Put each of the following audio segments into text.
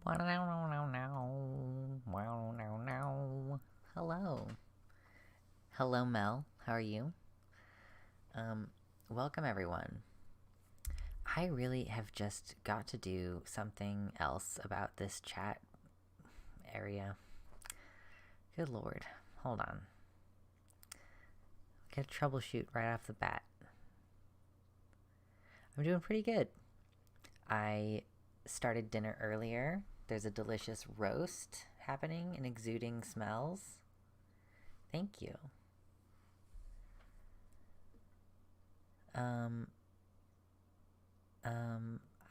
Hello. Hello, Mel. How are you? Welcome, everyone. I really have just got to do something else about this chat area. Good lord. Hold on. Get a troubleshoot right off the bat. I'm doing pretty good. I started dinner earlier. There's a delicious roast happening and exuding smells. Thank you. Um,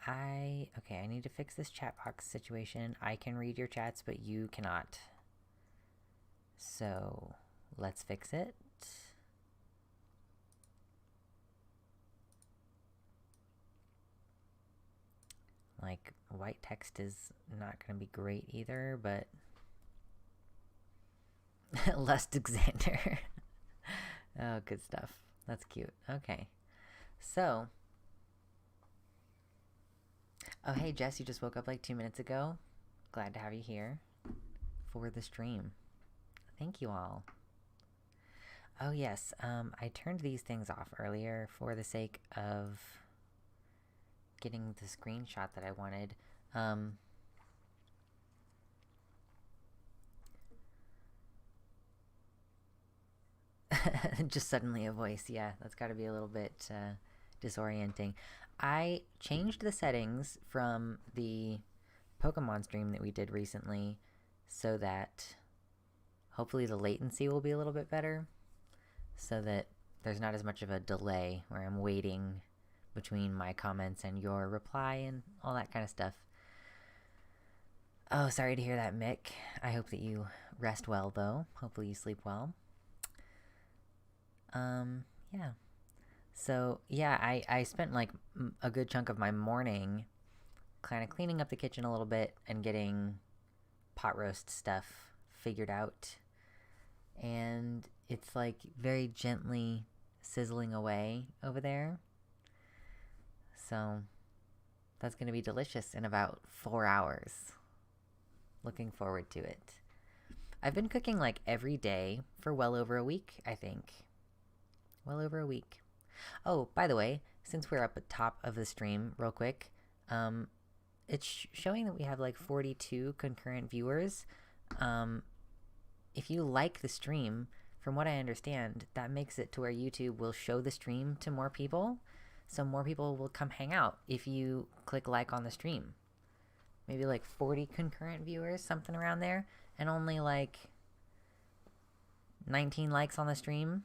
I need to fix this chat box situation. I can read your chats, but you cannot. So, let's fix it. Like, white text is not going to be great either, but... Luxander. Oh, good stuff. That's cute. Okay. So... Oh, hey, Jess, you just woke up like 2 minutes ago. Glad to have you here for the stream. Thank you all. Oh, yes, I turned these things off earlier for the sake of getting the screenshot that I wanted. Just suddenly a voice. Yeah, that's got to be a little bit disorienting. I changed the settings from the Pokemon stream that we did recently so that hopefully the latency will be a little bit better, so that there's not as much of a delay where I'm waiting between my comments and your reply and all that kind of stuff. Oh, sorry to hear that, Mick. I hope that you rest well, though. Hopefully you sleep well. Yeah. So, yeah, I spent like a good chunk of my morning kind of cleaning up the kitchen a little bit and getting pot roast stuff figured out. And it's like very gently sizzling away over there. So, that's going to be delicious in about 4 hours. Looking forward to it. I've been cooking like every day for well over a week, I think. Well over a week. Oh, by the way, since we're up at top of the stream, real quick, it's showing that we have like 42 concurrent viewers. If you like the stream, from what I understand, that makes it to where YouTube will show the stream to more people, so more people will come hang out if you click like on the stream. Maybe like 40 concurrent viewers, something around there, and only like 19 likes on the stream.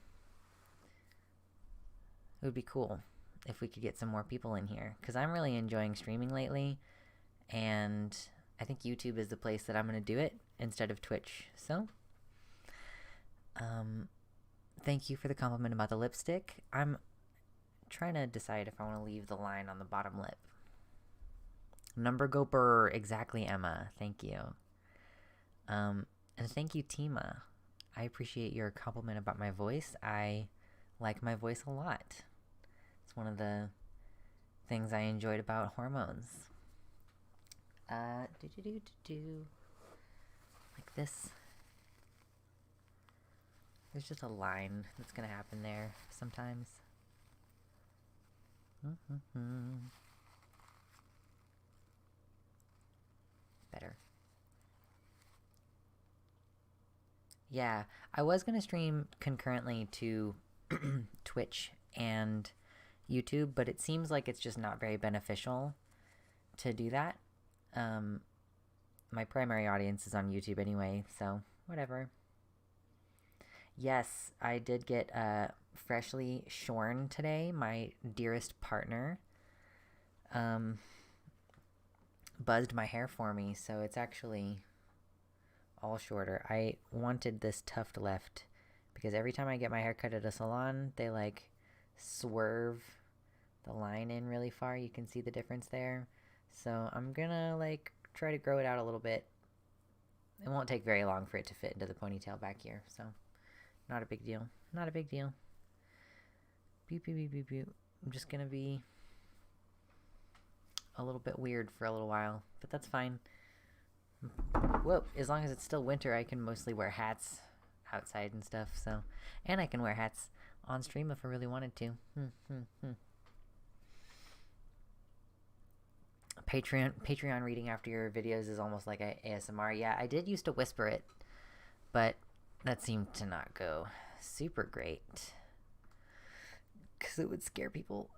It would be cool if we could get some more people in here, because I'm really enjoying streaming lately, and I think YouTube is the place that I'm going to do it instead of Twitch. So, thank you for the compliment about the lipstick. I'm trying to decide if I want to leave the line on the bottom lip. Number go burr, exactly, Emma. Thank you. And thank you, Tima. I appreciate your compliment about my voice. I like my voice a lot. It's one of the things I enjoyed about hormones. Like this. There's just a line that's gonna happen there sometimes. Better. Yeah, I was gonna stream concurrently to Twitch and YouTube, but it seems like it's just not very beneficial to do that. My primary audience is on YouTube anyway, so whatever. Yes, I did get freshly shorn today. My dearest partner buzzed my hair for me, so it's actually all shorter. I wanted this tuft left because every time I get my hair cut at a salon, they like swerve the line in really far. You can see the difference there. So I'm gonna like try to grow it out a little bit. It won't take very long for it to fit into the ponytail back here, so not a big deal. Not a big deal. Beep, beep, beep, beep, beep. I'm just gonna be a little bit weird for a little while, but that's fine. Whoa, as long as it's still winter, I can mostly wear hats outside and stuff, so. And I can wear hats on stream if I really wanted to. Patreon reading after your videos is almost like a ASMR. Yeah, I did used to whisper it, but that seemed to not go super great. Because it would scare people.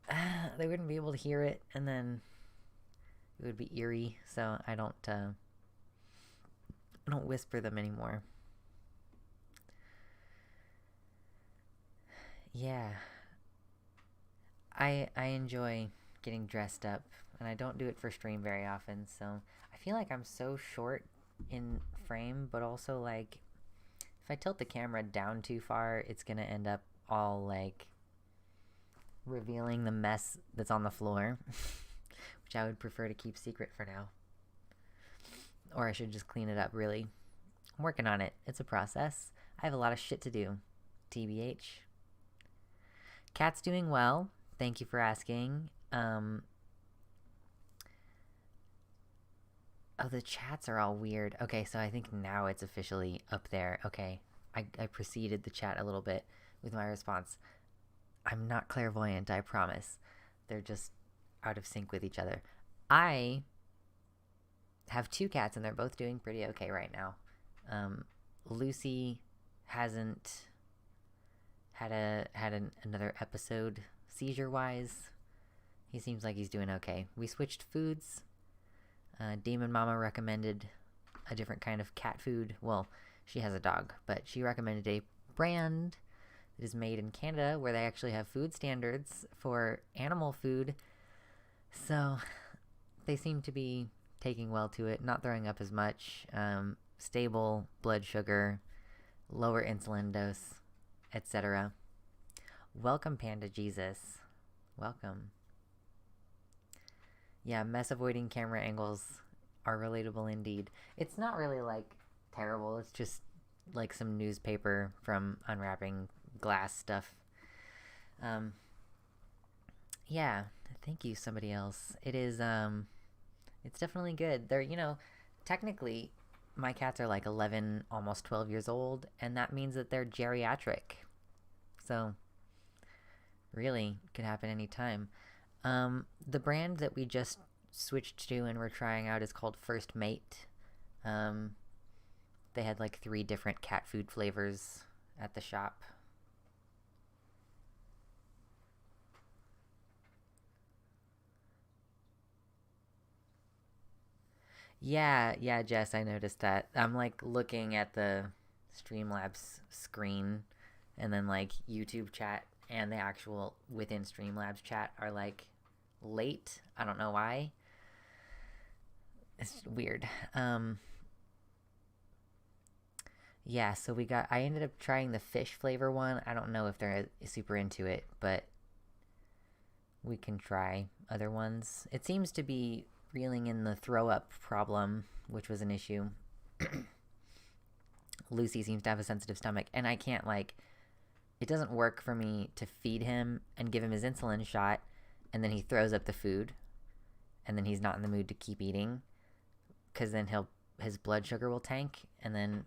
They wouldn't be able to hear it, and then it would be eerie, so I don't whisper them anymore. Yeah. I enjoy getting dressed up, and I don't do it for stream very often, so I feel like I'm so short in frame, but also, like, if I tilt the camera down too far, it's gonna end up all, like, revealing the mess that's on the floor, which I would prefer to keep secret for now. Or I should just clean it up, really. I'm working on it. It's a process. I have a lot of shit to do. TBH. Cat's doing well. Thank you for asking. Oh, the chats are all weird. Okay, so I think now it's officially up there. Okay, I preceded the chat a little bit with my response. I'm not clairvoyant, I promise. They're just out of sync with each other. I have 2 cats, and they're both doing pretty okay right now. Lucy hasn't had another episode seizure-wise. He seems like he's doing okay. We switched foods. Demon Mama recommended a different kind of cat food. Well, she has a dog, but she recommended a brand that is made in Canada where they actually have food standards for animal food. So they seem to be taking well to it, not throwing up as much, stable blood sugar, lower insulin dose, etc. Welcome, Panda Jesus. Welcome. Yeah, mess avoiding camera angles are relatable indeed. It's not really, like, terrible. It's just, like, some newspaper from unwrapping glass stuff. Yeah, thank you, somebody else. It is, it's definitely good. They're, technically, my cats are, like, 11, almost 12 years old, and that means that they're geriatric. So, really, could happen anytime. The brand that we just switched to and we're trying out is called First Mate. They had like 3 different cat food flavors at the shop. Yeah, Jess, I noticed that. I'm like looking at the Streamlabs screen, and then like YouTube chat and the actual within Streamlabs chat are like late. I don't know why. It's weird. Yeah, so I ended up trying the fish flavor one. I don't know if they're super into it, but we can try other ones. It seems to be reeling in the throw up problem, which was an issue. Lucy seems to have a sensitive stomach, and I can't, like, it doesn't work for me to feed him and give him his insulin shot, and then he throws up the food, and then he's not in the mood to keep eating, because then his blood sugar will tank, and then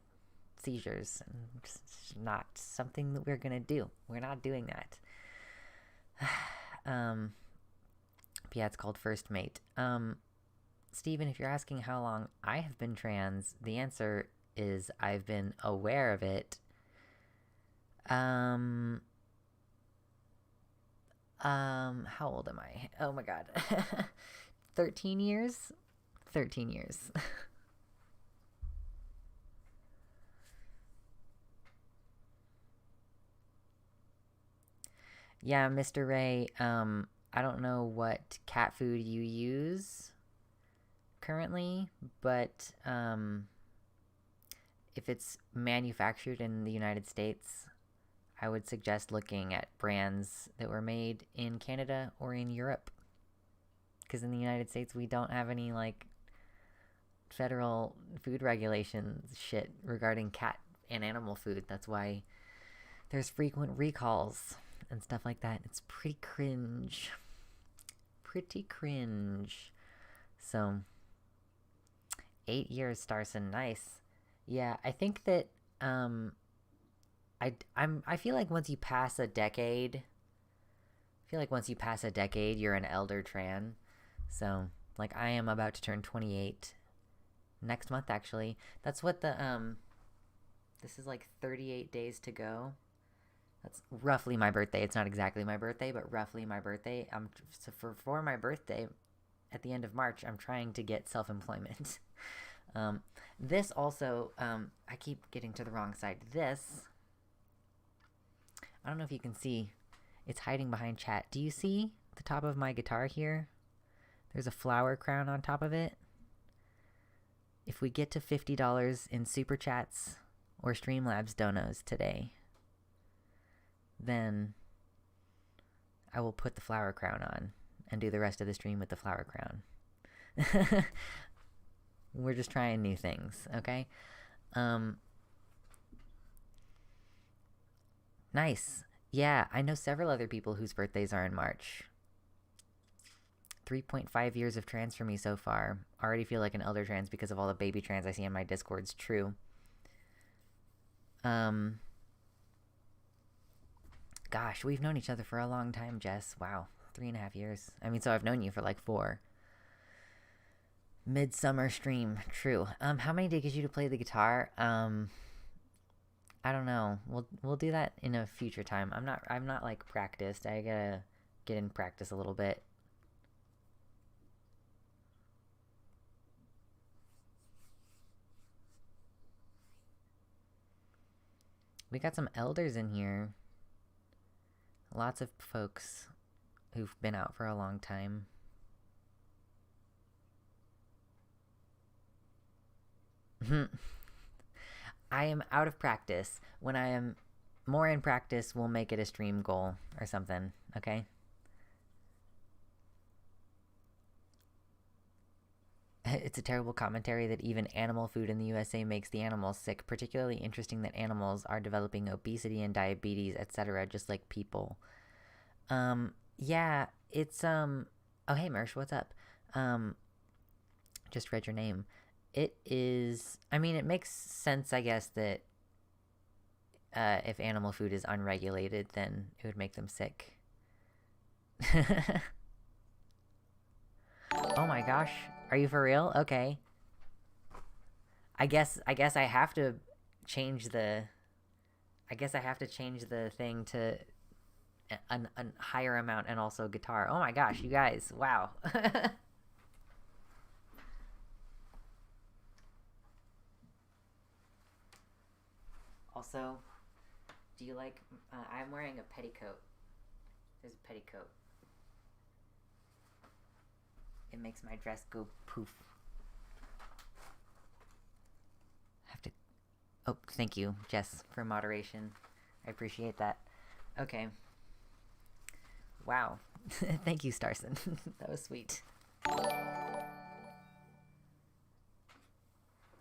seizures. And it's not something that we're gonna do. We're not doing that. But yeah, it's called First Mate. Steven, if you're asking how long I have been trans, the answer is I've been aware of it. How old am I? Oh my god. 13 years? 13 years. Yeah, Mr. Ray, I don't know what cat food you use currently, but if it's manufactured in the United States, I would suggest looking at brands that were made in Canada or in Europe. Because in the United States, we don't have any, like, federal food regulations shit regarding cat and animal food. That's why there's frequent recalls and stuff like that. It's pretty cringe. Pretty cringe. So, 8 years, Starson. Nice. Yeah, I think that um I feel like once you pass a decade, you're an elder tran. So, like I am about to turn 28 next month actually. That's what the this is like 38 days to go. That's roughly my birthday. It's not exactly my birthday, but roughly my birthday. So for my birthday at the end of March, I'm trying to get self-employment. This also, I keep getting to the wrong side. This, I don't know if you can see, it's hiding behind chat. Do you see the top of my guitar here? There's a flower crown on top of it. If we get to $50 in super chats or Streamlabs donos today, then I will put the flower crown on and do the rest of the stream with the flower crown. We're just trying new things, okay? Nice. Yeah, I know several other people whose birthdays are in March. 3.5 years of trans for me so far. Already feel like an elder trans because of all the baby trans I see in my Discords. True. Gosh, we've known each other for a long time, Jess. Wow, 3.5 years. I mean, so I've known you for like 4. Midsummer stream. True. How many did it get you to play the guitar? I don't know. We'll do that in a future time. I'm not like practiced. I gotta get in practice a little bit. We got some elders in here. Lots of folks who've been out for a long time. I am out of practice. When I am more in practice, we'll make it a stream goal or something, okay? It's a terrible commentary that even animal food in the USA makes the animals sick. Particularly interesting that animals are developing obesity and diabetes, etc., just like people. Yeah, it's, oh, hey, Mersh, what's up? Just read your name. It is, I mean, it makes sense, I guess, that if animal food is unregulated, then it would make them sick. Oh my gosh, are you for real? Okay. I guess I have to change the, thing to a higher amount and also guitar. Oh my gosh, you guys, wow. Also, do you like, I'm wearing a petticoat. There's a petticoat. It makes my dress go poof. Have to, oh, thank you, Jess, for moderation. I appreciate that. Okay. Wow. Thank you, Starson. That was sweet.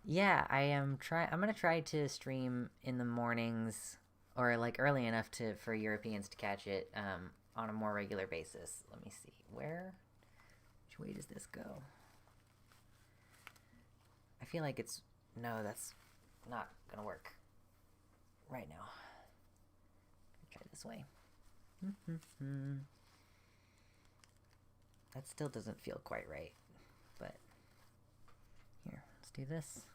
Yeah, I'm gonna try to stream in the mornings or like early enough for Europeans to catch it on a more regular basis. Let me see. Which way does this go? I feel like no, that's not gonna work right now. Try this way. That still doesn't feel quite right, but here, let's do this.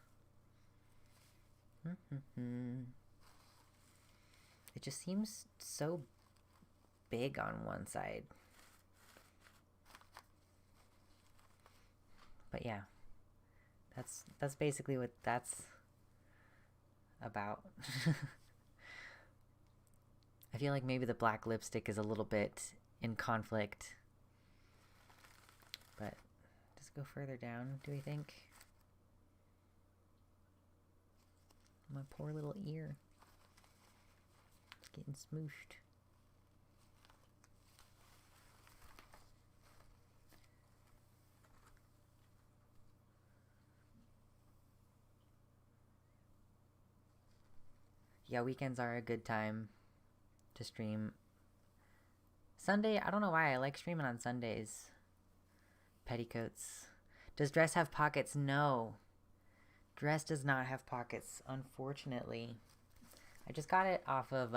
It just seems so big on one side. But yeah, that's basically what that's about. I feel like maybe the black lipstick is a little bit in conflict. But just go further down, do we think? My poor little ear. It's getting smooshed. Yeah, weekends are a good time to stream. Sunday, I don't know why I like streaming on Sundays. Petticoats. Does dress have pockets? No. Dress does not have pockets, unfortunately. I just got it off of,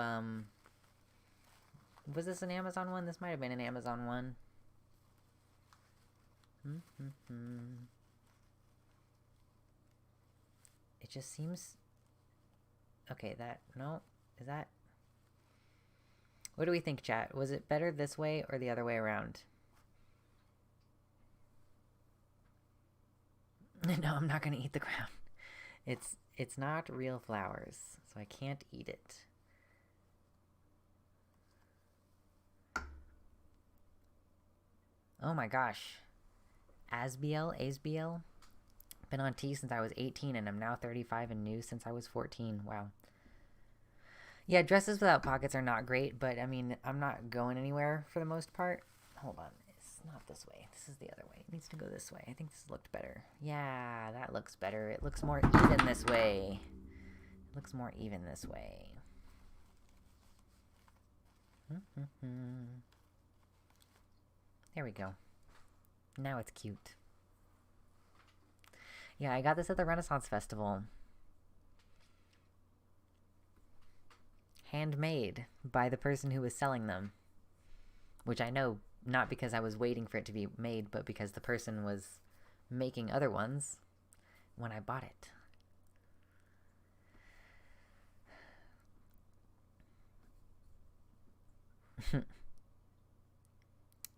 was this an Amazon one? This might have been an Amazon one. It just seems... Okay, no. Is that... What do we think, chat? Was it better this way or the other way around? No, I'm not gonna eat the crown. It's not real flowers, so I can't eat it. Oh my gosh. Asbiel? Been on tea since I was 18 and I'm now 35 and new since I was 14. Wow. Yeah, dresses without pockets are not great, but I mean, I'm not going anywhere for the most part. Hold on. It's not this way. This is the other way. It needs to go this way. I think this looked better. Yeah, that looks better. It looks more even this way. It looks more even this way. There we go. Now it's cute. Yeah, I got this at the Renaissance Festival. Handmade by the person who was selling them. Which I know not because I was waiting for it to be made, but because the person was making other ones when I bought it.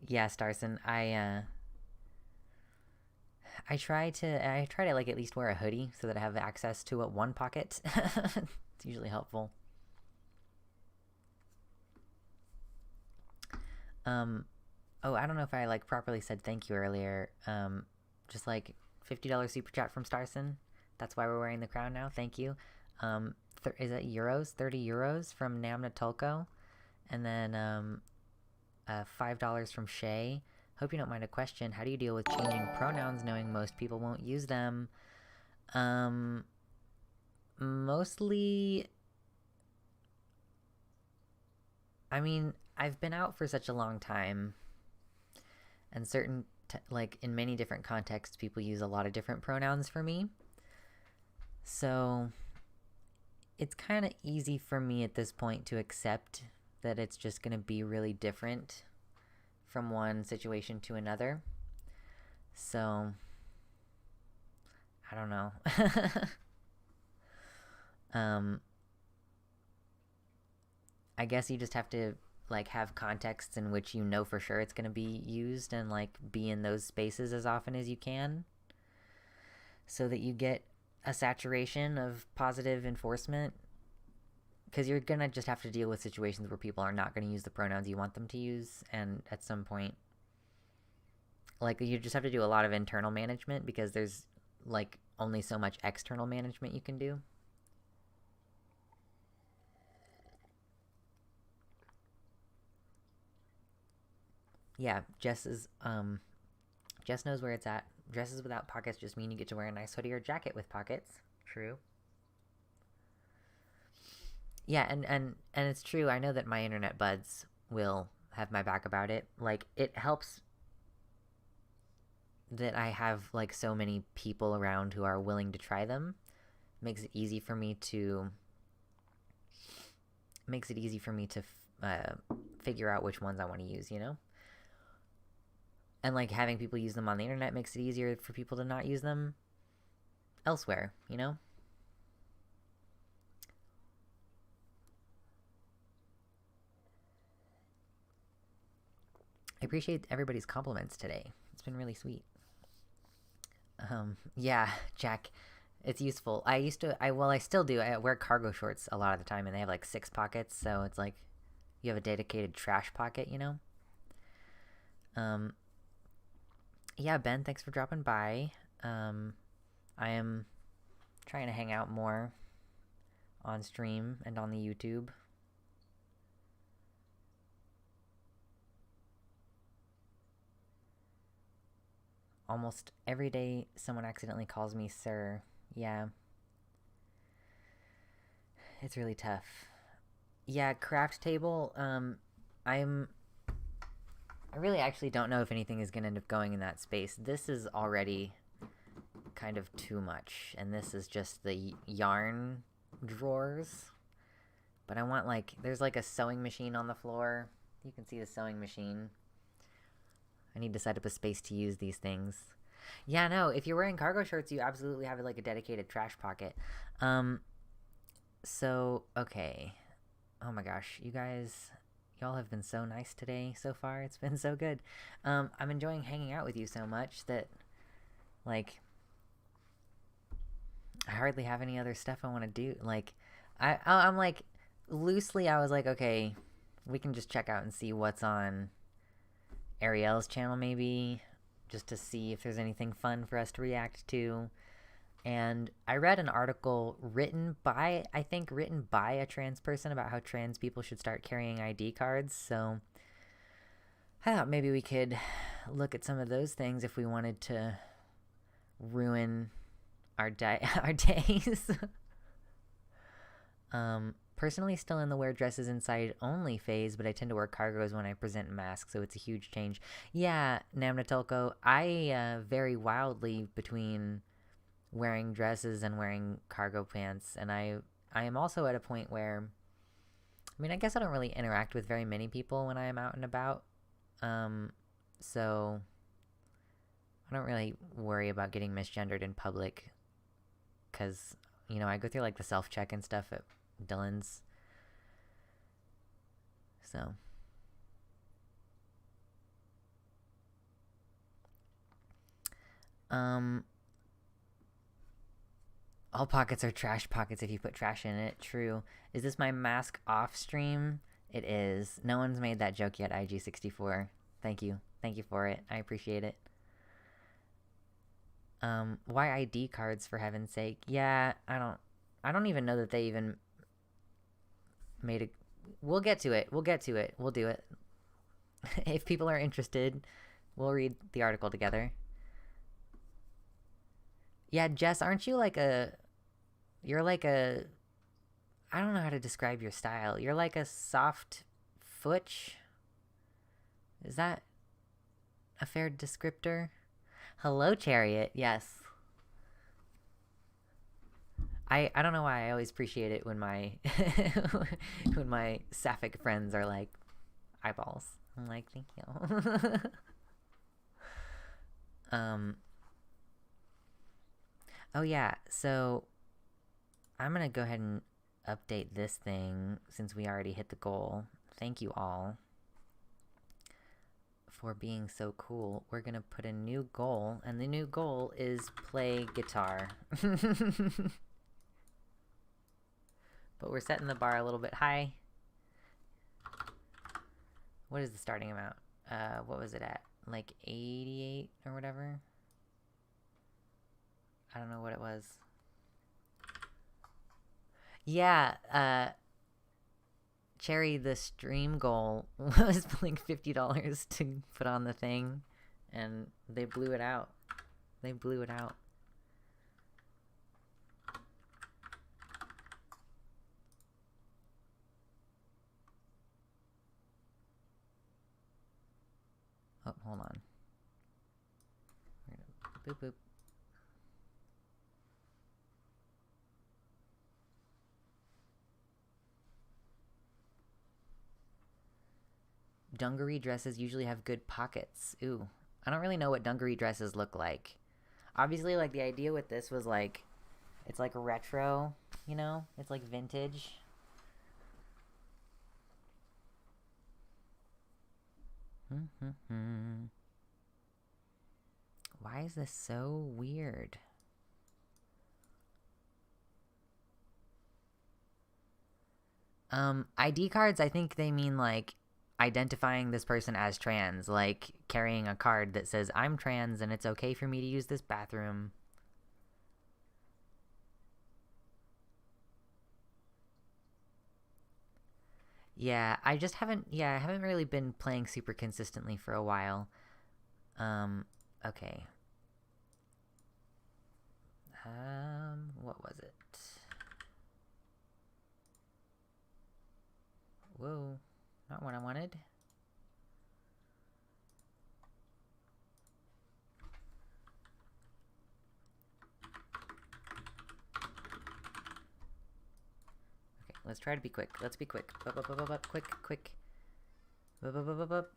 Yeah, Starson, I try to like at least wear a hoodie so that I have access to one pocket. It's usually helpful. Oh, I don't know if I like properly said thank you earlier. Just like $50 super chat from Starson. That's why we're wearing the crown now. Thank you. Is it euros? 30 euros from Namna Tolko. And then $5 from Shay. Hope you don't mind a question. How do you deal with changing pronouns knowing most people won't use them? Mostly... I mean, I've been out for such a long time, and like, in many different contexts, people use a lot of different pronouns for me. So, it's kind of easy for me at this point to accept that it's just going to be really different from one situation to another. So, I don't know. I guess you just have to, like, have contexts in which you know for sure it's going to be used and, like, be in those spaces as often as you can so that you get a saturation of positive enforcement. Because you're going to just have to deal with situations where people are not going to use the pronouns you want them to use, and at some point, like, you just have to do a lot of internal management because there's, like, only so much external management you can do. Yeah, Jess knows where it's at. Dresses without pockets just mean you get to wear a nice hoodie or jacket with pockets. True. Yeah, and it's true. I know that my internet buds will have my back about it. Like, it helps that I have, like, so many people around who are willing to try them. Makes it easy for me to figure out which ones I want to use, you know? And, like, having people use them on the internet makes it easier for people to not use them elsewhere, you know? I appreciate everybody's compliments today. It's been really sweet. Yeah, Jack, it's useful. I still do. I wear cargo shorts a lot of the time, and they have, like, 6 pockets, so it's like you have a dedicated trash pocket, you know? Yeah, Ben, thanks for dropping by. I am trying to hang out more on stream and on the YouTube. Almost every day someone accidentally calls me sir. Yeah. It's really tough. Yeah, craft table, I really actually don't know if anything is going to end up going in that space. This is already kind of too much. And this is just the yarn drawers. But I want, like, there's like a sewing machine on the floor. You can see the sewing machine. I need to set up a space to use these things. Yeah, no, if you're wearing cargo shorts, you absolutely have, like, a dedicated trash pocket. So, okay. Oh my gosh, you guys, y'all have been so nice today so far. It's been so good. I'm enjoying hanging out with you so much that, like, I hardly have any other stuff I want to do. Like, I'm like, loosely, I was like, okay, we can just check out and see what's on Arielle's channel, maybe, just to see if there's anything fun for us to react to. And I read an article written by a trans person about how trans people should start carrying ID cards. So I thought maybe we could look at some of those things if we wanted to ruin our days. Personally still in the wear dresses inside only phase, but I tend to wear cargos when I present masks, so it's a huge change. Yeah, Namnatolko, I vary wildly between wearing dresses and wearing cargo pants, and I am also at a point where, I mean, I guess I don't really interact with very many people when I am out and about, so I don't really worry about getting misgendered in public, because, you know, I go through, like, the self-check and stuff at Dylan's, so all pockets are trash pockets if you put trash in it. True. Is this my mask off stream? It is. No one's made that joke yet, IG64. Thank you for it. I appreciate it. Why ID cards, for heaven's sake? Yeah, I don't even know that they even made a... We'll get to it. We'll do it. If people are interested, we'll read the article together. Yeah, Jess, aren't you like a... You're like a... I don't know how to describe your style. You're like a soft futch? Is that a fair descriptor? Hello, Chariot. Yes. I don't know why I always appreciate it when my when my sapphic friends are like eyeballs. I'm like, thank you. Oh yeah, so I'm gonna go ahead and update this thing since we already hit the goal. Thank you all for being so cool. We're gonna put a new goal, and the new goal is play guitar. But we're setting the bar a little bit high. What is the starting amount? What was it at? Like 88 or whatever? I don't know what it was. Yeah, Cherry, the stream goal was like $50 to put on the thing, and they blew it out. They blew it out. Oh, hold on. Boop, boop. Dungaree dresses usually have good pockets. Ooh. I don't really know what dungaree dresses look like. Obviously, like, the idea with this was, like, it's, like, retro, you know? It's, like, vintage. Why is this so weird? ID cards, I think they mean, like, identifying this person as trans, like carrying a card that says, I'm trans and it's okay for me to use this bathroom. Yeah, I haven't really been playing super consistently for a while. Okay. What was it? Whoa, not what I wanted. Let's try to be quick. Let's be quick. Bup, bup, bup, bup, bup. Quick, quick. Bup, bup, bup, bup, bup.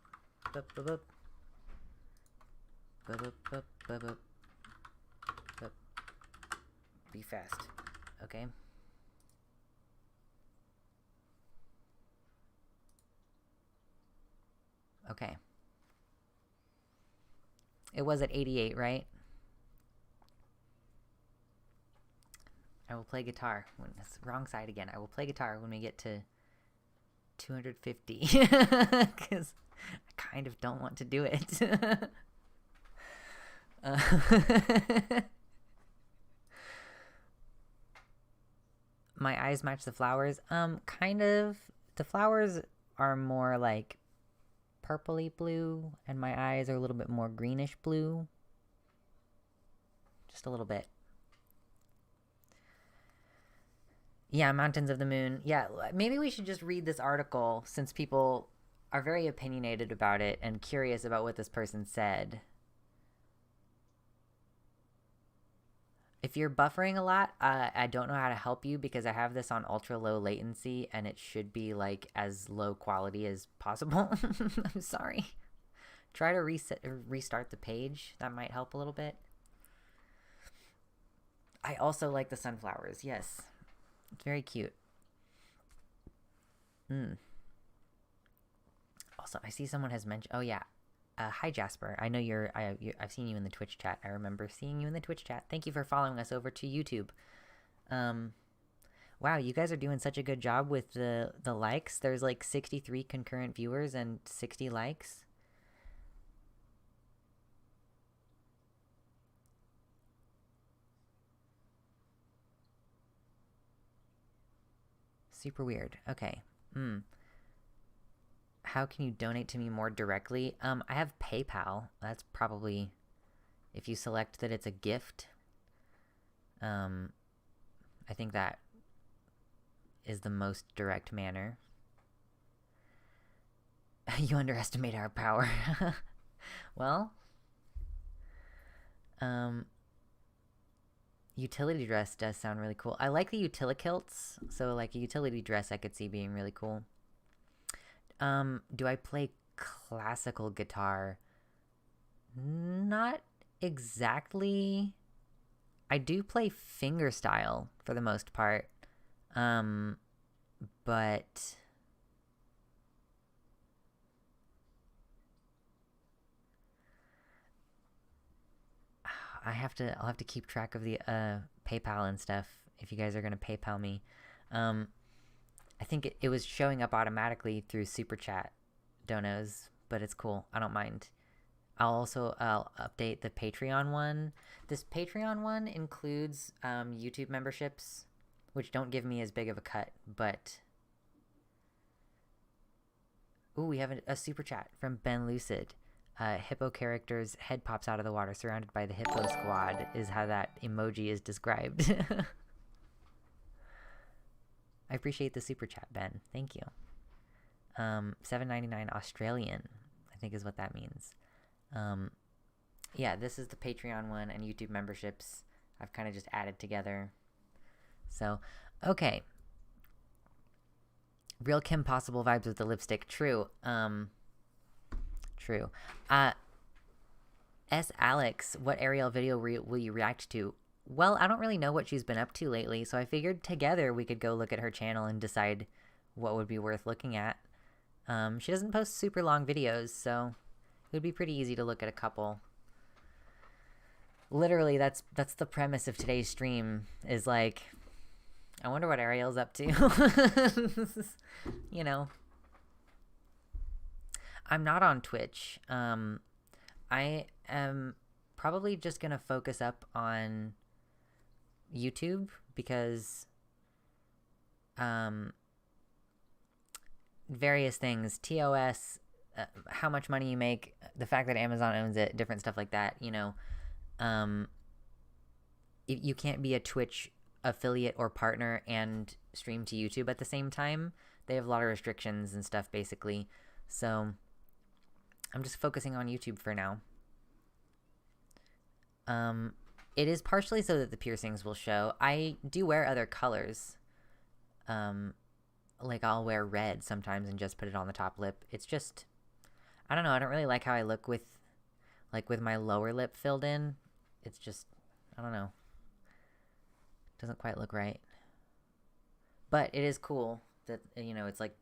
Bup, bup, bup. Bup, bup, bup, bup, bup. Bup. Be fast. Okay. Okay. It was at 88, right? I will play guitar. When it's wrong side again. I will play guitar when we get to 250. Because I kind of don't want to do it. My eyes match the flowers. Kind of. The flowers are more like purpley blue, and my eyes are a little bit more greenish blue. Just a little bit. Yeah, Mountains of the Moon. Yeah, maybe we should just read this article since people are very opinionated about it and curious about what this person said. If you're buffering a lot, I don't know how to help you because I have this on ultra low latency and it should be like as low quality as possible. I'm sorry. Try to restart the page. That might help a little bit. I also like the sunflowers. Yes. It's very cute. Also, I see someone has mentioned... Oh, yeah. Hi, Jasper. I know I've seen you in the Twitch chat. I remember seeing you in the Twitch chat. Thank you for following us over to YouTube. Wow, you guys are doing such a good job with the likes. There's like 63 concurrent viewers and 60 likes. Super weird. Okay. How can you donate to me more directly? I have PayPal. That's probably, if you select that it's a gift, I think that is the most direct manner. You underestimate our power. Well, utility dress does sound really cool. I like the utility-kilts, so like a utility dress I could see being really cool. Do I play classical guitar? Not exactly. I do play fingerstyle for the most part. But I'll have to keep track of the PayPal and stuff if you guys are gonna PayPal me. I think it was showing up automatically through Super Chat donos, but it's cool. I don't mind. I'll update the Patreon one. This Patreon one includes YouTube memberships, which don't give me as big of a cut, but... Ooh, we have a Super Chat from Ben Lucid. Hippo character's head pops out of the water surrounded by the hippo squad is how that emoji is described. I appreciate the Super Chat, Ben. Thank you. $7.99 Australian, I think is what that means. Yeah, this is the Patreon one and YouTube memberships I've kind of just added together. So, okay. Real Kim Possible vibes with the lipstick. True. True. S. Alex, what Arielle video will you react to? Well, I don't really know what she's been up to lately, so I figured together we could go look at her channel and decide what would be worth looking at. She doesn't post super long videos, so it would be pretty easy to look at a couple. Literally, that's the premise of today's stream, is like, I wonder what Arielle's up to. You know. I'm not on Twitch. I am probably just gonna focus up on YouTube because various things, TOS, how much money you make, the fact that Amazon owns it, different stuff like that, you know. You can't be a Twitch affiliate or partner and stream to YouTube at the same time. They have a lot of restrictions and stuff, basically. So I'm just focusing on YouTube for now. It is partially so that the piercings will show. I do wear other colors. like I'll wear red sometimes and just put it on the top lip. It's just, I don't know, I don't really like how I look with, like, with my lower lip filled in. It's just, I don't know. Doesn't quite look right. But it is cool that, you know, it's like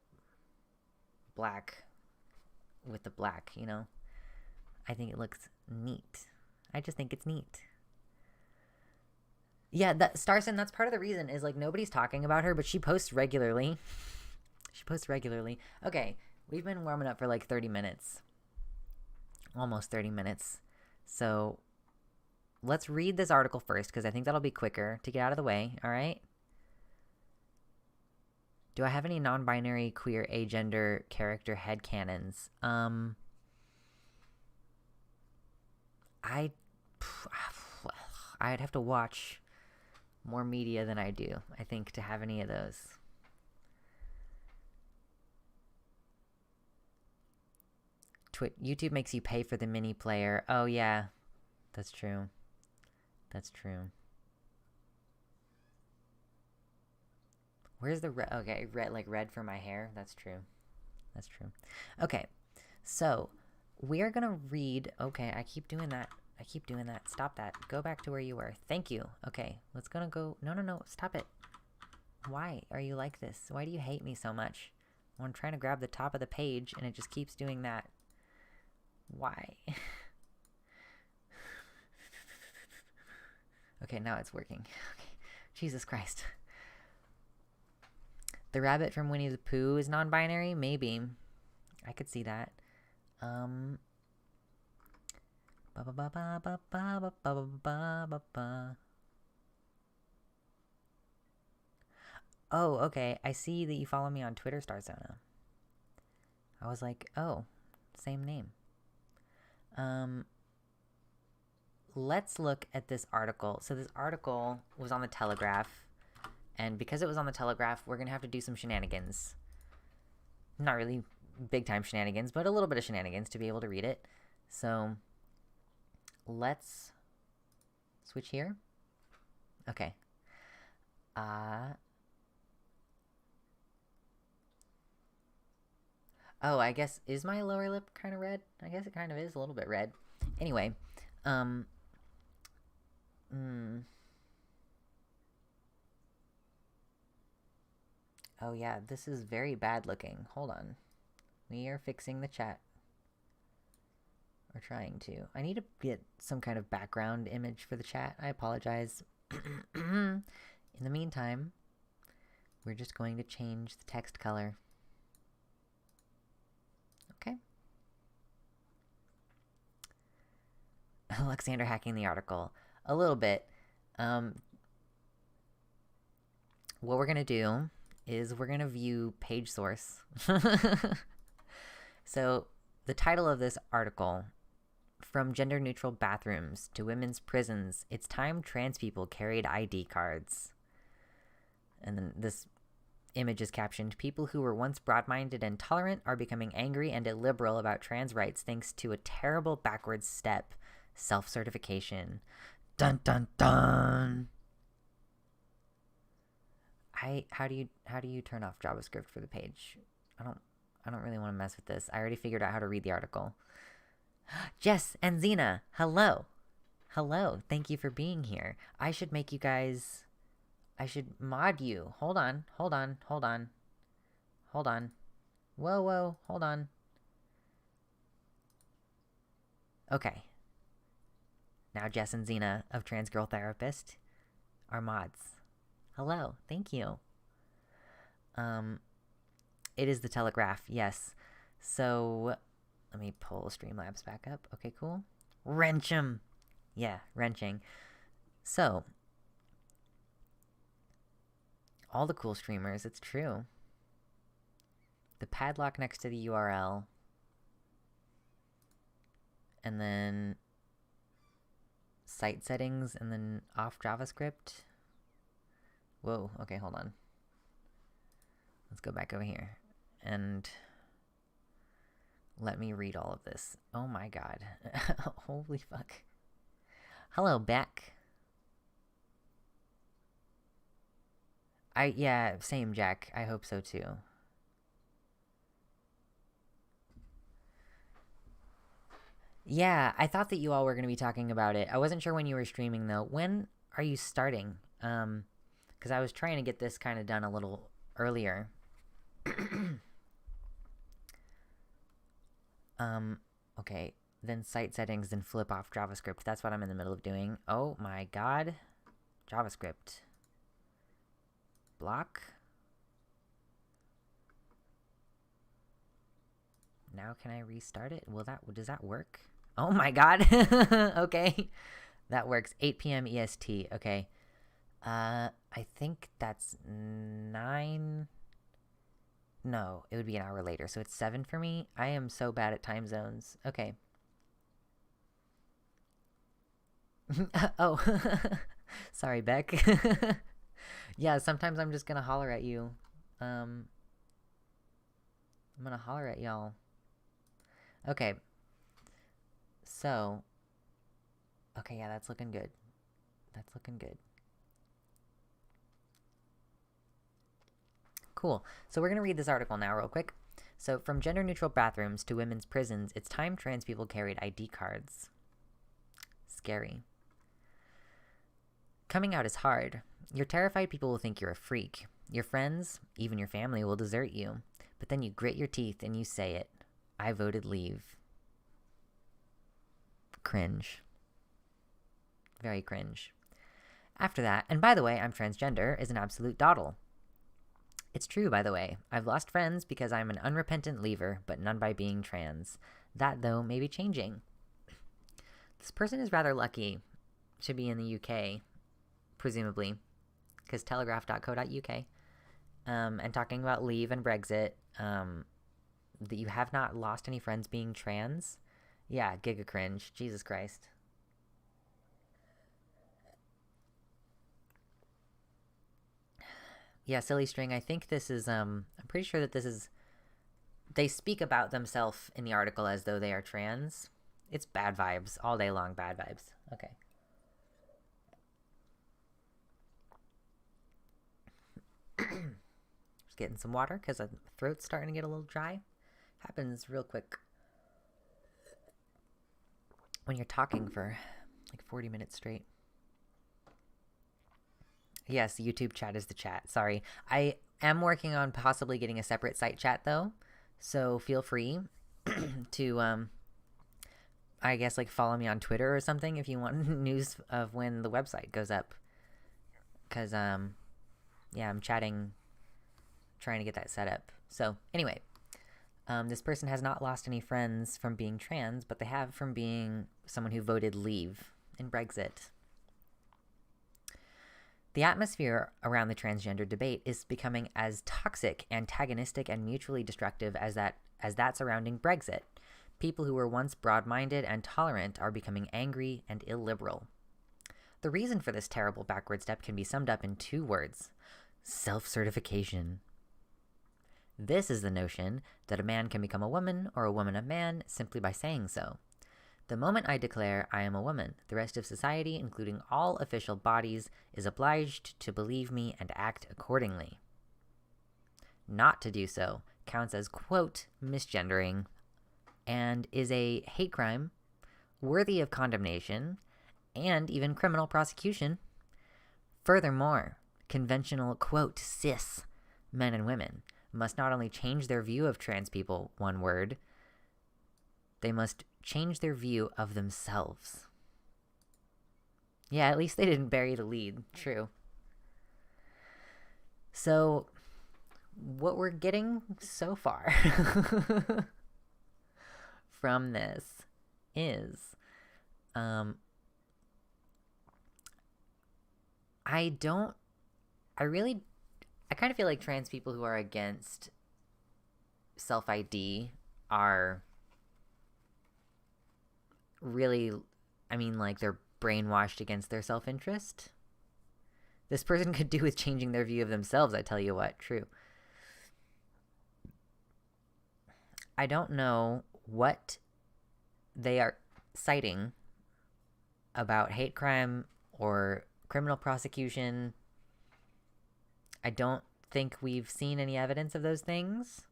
black with the black, you know? I think it looks neat. I just think it's neat. Yeah, that Starson, that's part of the reason is, like, nobody's talking about her, but she posts regularly. She posts regularly. Okay, we've been warming up for like 30 minutes. Almost 30 minutes. So let's read this article first, because I think that'll be quicker to get out of the way, all right? Do I have any non-binary, queer, agender character headcanons? I'd have to watch more media than I do, I think, to have any of those. YouTube makes you pay for the mini player. Oh, yeah. That's true. That's true. Where's the red? Okay, red, like red for my hair. That's true. That's true. Okay, so we are gonna read. Okay, I keep doing that. I keep doing that. Stop that. Go back to where you were. Thank you. Okay, let's gonna go. No, no, no. Stop it. Why are you like this? Why do you hate me so much? I'm trying to grab the top of the page and it just keeps doing that. Why? Okay, now it's working. Okay. Jesus Christ. The rabbit from Winnie the Pooh is non-binary? Maybe. I could see that. Oh, okay. I see that you follow me on Twitter, Starzona. I was like, oh, same name. Let's look at this article. So this article was on the Telegraph, and because it was on the Telegraph, we're gonna have to do some shenanigans. Not really big-time shenanigans, but a little bit of shenanigans to be able to read it. So let's switch here. Okay. Oh, I guess, is my lower lip kind of red? I guess it kind of is a little bit red. Anyway, Oh yeah, this is very bad looking. Hold on. We are fixing the chat. We're trying to. I need to get some kind of background image for the chat. I apologize. In the meantime, we're just going to change the text color. Okay. Luxander hacking the article. A little bit. What we're going to do is we're going to view page source. So the title of this article, From Gender-Neutral Bathrooms to Women's Prisons, It's Time Trans People Carried ID Cards. And then this image is captioned, people who were once broad-minded and tolerant are becoming angry and illiberal about trans rights thanks to a terrible backwards step, self-certification. Dun dun dun! How do you turn off JavaScript for the page? I don't really want to mess with this. I already figured out how to read the article. Jess and Xena, hello. Hello. Thank you for being here. I should make you guys, I should mod you. Hold on. Hold on. Hold on. Hold on. Whoa, whoa. Hold on. Okay. Now Jess and Xena of Trans Girl Therapist are mods. Hello, thank you. It is the Telegraph, yes. So, let me pull Streamlabs back up. Okay, cool. Wrench 'em! Yeah, wrenching. So, all the cool streamers, it's true. The padlock next to the URL. And then site settings, and then off JavaScript. Whoa, okay, hold on. Let's go back over here. And let me read all of this. Oh my god. Holy fuck. Hello, Beck. Yeah, same, Jack. I hope so too. Yeah, I thought that you all were going to be talking about it. I wasn't sure when you were streaming though. When are you starting? Because I was trying to get this kind of done a little earlier. um, okay. Then site settings, then flip off JavaScript. That's what I'm in the middle of doing. Oh my god. JavaScript. Block. Now can I restart it? Does that work? Oh my god. Okay. That works. 8 p.m. EST. Okay. I think that's 9. No, it would be an hour later. So it's 7 for me. I am so bad at time zones. Okay. Oh. Sorry, Beck. Yeah, sometimes I'm just gonna holler at you. I'm gonna holler at y'all. Okay. So. Okay, yeah, that's looking good. That's looking good. Cool. So we're going to read this article now real quick. So from gender-neutral bathrooms to women's prisons, it's time trans people carried ID cards. Scary. Coming out is hard. You're terrified people will think you're a freak. Your friends, even your family, will desert you. But then you grit your teeth and you say it. I voted leave. Cringe. Very cringe. After that, and by the way, I'm transgender, is an absolute dawdle. It's true, by the way. I've lost friends because I'm an unrepentant leaver, but none by being trans. That, though, may be changing. This person is rather lucky to be in the UK, presumably, because telegraph.co.uk, and talking about leave and Brexit, that you have not lost any friends being trans. Yeah, giga cringe. Jesus Christ. Yeah, silly string. I think this is, I'm pretty sure that this is, they speak about themselves in the article as though they are trans. It's bad vibes. All day long, bad vibes. Okay. Just getting some water because my throat's starting to get a little dry. Happens real quick when you're talking for like 40 minutes straight. Yes, YouTube chat is the chat. Sorry. I am working on possibly getting a separate site chat, though. So feel free to, I guess, like, follow me on Twitter or something if you want news of when the website goes up. Because, yeah, I'm chatting, trying to get that set up. So, anyway. This person has not lost any friends from being trans, but they have from being someone who voted leave in Brexit. The atmosphere around the transgender debate is becoming as toxic, antagonistic, and mutually destructive as that surrounding Brexit. People who were once broad-minded and tolerant are becoming angry and illiberal. The reason for this terrible backward step can be summed up in 2 words: self-certification. This is the notion that a man can become a woman or a woman a man simply by saying so. The moment I declare I am a woman, the rest of society, including all official bodies, is obliged to believe me and act accordingly. Not to do so counts as, quote, misgendering, and is a hate crime worthy of condemnation and even criminal prosecution. Furthermore, conventional, quote, cis men and women must not only change their view of trans people, one word, they must change their view of themselves. Yeah, at least they didn't bury the lead. True. So, what we're getting so far from this is, I kind of feel like trans people who are against self-ID are really, I mean, like, they're brainwashed against their self-interest. This person could do with changing their view of themselves, I tell you what. True. I don't know what they are citing about hate crime or criminal prosecution. I don't think we've seen any evidence of those things.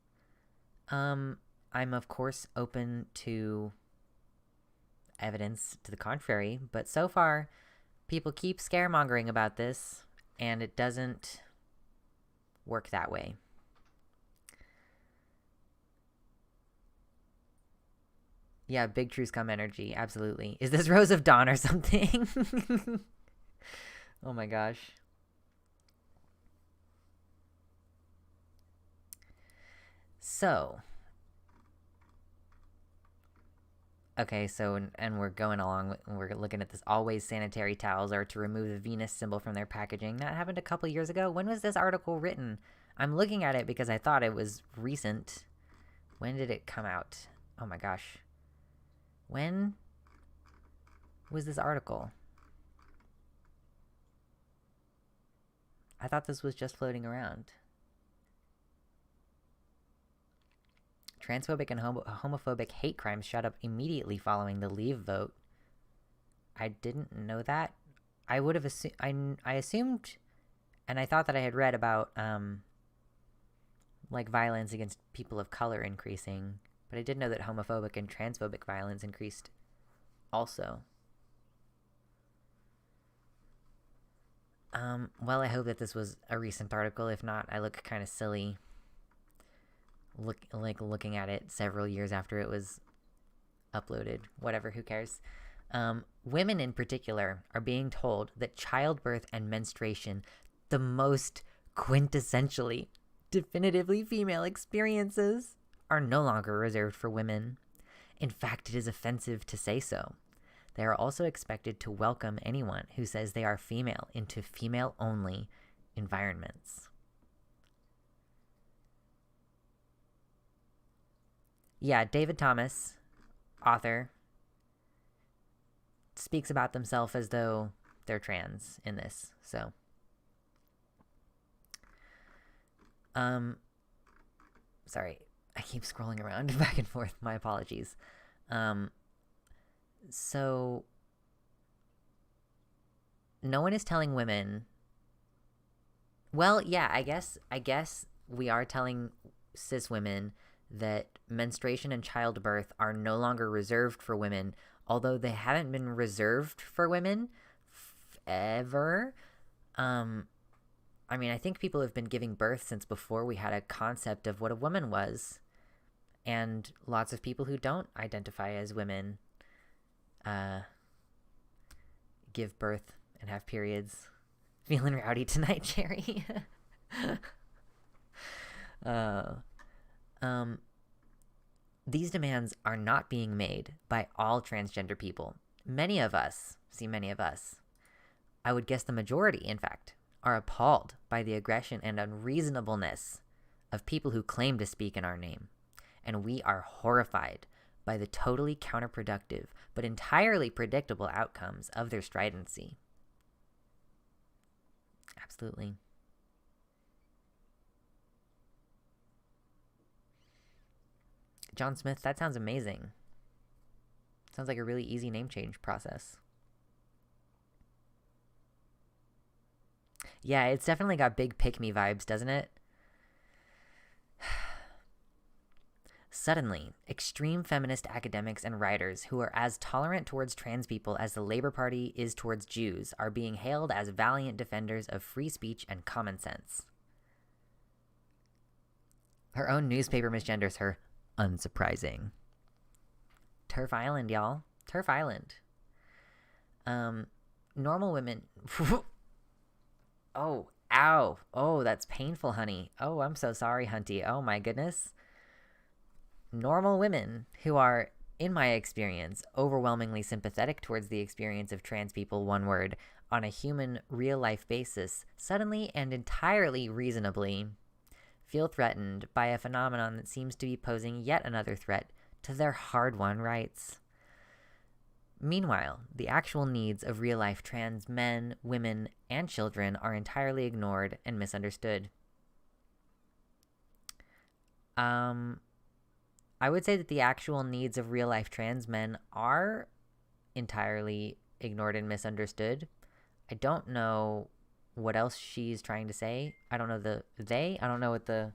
I'm, of course, open to evidence to the contrary, but so far, people keep scaremongering about this, and it doesn't work that way. Yeah, big truths come energy, absolutely. Is this Rose of Dawn or something? Oh my gosh. So, okay, so, and we're going along, we're looking at this. Always sanitary towels are to remove the Venus symbol from their packaging. That happened a couple years ago. When was this article written? I'm looking at it because I thought it was recent. When did it come out? Oh my gosh. When was this article? I thought this was just floating around. Transphobic and homophobic hate crimes shot up immediately following the Leave vote. I didn't know that. I would have assumed. I assumed, and I thought that I had read about like violence against people of color increasing, but I did know that homophobic and transphobic violence increased also. Well, I hope that this was a recent article. If not, I look kind of silly. Looking at it several years after it was uploaded. Whatever, who cares? Women in particular are being told that childbirth and menstruation, the most quintessentially, definitively female experiences, are no longer reserved for women. In fact, it is offensive to say so. They are also expected to welcome anyone who says they are female into female-only environments. Yeah, David Thomas, author, speaks about themselves as though they're trans in this. So, sorry, I keep scrolling around back and forth. My apologies. So no one is telling women. Well, yeah, I guess we are telling cis women that menstruation and childbirth are no longer reserved for women, although they haven't been reserved for women ever. I mean, I think people have been giving birth since before we had a concept of what a woman was. And lots of people who don't identify as women give birth and have periods. Feeling rowdy tonight, Cherry. These demands are not being made by all transgender people. Many of us, I would guess the majority, in fact, are appalled by the aggression and unreasonableness of people who claim to speak in our name. And we are horrified by the totally counterproductive but entirely predictable outcomes of their stridency. Absolutely. John Smith, that sounds amazing. Sounds like a really easy name change process. Yeah, it's definitely got big pick-me vibes, doesn't it? Suddenly, extreme feminist academics and writers who are as tolerant towards trans people as the Labour Party is towards Jews are being hailed as valiant defenders of free speech and common sense. Her own newspaper misgenders her. Unsurprising. Turf Island, y'all. Turf Island. Normal women... Oh, ow. Oh, that's painful, honey. Oh, I'm so sorry, hunty. Oh, my goodness. Normal women who are, in my experience, overwhelmingly sympathetic towards the experience of trans people, one word, on a human, real-life basis, suddenly and entirely reasonably feel threatened by a phenomenon that seems to be posing yet another threat to their hard-won rights. Meanwhile, the actual needs of real-life trans men, women, and children are entirely ignored and misunderstood. I would say that the actual needs of real-life trans men are entirely ignored and misunderstood. I don't know what else she's trying to say. I don't know I don't know what the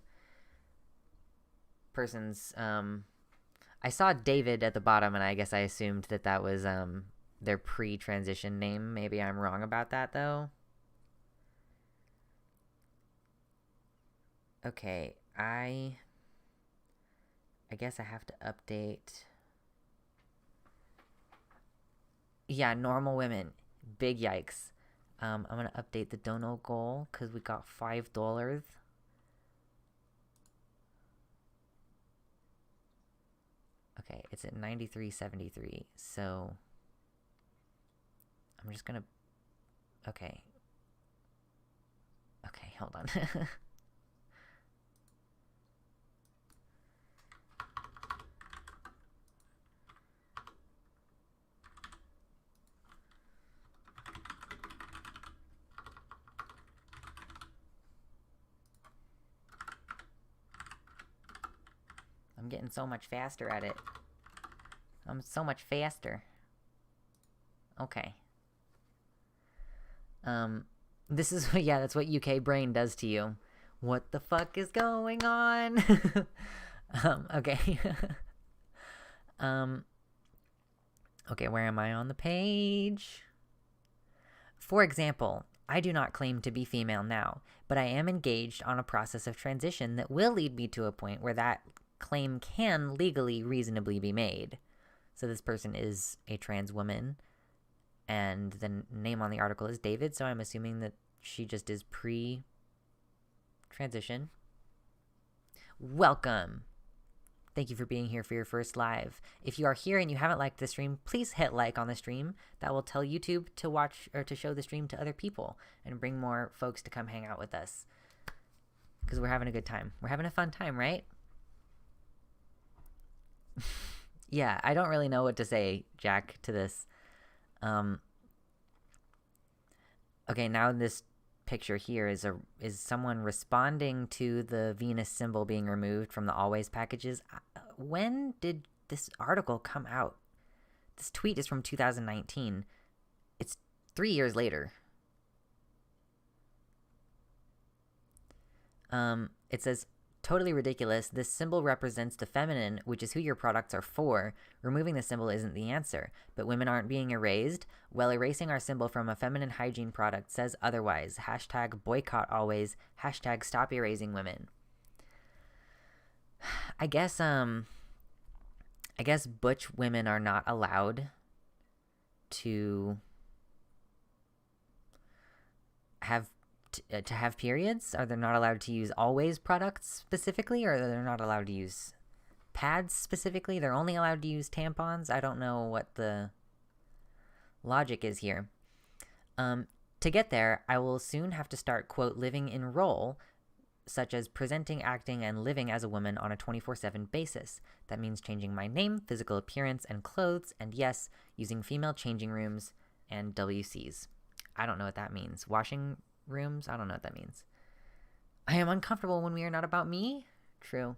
person's I saw David at the bottom, and I guess I assumed that that was their pre-transition name. Maybe I'm wrong about that, though. Okay, I guess I have to update. Yeah, normal women. Big yikes. I'm gonna update the dono goal because we got $5. Okay, it's at 93.73. So I'm just gonna. Okay. Okay, hold on. I'm getting so much faster at it. I'm so much faster. Okay. This is, yeah, that's what UK brain does to you. What the fuck is going on? Okay. Okay, where am I on the page? For example, I do not claim to be female now, but I am engaged on a process of transition that will lead me to a point where that claim can legally reasonably be made. So this person is a trans woman, and the name on the article is David, so I'm assuming that she just is pre-transition. Welcome! Thank you for being here for your first live. If you are here and you haven't liked the stream, please hit like on the stream. That will tell YouTube to watch or to show the stream to other people and bring more folks to come hang out with us. Because we're having a good time. We're having a fun time, right? Yeah, I don't really know what to say, Jack, to this. Okay, now this picture here is someone responding to the Venus symbol being removed from the always packages. When did this article come out? This tweet is from 2019. It's 3 years later. It says, totally ridiculous. This symbol represents the feminine, which is who your products are for. Removing the symbol isn't the answer. But women aren't being erased? Well, erasing our symbol from a feminine hygiene product says otherwise. Hashtag boycott always. Hashtag stop erasing women. I guess butch women are not allowed to have periods? Are they not allowed to use always products specifically, or they're not allowed to use pads specifically? They're only allowed to use tampons? I don't know what the logic is here. To get there, I will soon have to start, quote, living in role, such as presenting, acting, and living as a woman on a 24/7 basis. That means changing my name, physical appearance, and clothes, and yes, using female changing rooms and WCs. I don't know what that means. Washing rooms? I don't know what that means. I am uncomfortable when we are not about me? True.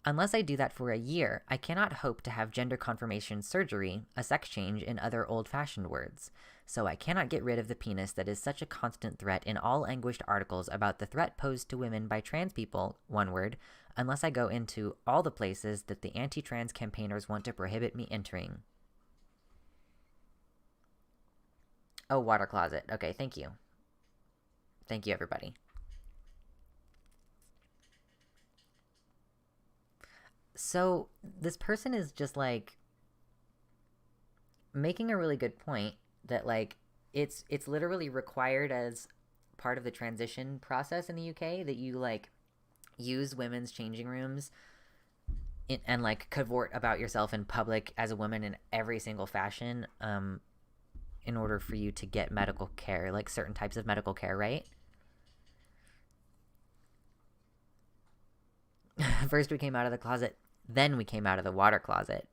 Unless I do that for a year, I cannot hope to have gender confirmation surgery, a sex change in other old-fashioned words. So I cannot get rid of the penis that is such a constant threat in all anguished articles about the threat posed to women by trans people, one word, unless I go into all the places that the anti-trans campaigners want to prohibit me entering. Oh, water closet. Okay, thank you. Thank you, everybody. So this person is just like making a really good point that like it's literally required as part of the transition process in the UK that you like use women's changing rooms and like cavort about yourself in public as a woman in every single fashion in order for you to get medical care, like certain types of medical care, right? First we came out of the closet, then we came out of the water closet.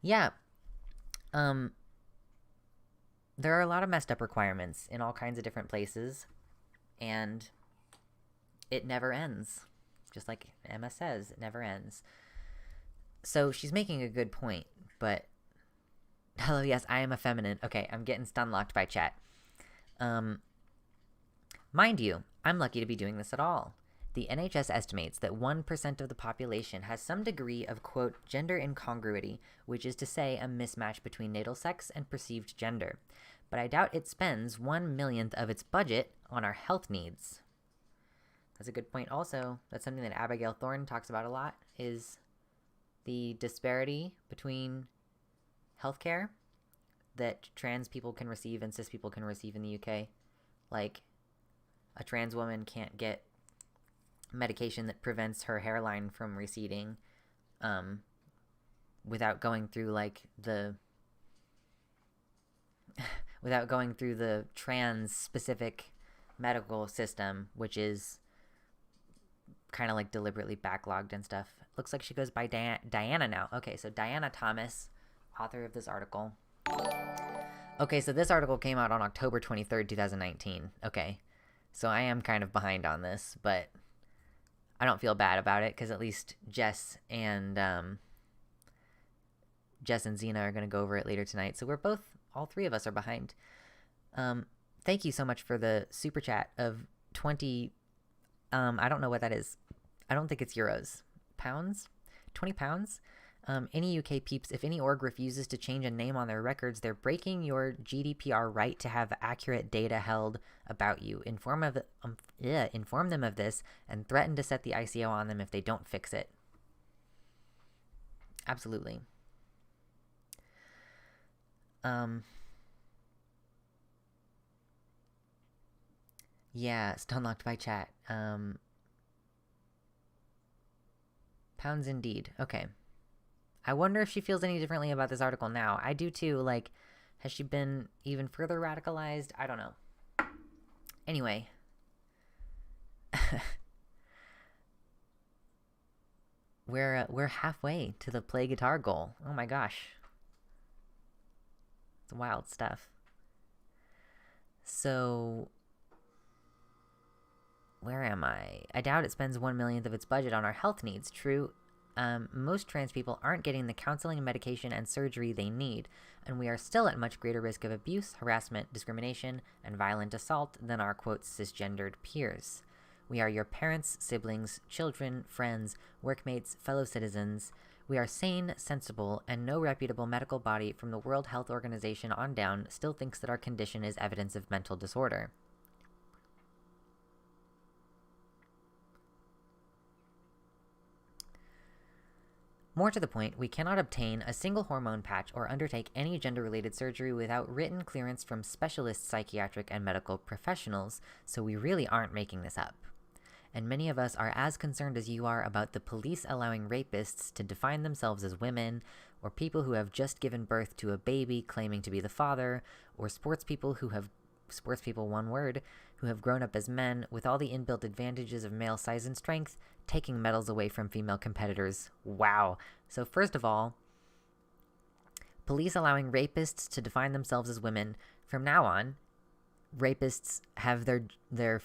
Yeah. There are a lot of messed up requirements in all kinds of different places, and it never ends. Just like Emma says, it never ends. So she's making a good point, but hello, yes, I am a feminine. Okay, I'm getting stun locked by chat. Mind you, I'm lucky to be doing this at all. The NHS estimates that 1% of the population has some degree of, quote, gender incongruity, which is to say a mismatch between natal sex and perceived gender. But I doubt it spends 1/1,000,000th of its budget on our health needs. That's a good point also. That's something that Abigail Thorne talks about a lot, is the disparity between healthcare that trans people can receive and cis people can receive in the UK. Like, a trans woman can't get medication that prevents her hairline from receding without going through like the trans specific medical system, which is kind of like deliberately backlogged and stuff. Looks like she goes by Diana now. Okay, so Diana Thomas, author of this article. Okay, so this article came out on October 23rd, 2019. Okay, so I am kind of behind on this, but I don't feel bad about it because at least Jess and Zena are going to go over it later tonight. So all three of us are behind. Thank you so much for the super chat of 20, I don't know what that is. I don't think it's euros. Pounds? 20 pounds? Any UK peeps, if any org refuses to change a name on their records, they're breaking your GDPR right to have accurate data held about you. Inform them of this and threaten to set the ICO on them if they don't fix it. Absolutely. Yeah, still unlocked by chat. Pounds indeed. Okay. I wonder if she feels any differently about this article now. I do too. Like, has she been even further radicalized? I don't know. Anyway. We're halfway to the play guitar goal. Oh my gosh. It's wild stuff. So, where am I? I doubt it spends 1/1,000,000th of its budget on our health needs. True. Most trans people aren't getting the counseling, medication, and surgery they need, and we are still at much greater risk of abuse, harassment, discrimination, and violent assault than our, quote, cisgendered peers. We are your parents, siblings, children, friends, workmates, fellow citizens. We are sane, sensible, and no reputable medical body from the World Health Organization on down still thinks that our condition is evidence of mental disorder. More to the point, we cannot obtain a single hormone patch or undertake any gender-related surgery without written clearance from specialist psychiatric and medical professionals, so we really aren't making this up. And many of us are as concerned as you are about the police allowing rapists to define themselves as women, or people who have just given birth to a baby claiming to be the father, or sports people, one word, who have grown up as men with all the inbuilt advantages of male size and strength, taking medals away from female competitors. Wow. So first of all, police allowing rapists to define themselves as women. From now on, rapists have their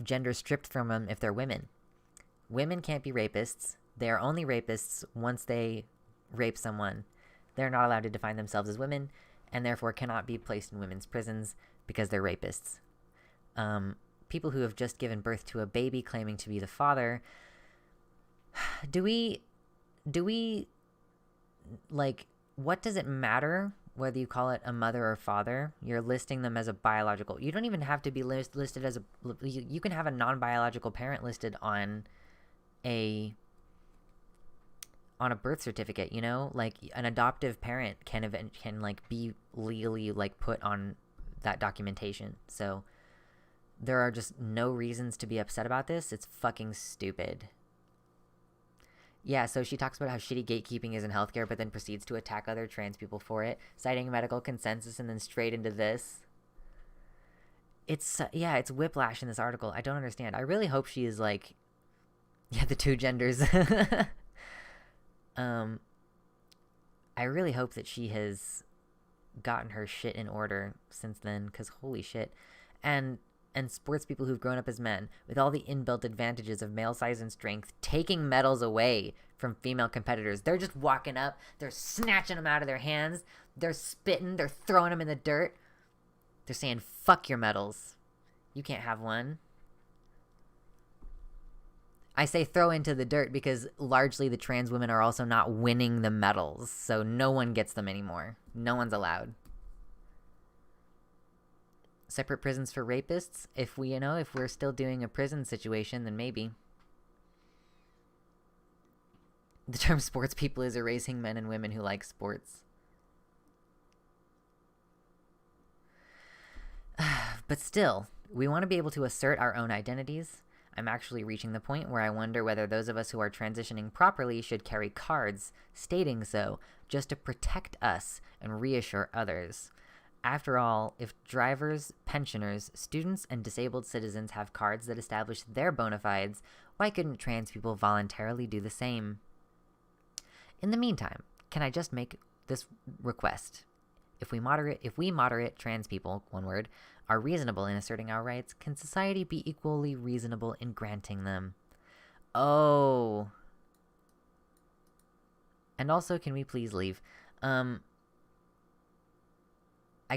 gender stripped from them if they're women. Women can't be rapists. They are only rapists once they rape someone. They're not allowed to define themselves as women, and therefore cannot be placed in women's prisons because they're rapists. People who have just given birth to a baby claiming to be the father, do we, like, what does it matter whether you call it a mother or father? You're listing them as a biological. You don't even have to be listed as you can have a non-biological parent listed on a birth certificate, you know? Like, an adoptive parent can like be legally like put on that documentation. So there are just no reasons to be upset about this. It's fucking stupid. Yeah, so she talks about how shitty gatekeeping is in healthcare, but then proceeds to attack other trans people for it, citing medical consensus and then straight into this. It's whiplash in this article. I don't understand. I really hope she is like, yeah, the two genders. I really hope that she has gotten her shit in order since then, because holy shit. And sports people who've grown up as men with all the inbuilt advantages of male size and strength, taking medals away from female competitors. They're just walking up, they're snatching them out of their hands, they're spitting, they're throwing them in the dirt. They're saying, fuck your medals. You can't have one. I say throw into the dirt because largely the trans women are also not winning the medals, so no one gets them anymore. No one's allowed. Separate prisons for rapists? If we're still doing a prison situation, then maybe. The term sports people is erasing men and women who like sports. But still, we want to be able to assert our own identities. I'm actually reaching the point where I wonder whether those of us who are transitioning properly should carry cards stating so, just to protect us and reassure others. After all, if drivers, pensioners, students, and disabled citizens have cards that establish their bona fides, why couldn't trans people voluntarily do the same? In the meantime, can I just make this request? If we moderate trans people, one word, are reasonable in asserting our rights, can society be equally reasonable in granting them? Oh. And also, can we please leave? I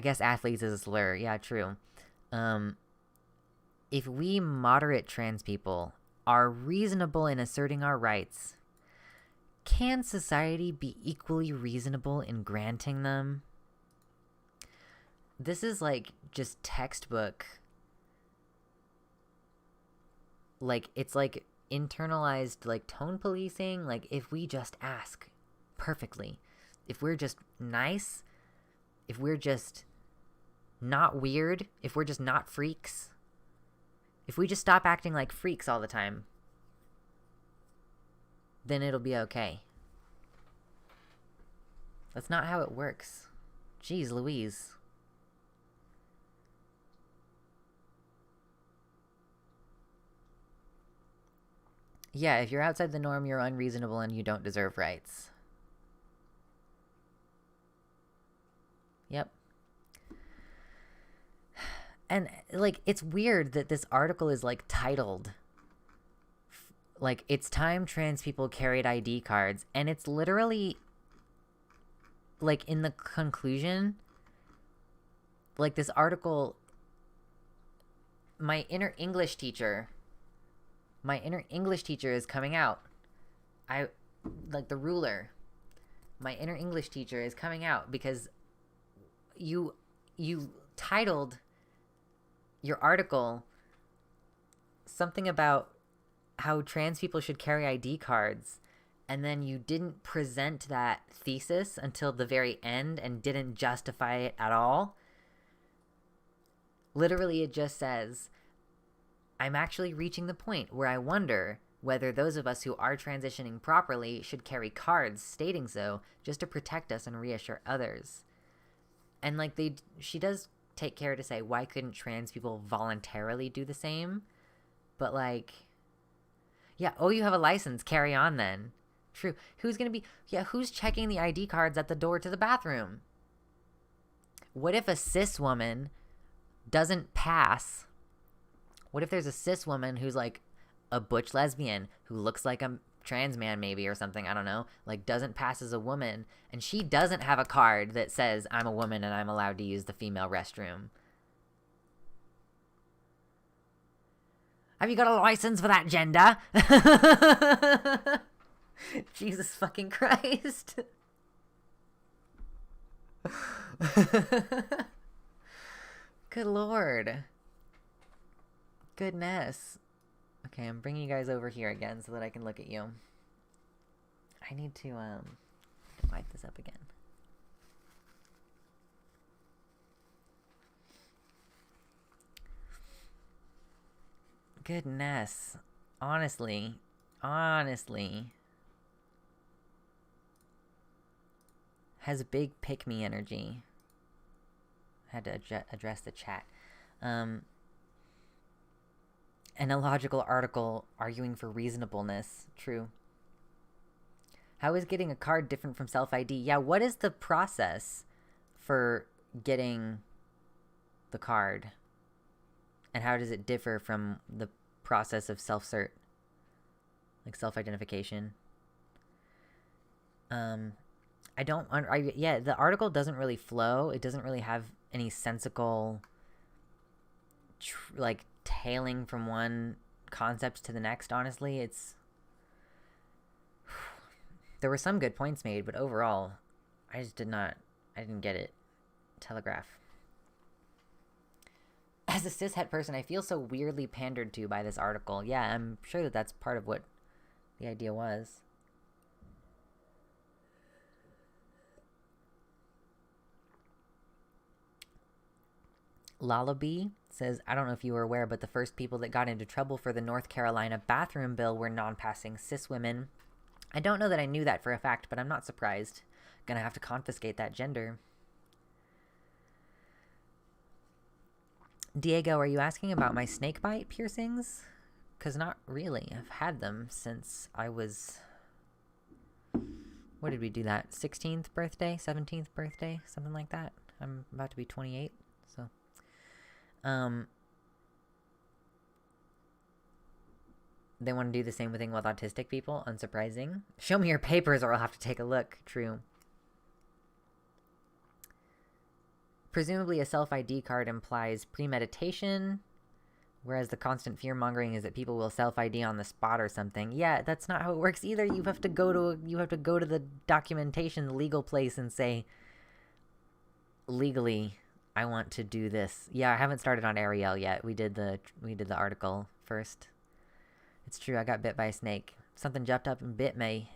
guess athletes is a slur. Yeah, true. If we moderate trans people are reasonable in asserting our rights, can society be equally reasonable in granting them? This is like just textbook. Like, it's like internalized like tone policing. Like, if we just ask perfectly, if we're just nice, if we're just not weird, if we're just not freaks, if we just stop acting like freaks all the time, then it'll be okay. That's not how it works. Jeez Louise. Yeah, if you're outside the norm, you're unreasonable and you don't deserve rights. Yep. And, like, it's weird that this article is, like, titled, like, it's time trans people carried ID cards. And it's literally, like, in the conclusion, like, this article, my inner English teacher is coming out. Like, the ruler. My inner English teacher is coming out because you titled your article something about how trans people should carry ID cards, and then you didn't present that thesis until the very end and didn't justify it at all. Literally, it just says, I'm actually reaching the point where I wonder whether those of us who are transitioning properly should carry cards stating so, just to protect us and reassure others. And, like, she does take care to say, why couldn't trans people voluntarily do the same? But, like, yeah, oh, you have a license, carry on then. True. Who's checking the ID cards at the door to the bathroom? What if a cis woman doesn't pass? What if there's a cis woman who's, like, a butch lesbian who looks like a trans man maybe or something, I don't know, like, doesn't pass as a woman, and she doesn't have a card that says I'm a woman and I'm allowed to use the female restroom? Have you got a license for that gender? Jesus fucking Christ. Good Lord. Goodness. Okay, I'm bringing you guys over here again so that I can look at you. I need to wipe this up again. Goodness. Honestly. Has big pick-me energy. I had to address the chat. An illogical article arguing for reasonableness. True. How is getting a card different from self-ID? Yeah, what is the process for getting the card? And how does it differ from the process of self-cert? Like self-identification? The article doesn't really flow. It doesn't really have any sensical, like, tailing from one concept to the next, honestly. There were some good points made, but overall, I didn't get it. Telegraph. As a cishet person, I feel so weirdly pandered to by this article. Yeah, I'm sure that that's part of what the idea was. Lullaby says, I don't know if you were aware, but the first people that got into trouble for the North Carolina bathroom bill were non-passing cis women. I don't know that I knew that for a fact, but I'm not surprised. Gonna have to confiscate that gender. Diego, are you asking about my snakebite piercings? Because not really. I've had them since I was... What did we do that? 16th birthday? 17th birthday? Something like that. I'm about to be 28, so... They want to do the same thing with autistic people? Unsurprising. Show me your papers or I'll have to take a look. True. Presumably a self-ID card implies premeditation, whereas the constant fear-mongering is that people will self-ID on the spot or something. Yeah, that's not how it works either. You have to go to the documentation, the legal place, and say, legally, I want to do this. Yeah, I haven't started on Arielle yet. We did the article first. It's true, I got bit by a snake. Something jumped up and bit me.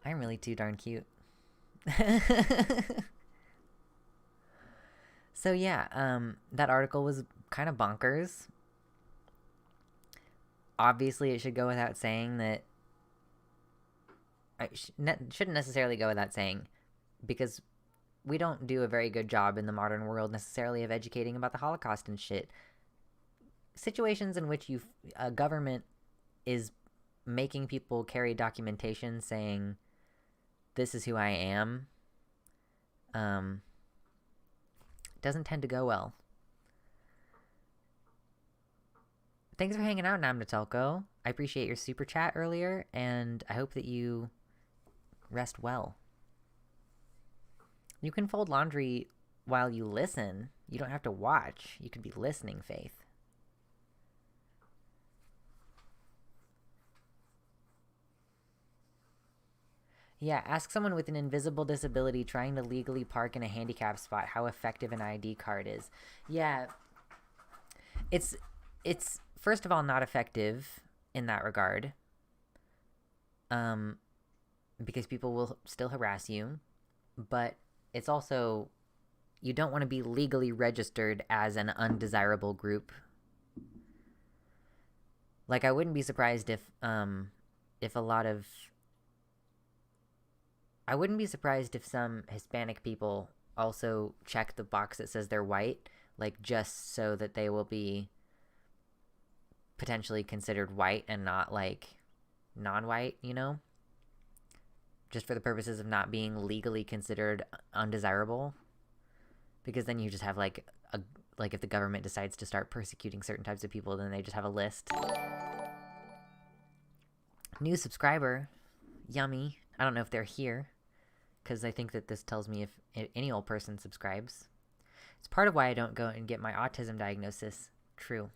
I'm really too darn cute. So yeah, that article was kind of bonkers. Obviously, it should go without saying that... shouldn't necessarily go without saying, because we don't do a very good job in the modern world necessarily of educating about the Holocaust and shit. Situations in which a government is making people carry documentation saying, this is who I am, doesn't tend to go well. Thanks for hanging out, Namnatelko. I appreciate your super chat earlier, and I hope that you rest well. You can fold laundry while you listen. You don't have to watch. You could be listening, Faith. Yeah, ask someone with an invisible disability trying to legally park in a handicap spot how effective an ID card is. Yeah. It's first of all not effective in that regard. Because people will still harass you, but it's also, you don't want to be legally registered as an undesirable group. Like, I wouldn't be surprised if some Hispanic people also check the box that says they're white, like, just so that they will be potentially considered white and not, like, non-white, you know? Just for the purposes of not being legally considered undesirable. Because then you just have, like, if the government decides to start persecuting certain types of people, then they just have a list. New subscriber. Yummy. I don't know if they're here, because I think that this tells me if any old person subscribes. It's part of why I don't go and get my autism diagnosis. True.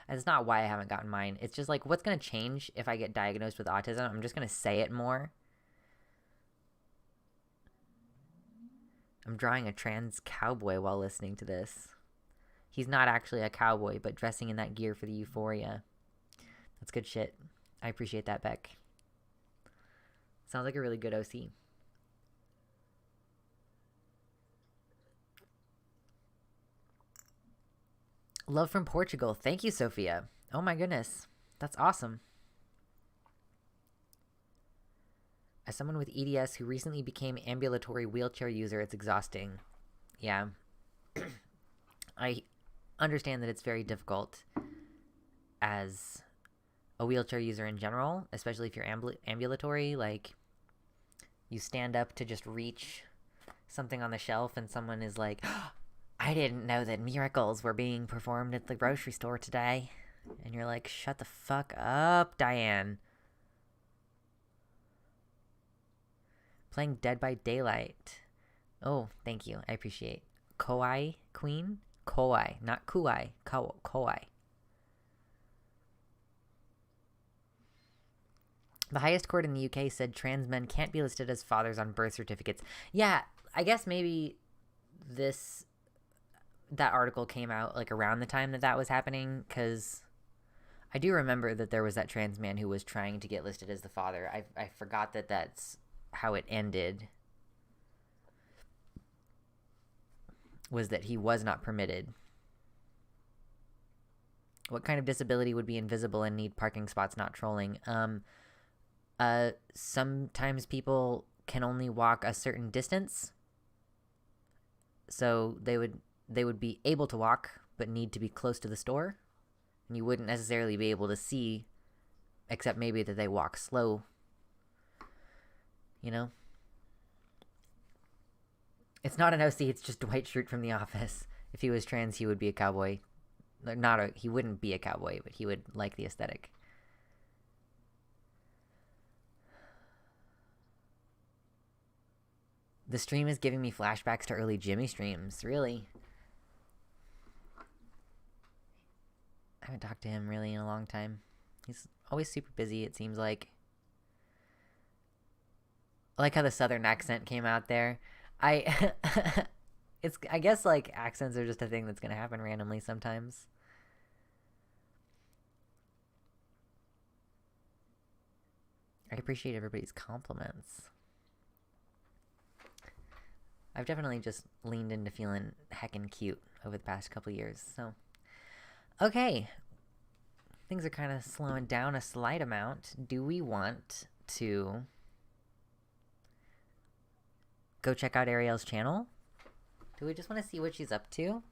And it's not why I haven't gotten mine. It's just like, what's going to change if I get diagnosed with autism? I'm just going to say it more. I'm drawing a trans cowboy while listening to this. He's not actually a cowboy, but dressing in that gear for the euphoria. That's good shit. I appreciate that, Beck. Sounds like a really good OC. Love from Portugal. Thank you, Sophia. Oh my goodness. That's awesome. As someone with EDS who recently became ambulatory wheelchair user, it's exhausting. Yeah. I understand that it's very difficult as a wheelchair user in general, especially if you're ambulatory. Like, you stand up to just reach something on the shelf and someone is like, oh, I didn't know that miracles were being performed at the grocery store today. And you're like, shut the fuck up, Diane. Playing Dead by Daylight. Oh, thank you. I appreciate. Koi Queen? Koi, not Kuai. Koi. The highest court in the UK said trans men can't be listed as fathers on birth certificates. Yeah, I guess maybe that article came out like around the time that was happening, because I do remember that there was that trans man who was trying to get listed as the father. I forgot that that's how it ended, was that he was not permitted. What kind of disability would be invisible and need parking spots, not trolling? Sometimes people can only walk a certain distance, so they would be able to walk but need to be close to the store, and you wouldn't necessarily be able to see, except maybe that they walk slow, you know? It's not an OC, it's just Dwight Schrute from The Office. If he was trans, he would be a cowboy. He wouldn't be a cowboy, but he would like the aesthetic. The stream is giving me flashbacks to early Jimmy streams. Really? I haven't talked to him really in a long time. He's always super busy, it seems like. I like how the southern accent came out there. I guess like accents are just a thing that's gonna happen randomly sometimes. I appreciate everybody's compliments. I've definitely just leaned into feeling heckin' cute over the past couple years, so. Okay. Things are kind of slowing down a slight amount. Do we want to go check out Arielle's channel? Do we just want to see what she's up to?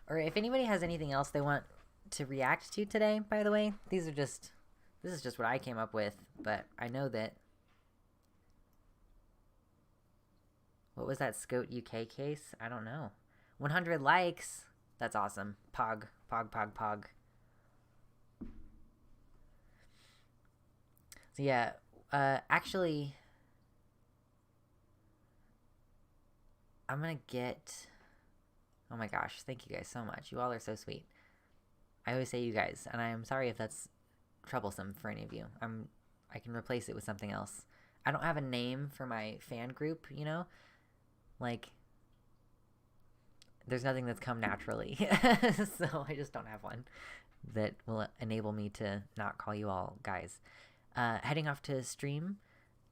Or if anybody has anything else they want to react to today, by the way, this is just what I came up with, but I know that. What was that Scout UK case? I don't know. 100 likes. That's awesome. Pog. So yeah, actually, I'm gonna get... Oh my gosh, thank you guys so much. You all are so sweet. I always say you guys, and I'm sorry if that's troublesome for any of you. I can replace it with something else. I don't have a name for my fan group, you know? Like, there's nothing that's come naturally. So I just don't have one that will enable me to not call you all guys. Heading off to stream.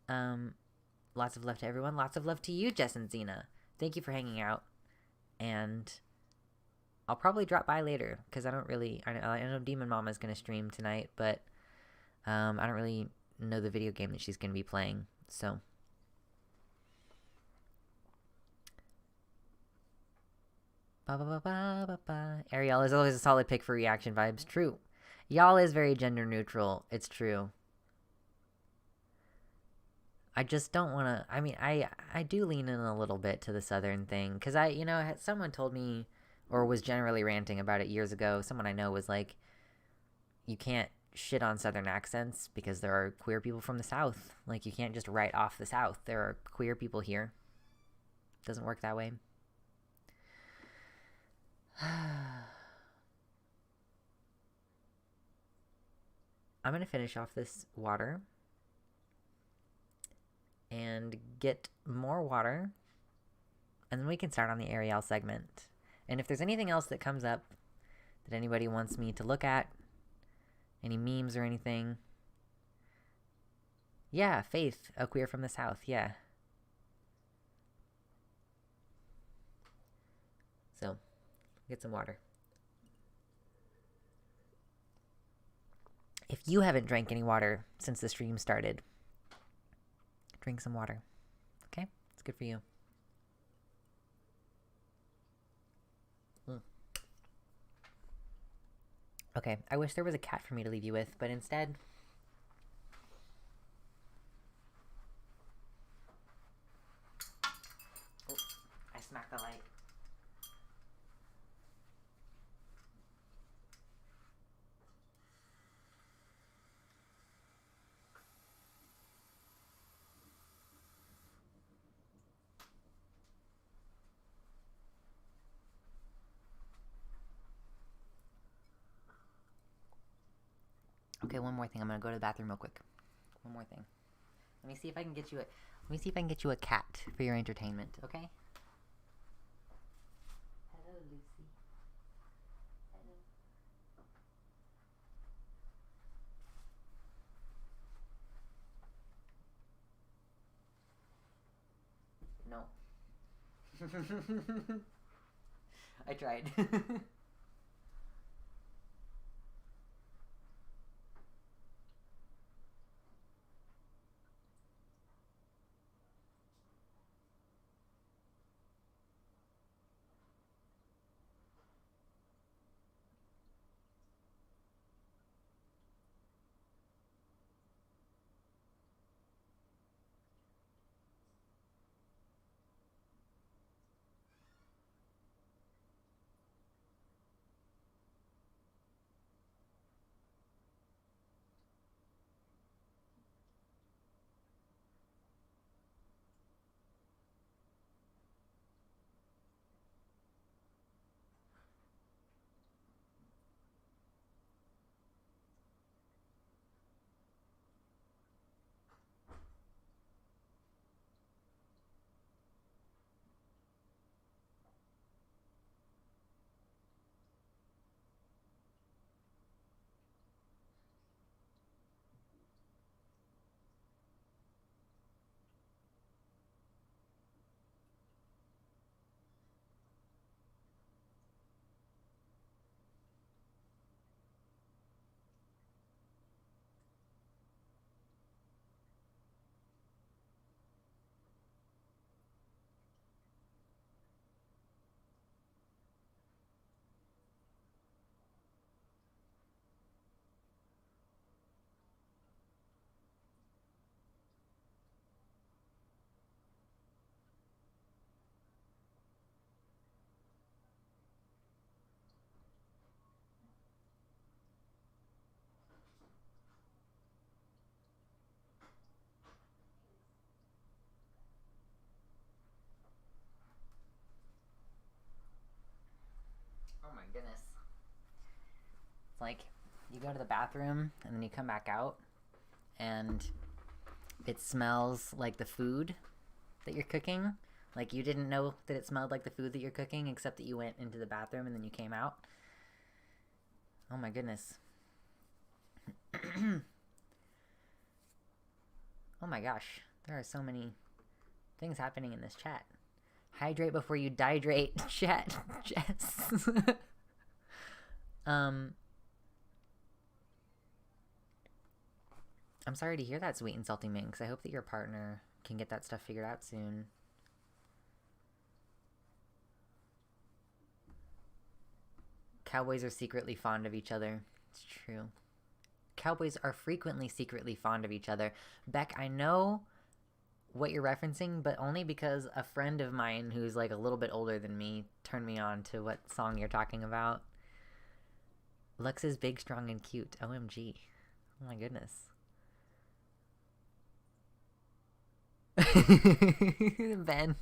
Lots of love to everyone. Lots of love to you, Jess and Xena. Thank you for hanging out. And I'll probably drop by later, because I know Demon Mama is going to stream tonight, but I don't really know the video game that she's going to be playing, so. Arielle is always a solid pick for reaction vibes. True. Y'all is very gender neutral. It's true. I just don't want to... I mean, I do lean in a little bit to the southern thing. Because someone told me, or was generally ranting about it years ago. Someone I know was like, you can't shit on southern accents because there are queer people from the south. Like, you can't just write off the south. There are queer people here. Doesn't work that way. I'm going to finish off this water and get more water, and then we can start on the Arielle segment. And if there's anything else that comes up that anybody wants me to look at, any memes or anything, yeah, Faith, a queer from the South, yeah. So, get some water. If you haven't drank any water since the stream started, drink some water. Okay? It's good for you. Okay, I wish there was a cat for me to leave you with, but instead... Oh, I smacked the light. Okay, one more thing. I'm gonna go to the bathroom real quick. One more thing. Let me see if I can get you a cat for your entertainment, okay? Hello, Lucy. Hello. No. I tried. Oh my goodness. It's like you go to the bathroom and then you come back out and it smells like the food that you're cooking. Like you didn't know that it smelled like the food that you're cooking except that you went into the bathroom and then you came out. Oh my goodness. Oh my gosh. There are so many things happening in this chat. Hydrate before you dihydrate. Chat. Jess. I'm sorry to hear that, Sweet and Salty Minx. I hope that your partner can get that stuff figured out soon. Cowboys are secretly fond of each other. It's true. Cowboys are frequently secretly fond of each other. Beck, I know what you're referencing, but only because a friend of mine who's like a little bit older than me turned me on to what song you're talking about. Lux is big, strong, and cute. OMG. Oh my goodness. Ben,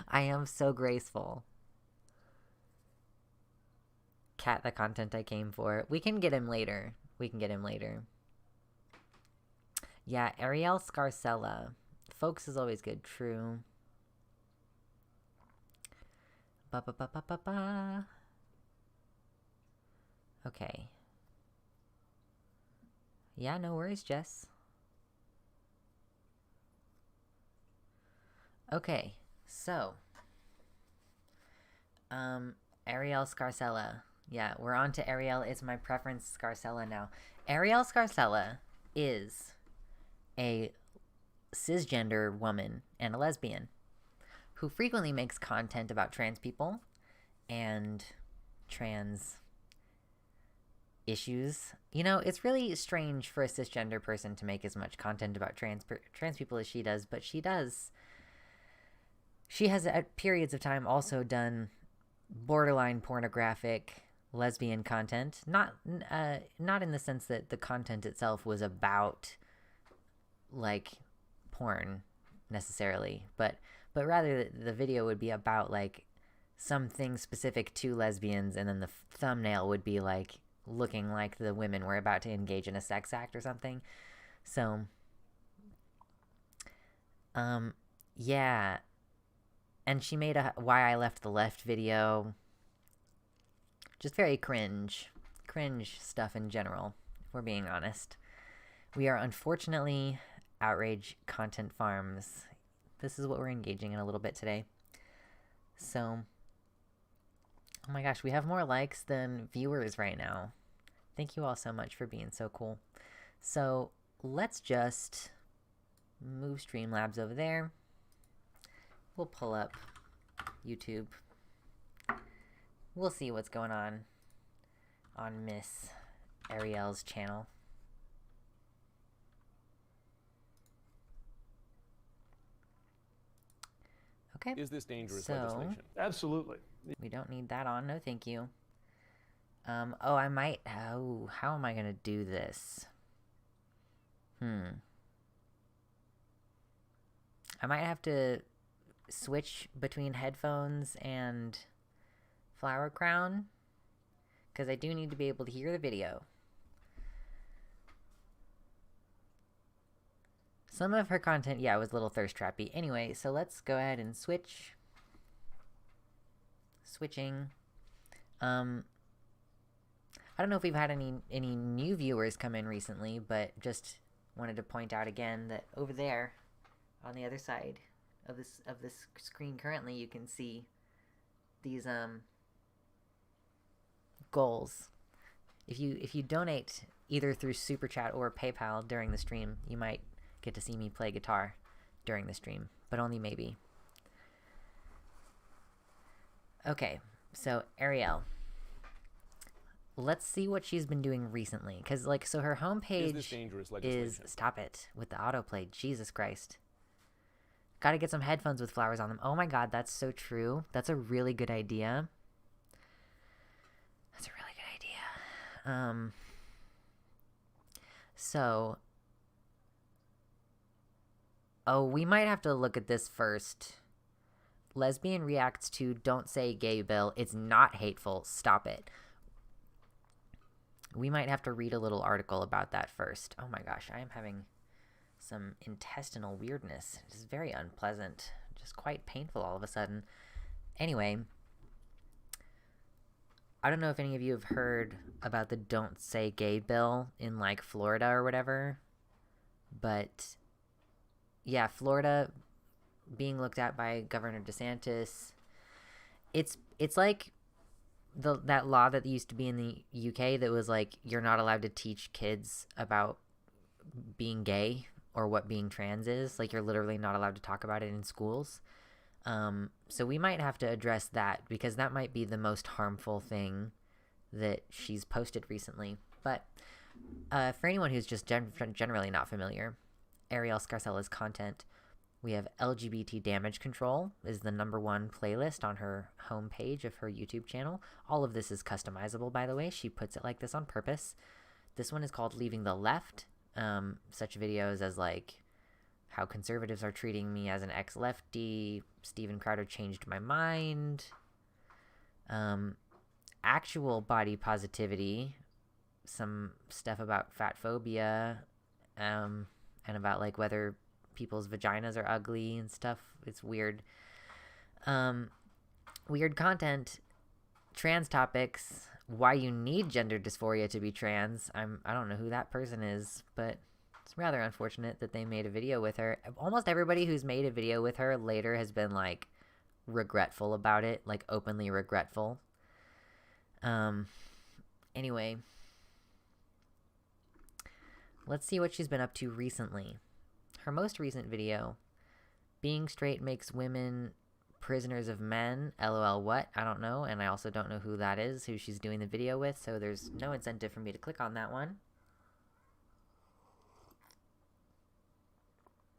I am so graceful. Cat, the content I came for. We can get him later. Yeah, Arielle Scarcella. Folks is always good. True. Ba-ba-ba-ba-ba-ba. Okay. Yeah, no worries, Jess. Okay, so. Arielle Scarcella. Yeah, we're on to Arielle is my preference Scarcella now. Arielle Scarcella is a cisgender woman and a lesbian who frequently makes content about trans people and trans issues. You know, it's really strange for a cisgender person to make as much content about trans people as she does, but she does. She has at periods of time also done borderline pornographic lesbian content, not in the sense that the content itself was about like porn necessarily, but rather the video would be about like something specific to lesbians, and then the thumbnail would be like looking like the women were about to engage in a sex act or something. So, yeah. And she made a Why I Left the Left video. Just very cringe. Cringe stuff in general, if we're being honest. We are unfortunately outrage content farms. This is what we're engaging in a little bit today. So, oh my gosh, we have more likes than viewers right now. Thank you all so much for being so cool. So, let's just move Streamlabs over there. We'll pull up YouTube. We'll see what's going on Miss Arielle's channel. Okay. Is this dangerous legislation? Absolutely. We don't need that on. No, thank you. How am I gonna do this? I might have to switch between headphones and Flower Crown, because I do need to be able to hear the video. Some of her content, yeah, was a little thirst trappy. Anyway, so let's go ahead and switch. Switching. I don't know if we've had any new viewers come in recently, but just wanted to point out again that over there, on the other side of this screen currently, you can see these goals. If you donate either through Super Chat or PayPal during the stream, you might get to see me play guitar during the stream, but only maybe. Okay, so Arielle. Let's see what she's been doing recently, because so her homepage is stop it with the autoplay. Jesus Christ. Got to get some headphones with flowers on them. Oh my god, that's so true. That's a really good idea. That's a really good idea. So, we might have to look at this first. Lesbian reacts to Don't Say Gay bill. It's not hateful. Stop it. We might have to read a little article about that first. Oh my gosh, I am having some intestinal weirdness. It is very unpleasant. Just quite painful all of a sudden. Anyway, I don't know if any of you have heard about the Don't Say Gay bill in Florida or whatever, but yeah, Florida being looked at by Governor DeSantis. It's like that law that used to be in the UK that was you're not allowed to teach kids about being gay or what being trans is. You're literally not allowed to talk about it in schools. So we might have to address that, because that might be the most harmful thing that she's posted recently. But for anyone who's just generally not familiar, Arielle Scarcella's content, we have LGBT damage control is the #1 playlist on her homepage of her YouTube channel. All of this is customizable, by the way. She puts it like this on purpose. This one is called Leaving the Left. Such videos as how conservatives are treating me as an ex-lefty, Steven Crowder changed my mind, actual body positivity, some stuff about fat phobia, and about whether people's vaginas are ugly and stuff. It's weird. Weird content, trans topics, why you need gender dysphoria to be trans. I don't know who that person is, but it's rather unfortunate that they made a video with her. Almost everybody who's made a video with her later has been regretful about it, openly regretful. Anyway, let's see what she's been up to recently. Her most recent video, Being Straight Makes Women Prisoners of Men, LOL what? I don't know, and I also don't know who that is, who she's doing the video with, so there's no incentive for me to click on that one.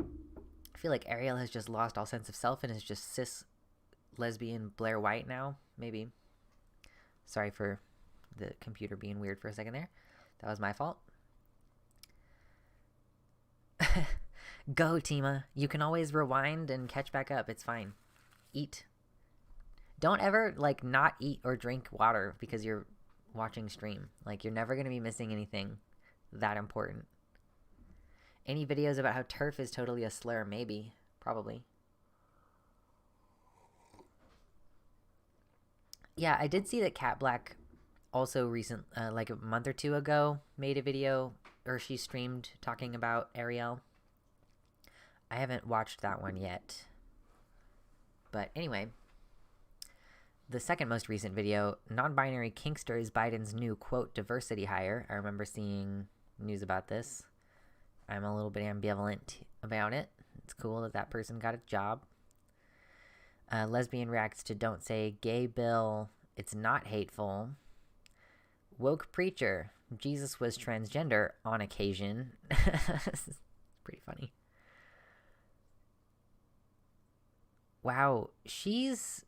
I feel like Arielle has just lost all sense of self and is just cis lesbian Blair White now, maybe. Sorry for the computer being weird for a second there. That was my fault. Go, Tima. You can always rewind and catch back up. It's fine. Eat. Don't ever, not eat or drink water because your watching stream. Like, you're never going to be missing anything that important. Any videos about how turf is totally a slur? Maybe. Probably. Yeah, I did see that Cat Black also like a month or two ago, made a video, or she streamed talking about Arielle. I haven't watched that one yet. But anyway, the second most recent video, non-binary kinkster is Biden's new, quote, diversity hire. I remember seeing news about this. I'm a little bit ambivalent about it. It's cool that that person got a job. Lesbian reacts to don't say gay bill. It's not hateful. Woke preacher. Jesus was transgender on occasion. This is pretty funny. Wow, she's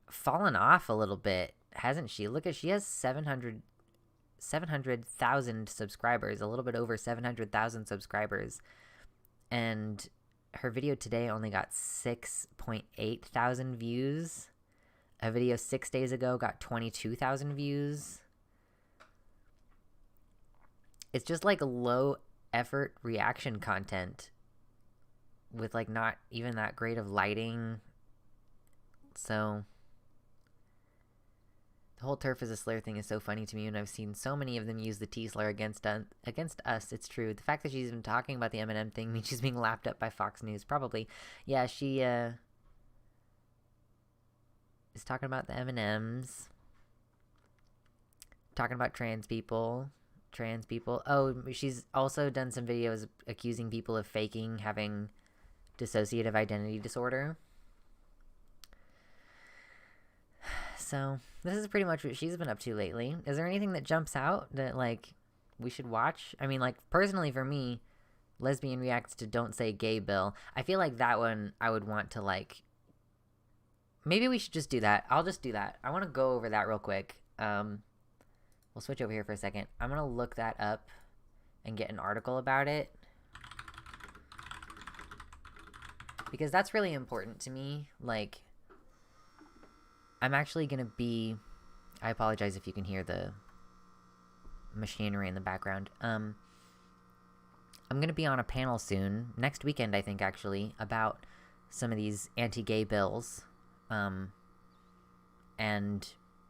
fallen off a little bit, hasn't she? Look at, she has 700,000 subscribers, a little bit over 700,000 subscribers. And her video today only got 6.8 thousand views. A video 6 days ago got 22,000 views. It's just like low effort reaction content with like not even that great of lighting. So the whole turf is a slur thing is so funny to me, and I've seen so many of them use the T slur against us. It's true. The fact that she's even talking about the Eminem thing means she's being lapped up by Fox News, probably. Yeah, she is talking about the M&Ms, talking about trans people. Oh, she's also done some videos accusing people of faking having dissociative identity disorder. So this is pretty much what she's been up to lately. Is there anything that jumps out that, like, we should watch? I mean, like, personally for me, lesbian reacts to don't say gay bill. I feel like that one I would want to, like, maybe we should just do that. I'll just do that. I want to go over that real quick. We'll switch over here for a second. I'm going to look that up and get an article about it, because that's really important to me. Like, I'm actually going to be... I apologize if you can hear the machinery in the background. I'm going to be on a panel soon, next weekend, I think, actually, about some of these anti-gay bills, and,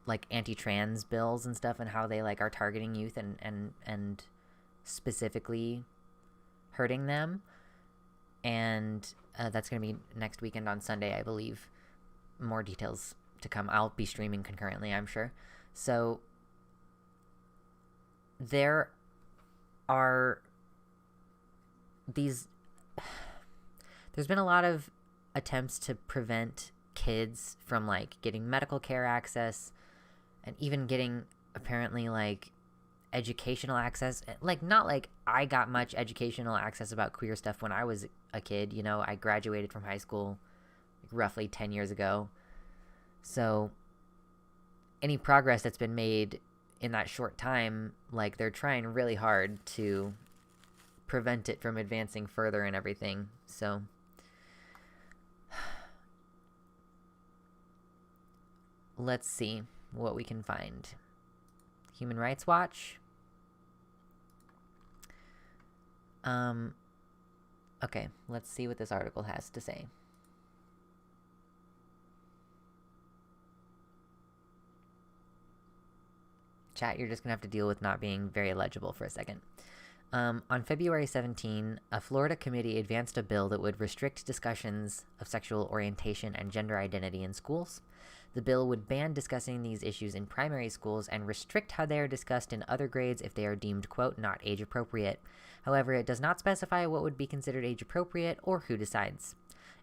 like, anti-trans bills and stuff, and how they, like, are targeting youth and specifically hurting them. And that's going to be next weekend on Sunday, I believe. More details to come. I'll be streaming concurrently, I'm sure. So there are these... There's been a lot of attempts to prevent kids from, like, getting medical care access, and even getting, apparently, like, educational access. Like, not like I got much educational access about queer stuff when I was a kid. You know, I graduated from high school like roughly 10 years ago. So any progress that's been made in that short time, like, they're trying really hard to prevent it from advancing further and everything. So let's see what we can find. Human Rights Watch. Okay, let's see what this article has to say. Chat, you're just gonna have to deal with not being very legible for a second. On February 17, a Florida committee advanced a bill that would restrict discussions of sexual orientation and gender identity in schools. The bill would ban discussing these issues in primary schools and restrict how they are discussed in other grades if they are deemed, quote, not age-appropriate. However, it does not specify what would be considered age-appropriate or who decides.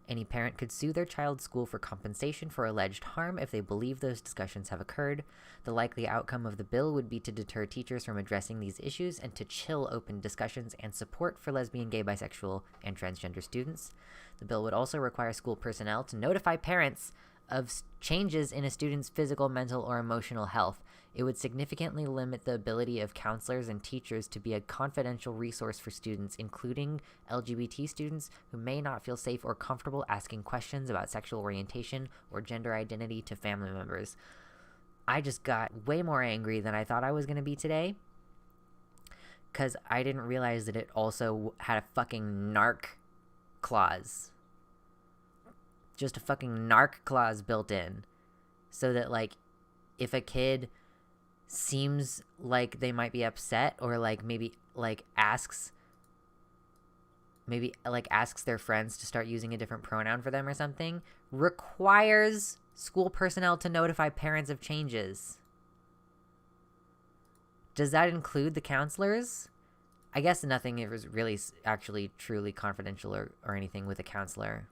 Any parent could sue their child's school for compensation for alleged harm if they believe those discussions have occurred. The likely outcome of the bill would be to deter teachers from addressing these issues and to chill open discussions and support for lesbian, gay, bisexual, and transgender students. The bill would also require school personnel to notify parents of changes in a student's physical, mental, or emotional health. It would significantly limit the ability of counselors and teachers to be a confidential resource for students, including LGBT students who may not feel safe or comfortable asking questions about sexual orientation or gender identity to family members. I just got way more angry than I thought I was going to be today. Because I didn't realize that it also had a fucking narc clause. Just a fucking narc clause built in. So that, like, if a kid seems like they might be upset or, like, maybe, like, asks their friends to start using a different pronoun for them or something, requires school personnel to notify parents of changes. Does that include the counselors? I guess nothing is really actually truly confidential or anything with a counselor.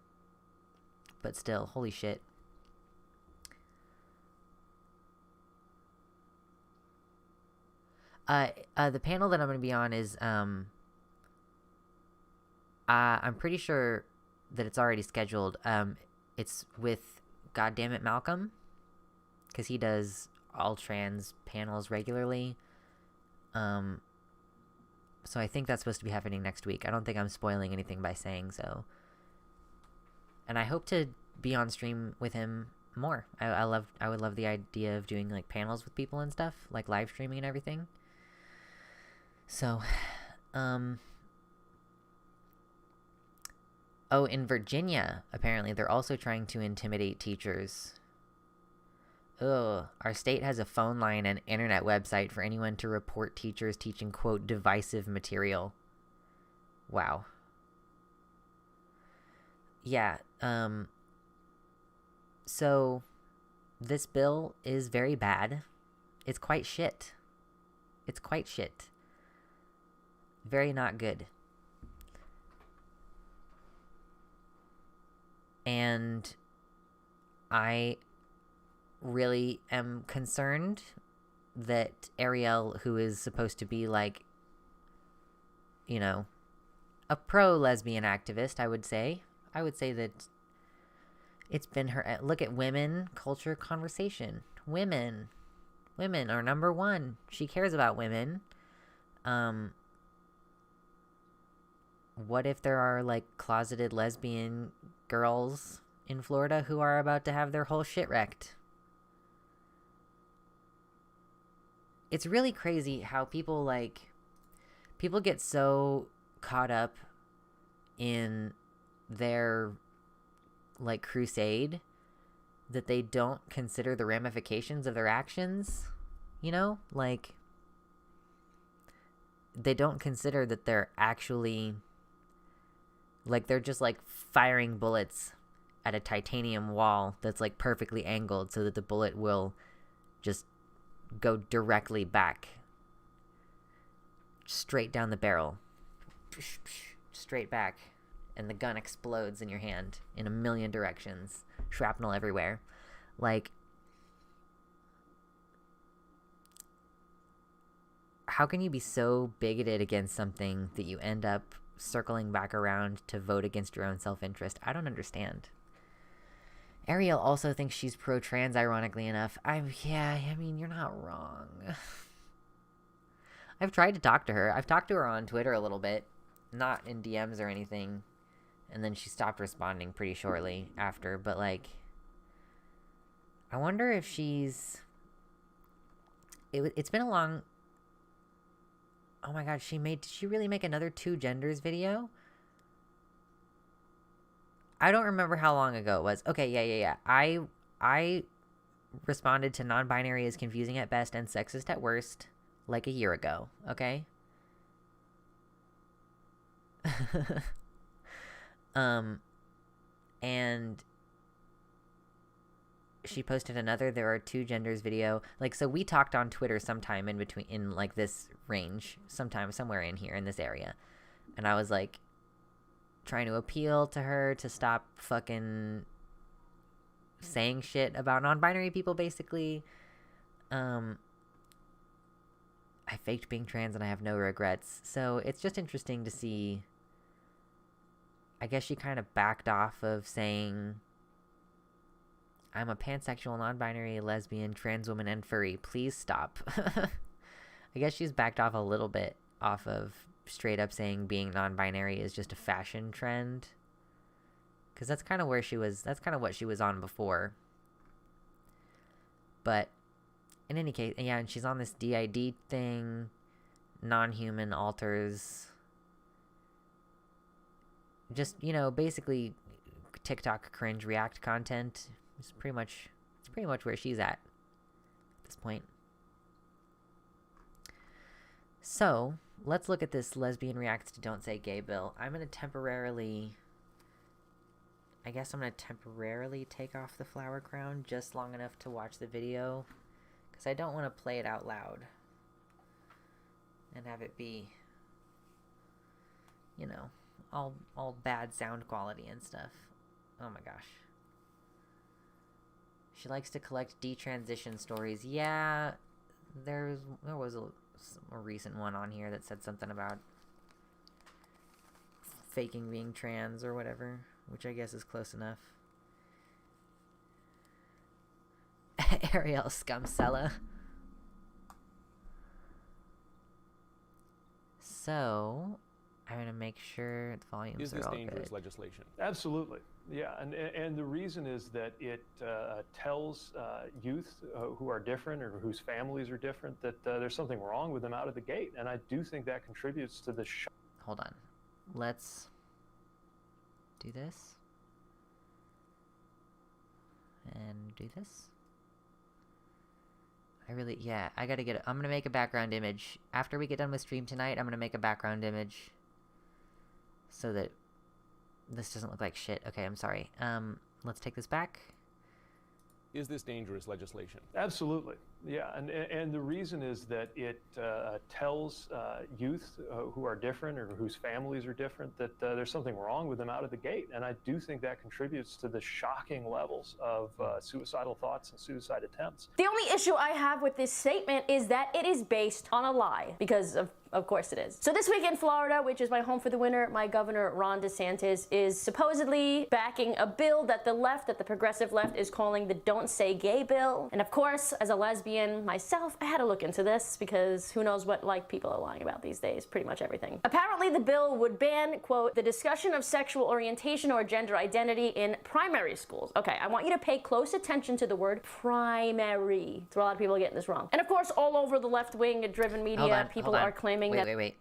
But still, holy shit. The panel that I'm going to be on is, I'm pretty sure that it's already scheduled. It's with Goddammit Malcolm, because he does all trans panels regularly. So I think that's supposed to be happening next week. I don't think I'm spoiling anything by saying so. And I hope to be on stream with him more. I would love the idea of doing like panels with people and stuff, like live streaming and everything. So, oh, in Virginia, apparently they're also trying to intimidate teachers. Ugh, our state has a phone line and internet website for anyone to report teachers teaching, quote, divisive material. Wow. Yeah, so this bill is very bad. It's quite shit. It's quite shit. Very not good. And I really am concerned that Arielle, who is supposed to be like, you know, a pro-lesbian activist, I would say that it's been her. Look at women, culture, conversation. Women are number one. She cares about women. What if there are like closeted lesbian girls in Florida who are about to have their whole shit wrecked? It's really crazy how people get so caught up in their like crusade that they don't consider the ramifications of their actions, you know? Like, they don't consider that they're actually, like, they're just like firing bullets at a titanium wall that's like perfectly angled so that the bullet will just go directly back, straight down the barrel, straight back, and the gun explodes in your hand in a million directions, shrapnel everywhere. Like, how can you be so bigoted against something that you end up circling back around to vote against your own self-interest? I don't understand. Arielle also thinks she's pro-trans, ironically enough. I mean, you're not wrong. I've tried to talk to her. I've talked to her on Twitter a little bit. Not in DMs or anything. And then she stopped responding pretty shortly after. But, like, I wonder if she's... It's been a long... Oh my god, did she really make another Two Genders video? I don't remember how long ago it was. Okay, yeah. I responded to non-binary is confusing at best and sexist at worst like a year ago, okay? And she posted another there are two genders video. Like, so we talked on Twitter sometime in like this range, sometime somewhere in here in this area. And I was like trying to appeal to her to stop fucking saying shit about non-binary people, basically. I faked being trans and I have no regrets. So it's just interesting to see. I guess she kind of backed off of saying, I'm a pansexual, non-binary, lesbian, trans woman, and furry. Please stop. I guess she's backed off a little bit off of straight up saying being non-binary is just a fashion trend. Because that's kind of what she was on before. But in any case, yeah, and she's on this DID thing, non-human alters. Just, you know, basically TikTok cringe react content. It's pretty much where she's at this point. So, let's look at this lesbian reacts to Don't Say Gay bill. I guess I'm going to temporarily take off the flower crown just long enough to watch the video, because I don't want to play it out loud and have it be, you know, all bad sound quality and stuff. Oh my gosh. She likes to collect detransition stories. Yeah, there was a recent one on here that said something about faking being trans or whatever, which I guess is close enough. Arielle Scumsella. So, I'm going to make sure the volumes are all good. Is this dangerous legislation? Absolutely. Yeah, and the reason is that it tells youth who are different or whose families are different that there's something wrong with them out of the gate. And I do think that contributes to the Hold on. Let's do this. And do this. I gotta get it. I'm gonna make a background image. After we get done with stream tonight, I'm gonna make a background image so that this doesn't look like shit. Okay, I'm sorry. Let's take this back. Is this dangerous legislation? Absolutely. Yeah, and the reason is that it tells youth who are different or whose families are different that there's something wrong with them out of the gate. And I do think that contributes to the shocking levels of suicidal thoughts and suicide attempts. The only issue I have with this statement is that it is based on a lie, because of course it is. So this week in Florida, which is my home for the winter, my governor, Ron DeSantis, is supposedly backing a bill that the progressive left is calling the Don't Say Gay bill. And of course, as a lesbian myself, I had to look into this because who knows what people are lying about these days, pretty much everything. Apparently the bill would ban, quote, the discussion of sexual orientation or gender identity in primary schools. Okay, I want you to pay close attention to the word primary. That's where a lot of people are getting this wrong. And of course, all over the left-wing driven media, people are claiming Wait.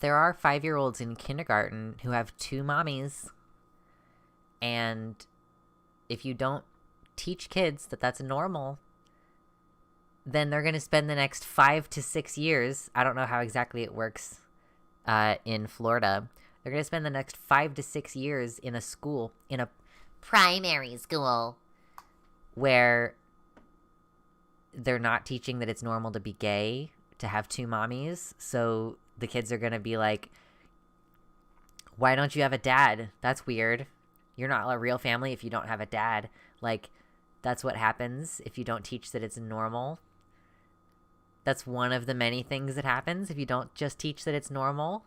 There are 5-year-olds in kindergarten who have 2 mommies, and if you don't teach kids that that's normal, then they're going to spend the next 5 to 6 years, I don't know how exactly it works in Florida, they're going to spend the next 5 to 6 years in a school, in a primary school, where they're not teaching that it's normal to be gay, to have 2 mommies. So the kids are going to be like, why don't you have a dad? That's weird. You're not a real family if you don't have a dad. Like, that's what happens if you don't teach that it's normal. That's one of the many things that happens if you don't just teach that it's normal.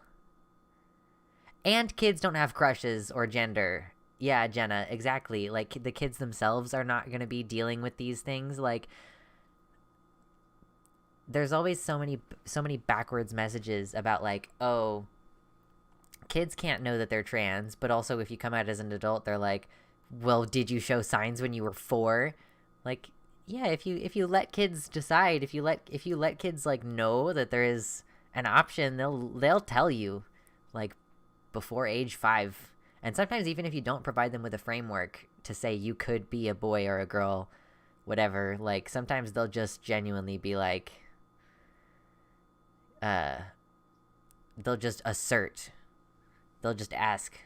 And kids don't have crushes or gender. Yeah, Jenna, exactly. Like, the kids themselves are not going to be dealing with these things. Like, there's always so many backwards messages about, like, oh, kids can't know that they're trans, but also if you come out as an adult, they're like, well, did you show signs when you were 4? Like, yeah, if you let kids decide, if you let kids, like, know that there is an option, they'll tell you, like, before age 5. And sometimes even if you don't provide them with a framework to say you could be a boy or a girl, whatever, like, sometimes they'll just genuinely be like, they'll just assert. They'll just ask,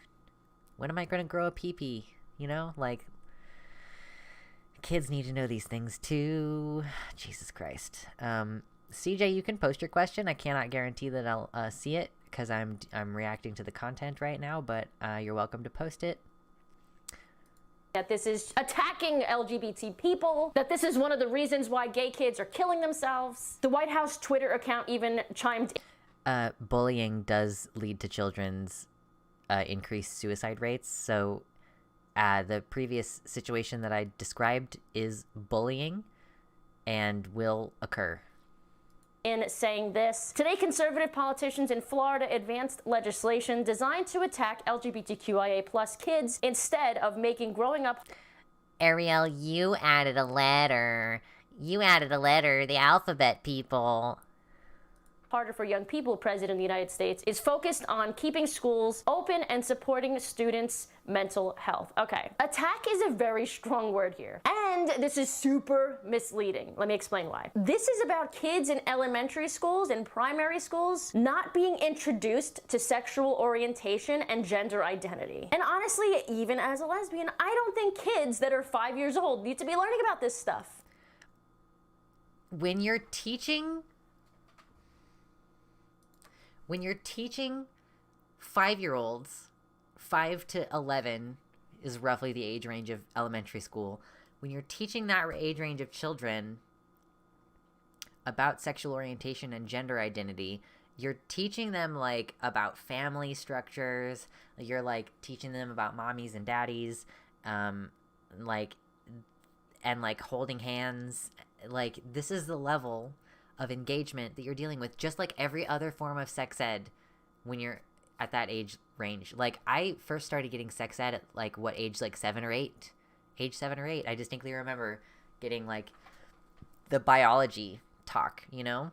when am I going to grow a pee-pee? You know, like, kids need to know these things too. Jesus Christ. CJ, you can post your question. I cannot guarantee that I'll see it because I'm reacting to the content right now, but you're welcome to post it. That this is attacking LGBT people, that this is one of the reasons why gay kids are killing themselves. The White House Twitter account even chimed in. Bullying does lead to children's increased suicide rates, so the previous situation that I described is bullying and will occur. In saying this, today conservative politicians in Florida advanced legislation designed to attack LGBTQIA+ kids instead of making growing up. Arielle, you added a letter. You added a letter, the alphabet people. Harder for young people, President of the United States, is focused on keeping schools open and supporting students' mental health. Okay, attack is a very strong word here. And this is super misleading. Let me explain why. This is about kids in elementary schools and primary schools not being introduced to sexual orientation and gender identity. And honestly, even as a lesbian, I don't think kids that are 5 years old need to be learning about this stuff. When you're teaching 5-year-olds, 5 to 11 is roughly the age range of elementary school. When you're teaching that age range of children about sexual orientation and gender identity, you're teaching them like about family structures. You're like teaching them about mommies and daddies, like holding hands. Like, this is the level of engagement that you're dealing with, just like every other form of sex ed when you're at that age range. Like, I first started getting sex ed at like what age? Like 7 or 8. Age 7 or 8. I distinctly remember getting like the biology talk, you know?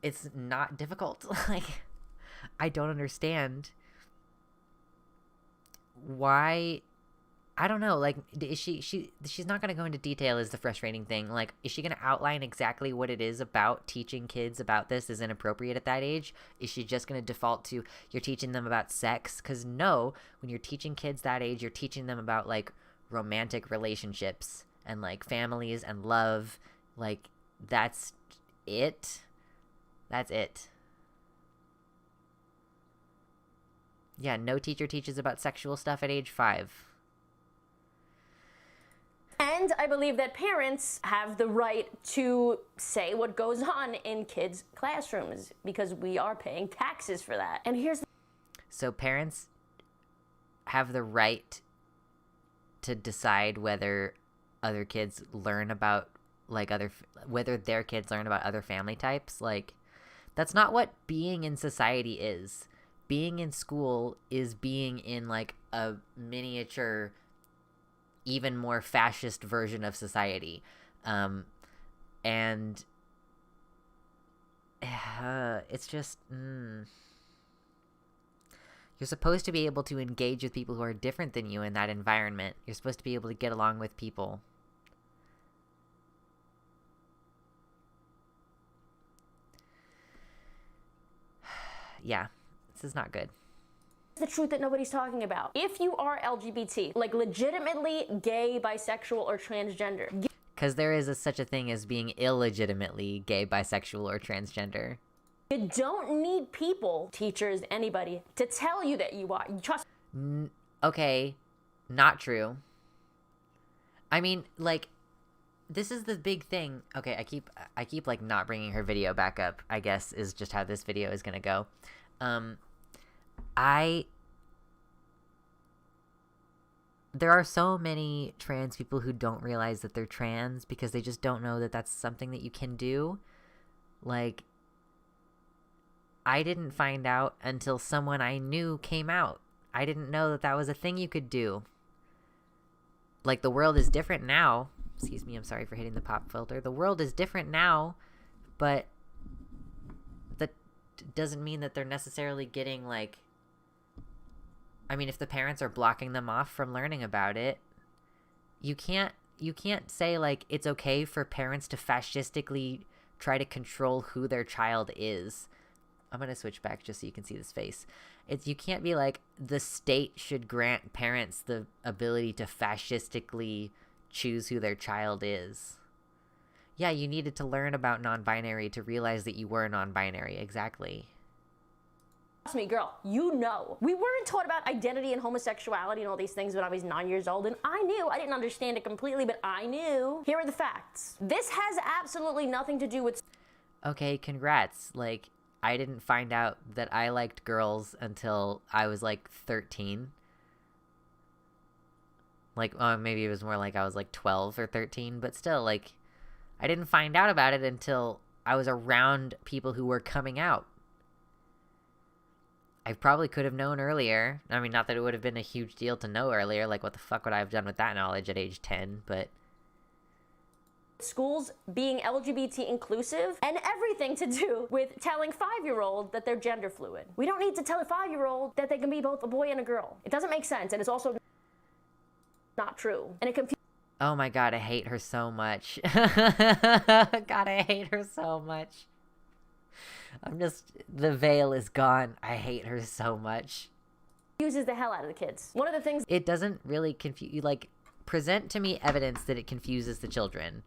It's not difficult. Like, I don't understand why. I don't know, like, is she's not going to go into detail is the frustrating thing. Like, is she going to outline exactly what it is about teaching kids about this is inappropriate at that age? Is she just going to default to, you're teaching them about sex? Because no, when you're teaching kids that age, you're teaching them about, like, romantic relationships and, like, families and love. Like, that's it. That's it. Yeah, no teacher teaches about sexual stuff at age 5. And I believe that parents have the right to say what goes on in kids' classrooms because we are paying taxes for that. And here's the So parents have the right to decide whether other kids learn about, like, whether their kids learn about other family types. Like, that's not what being in society is. Being in school is being in, like, a miniature, even more fascist version of society. And it's just, you're supposed to be able to engage with people who are different than you in that environment. You're supposed to be able to get along with people. Yeah, this is not good. The truth that nobody's talking about. If you are LGBT, like legitimately gay, bisexual, or transgender. Because there is such a thing as being illegitimately gay, bisexual, or transgender. You don't need people, teachers, anybody, to tell you that you are. You trust. Okay, not true. I mean, like, this is the big thing. Okay, I keep like not bringing her video back up, I guess, is just how this video is gonna go. There are so many trans people who don't realize that they're trans because they just don't know that that's something that you can do. Like, I didn't find out until someone I knew came out. I didn't know that that was a thing you could do. Like, the world is different now. Excuse me, I'm sorry for hitting the pop filter. The world is different now, but that doesn't mean that they're necessarily getting, like, I mean, if the parents are blocking them off from learning about it, you can't say, like, it's okay for parents to fascistically try to control who their child is. I'm going to switch back just so you can see this face. You can't be like, the state should grant parents the ability to fascistically choose who their child is. Yeah, you needed to learn about non-binary to realize that you were non-binary. Exactly. Trust me, girl, you know. We weren't taught about identity and homosexuality and all these things when I was 9 years old, and I knew. I didn't understand it completely, but I knew. Here are the facts. This has absolutely nothing to do with... Okay, congrats. Like, I didn't find out that I liked girls until I was, like, 13. Like, maybe it was more like I was, like, 12 or 13, but still, like, I didn't find out about it until I was around people who were coming out. I probably could have known earlier. I mean, not that it would have been a huge deal to know earlier. Like, what the fuck would I have done with that knowledge at age 10? But schools being LGBT inclusive and everything to do with telling 5-year-olds that they're gender fluid. We don't need to tell a 5-year-old that they can be both a boy and a girl. It doesn't make sense, and it's also not true. And it confuses. oh my god, I hate her so much. God, I hate her so much. The veil is gone. I hate her so much. Confuses the hell out of the kids. One of the things. It doesn't really confuse you. Like, present to me evidence that it confuses the children.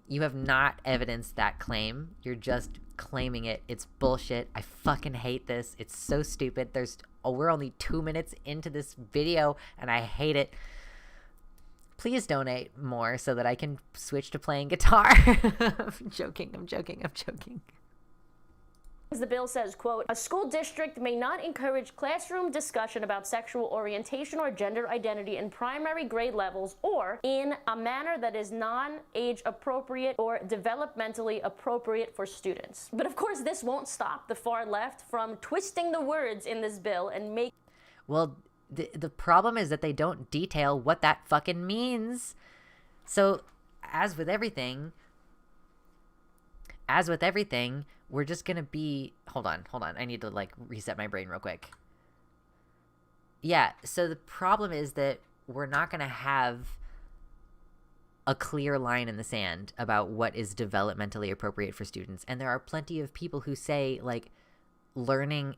You have not evidenced that claim. You're just claiming it. It's bullshit. I fucking hate this. It's so stupid. We're only 2 minutes into this video and I hate it. Please donate more so that I can switch to playing guitar. I'm joking. The bill says, quote, a school district may not encourage classroom discussion about sexual orientation or gender identity in primary grade levels or in a manner that is non-age appropriate or developmentally appropriate for students. But of course, this won't stop the far left from twisting the words in this bill and make. Well, the problem is that they don't detail what that fucking means. So, as with everything, we're just gonna be... Hold on. I need to, like, reset my brain real quick. Yeah, so the problem is that we're not gonna have a clear line in the sand about what is developmentally appropriate for students. And there are plenty of people who say, like, learning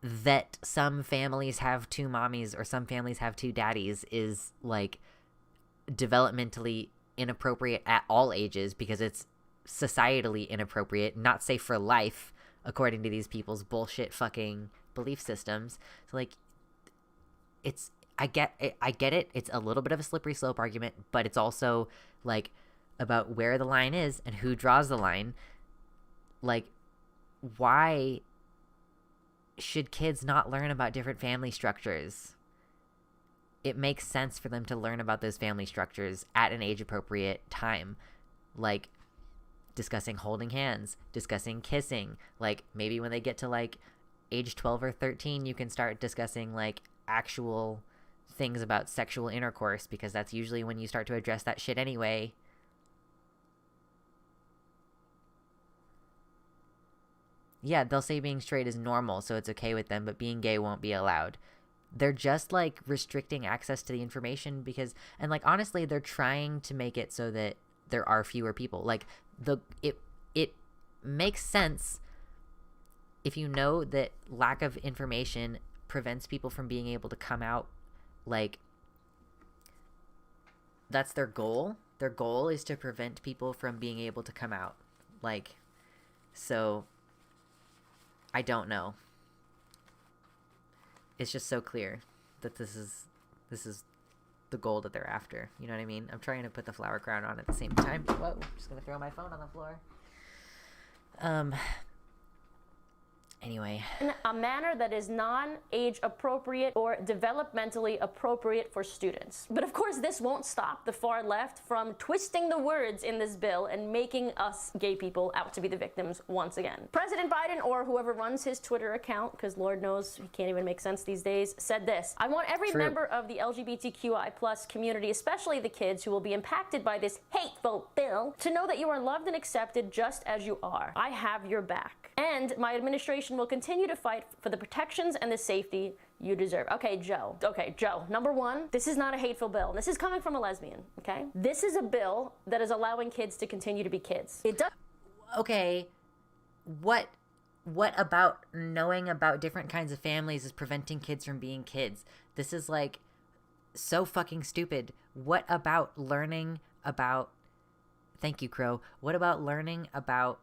that some families have 2 mommies or some families have 2 daddies is, like, developmentally inappropriate at all ages because it's societally inappropriate, not safe for life, according to these people's bullshit fucking belief systems. So, like, I get it. It's a little bit of a slippery slope argument, but it's also, like, about where the line is and who draws the line. Like, why should kids not learn about different family structures? It makes sense for them to learn about those family structures at an age-appropriate time. Like, discussing holding hands, discussing kissing. Like, maybe when they get to, like, age 12 or 13, you can start discussing, like, actual things about sexual intercourse, because that's usually when you start to address that shit anyway. Yeah, they'll say being straight is normal, so it's okay with them, but being gay won't be allowed. They're just, like, restricting access to the information because, and, like, honestly, they're trying to make it so that there are fewer people. Like, it makes sense if you know that lack of information prevents people from being able to come out. Like, that's their goal. Their goal is to prevent people from being able to come out. Like, so I don't know. It's just so clear that this is the goal that they're after. You know what I mean? I'm trying to put the flower crown on at the same time. Whoa, I'm just gonna throw my phone on the floor. Anyway. In a manner that is non-age appropriate or developmentally appropriate for students. But of course, this won't stop the far left from twisting the words in this bill and making us gay people out to be the victims once again. President Biden, or whoever runs his Twitter account, because Lord knows he can't even make sense these days, said this: I want every member of the LGBTQI plus community, especially the kids who will be impacted by this hateful bill, to know that you are loved and accepted just as you are. I have your back. And my administration will continue to fight for the protections and the safety you deserve. Okay, Joe. Number one, this is not a hateful bill. This is coming from a lesbian, okay? This is a bill that is allowing kids to continue to be kids. It does. Okay, what about knowing about different kinds of families is preventing kids from being kids? This is, like, so fucking stupid. What about learning about... Thank you, Crow. What about learning about,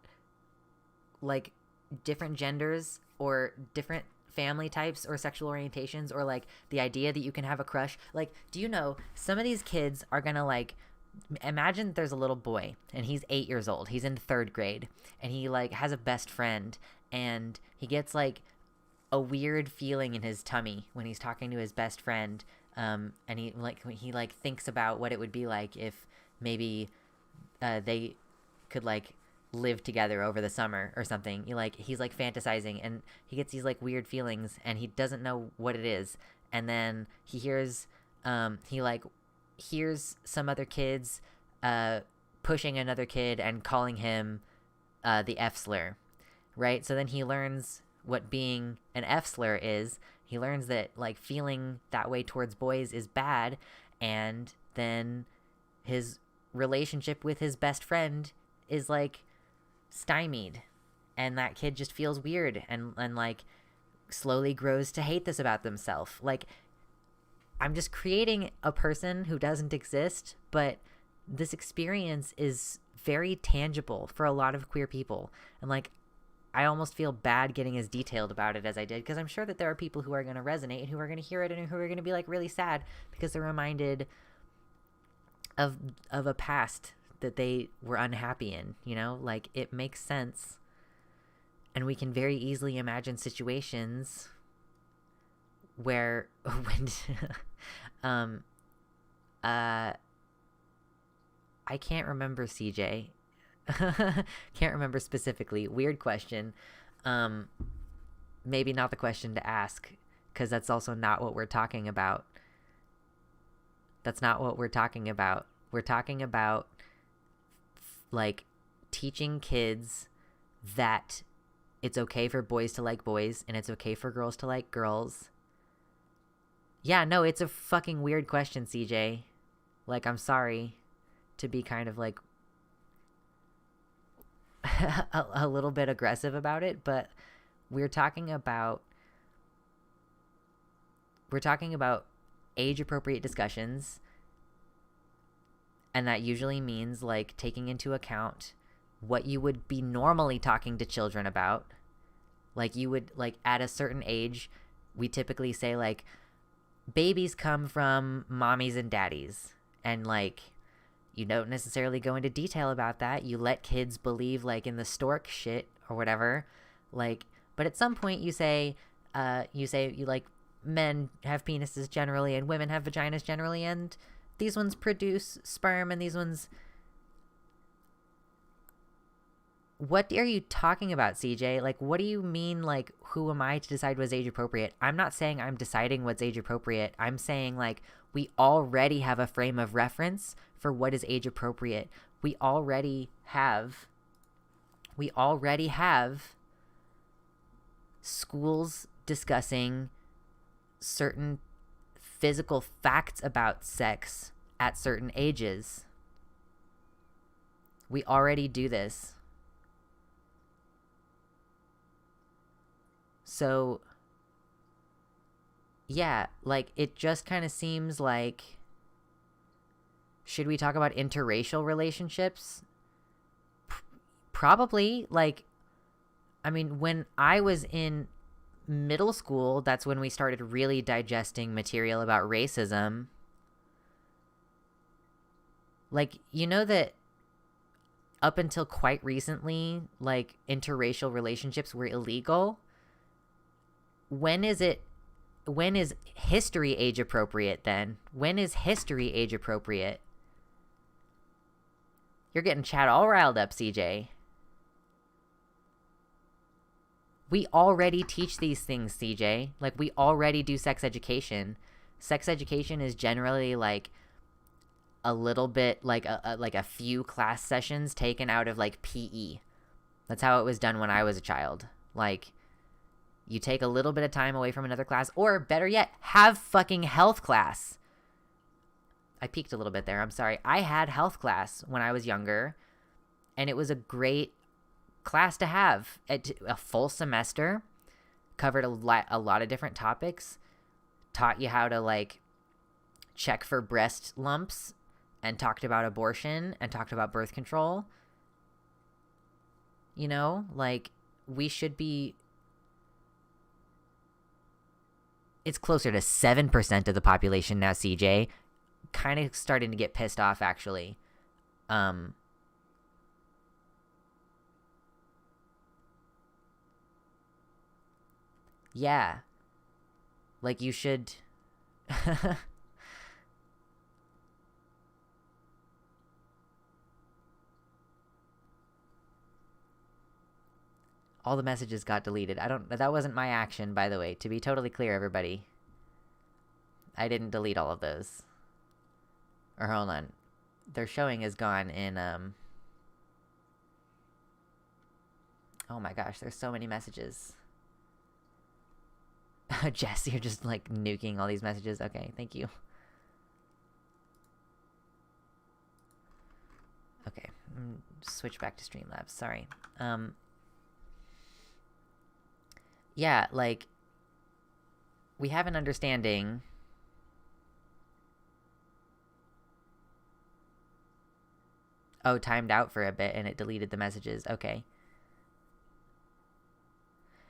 like, different genders or different family types or sexual orientations, or, like, the idea that you can have a crush? Like, do you know some of these kids are gonna, like, imagine there's a little boy and he's 8 years old, he's in 3rd grade, and he, like, has a best friend, and he gets, like, a weird feeling in his tummy when he's talking to his best friend, and he thinks about what it would be like if maybe they could, like, live together over the summer or something. He's like fantasizing, and he gets these like weird feelings, and he doesn't know what it is. And then he hears some other kids pushing another kid and calling him the F slur, right? So then he learns what being an F slur is. He learns that like feeling that way towards boys is bad, and then his relationship with his best friend is like stymied, and that kid just feels weird and like slowly grows to hate this about themselves. Like, I'm just creating a person who doesn't exist, but this experience is very tangible for a lot of queer people. And like, I almost feel bad getting as detailed about it as I did, because I'm sure that there are people who are going to resonate and who are going to hear it and who are going to be like really sad because they're reminded of a past that they were unhappy in, you know? Like, it makes sense. And we can very easily imagine situations where when I can't remember, CJ. Can't remember specifically. Weird question. Maybe not the question to ask, because that's also not what we're talking about. That's not what we're talking about. We're talking about like teaching kids that it's okay for boys to like boys and it's okay for girls to like girls. Yeah, no, it's a fucking weird question, CJ. Like, I'm sorry to be kind of like a little bit aggressive about it, but we're talking about age appropriate discussions, and that usually means like taking into account what you would be normally talking to children about. Like, you would, like, at a certain age, we typically say like babies come from mommies and daddies, and like you don't necessarily go into detail about that. You let kids believe like in the stork shit or whatever, like, but at some point you say you like men have penises generally and women have vaginas generally, and these ones produce sperm and these ones. What are you talking about, CJ? Like, what do you mean, like, who am I to decide what's age appropriate? I'm not saying I'm deciding what's age appropriate. I'm saying, like, we already have a frame of reference for what is age appropriate. We already have schools discussing certain physical facts about sex at certain ages. We already do this. So, yeah, like, it just kind of seems like, should we talk about interracial relationships? Probably. Like, I mean, when I was in middle school, that's when we started really digesting material about racism. Like, you know that up until quite recently, like, interracial relationships were illegal? When is history age appropriate then? When is history age appropriate? You're getting Chad all riled up, CJ. We already teach these things, CJ. Like, we already do sex education. Sex education is generally like a little bit like a few class sessions taken out of like PE. That's how it was done when I was a child. Like, you take a little bit of time away from another class, or better yet, have fucking health class. I peeked a little bit there. I'm sorry. I had health class when I was younger, and it was a great class to have. A full semester, covered a lot of different topics, taught you how to like check for breast lumps, and talked about abortion and talked about birth control. You know, like, we should be. It's closer to 7% of the population now, CJ. Kind of starting to get pissed off, actually. Yeah. Like, you should. All the messages got deleted. That wasn't my action, by the way. To be totally clear, everybody. I didn't delete all of those. Or hold on. Their showing is gone in, oh my gosh, there's so many messages. Jess, you're just, like, nuking all these messages. Okay, thank you. Okay, switch back to Streamlabs. Sorry. Yeah, like, we have an understanding. Oh, timed out for a bit and it deleted the messages. Okay.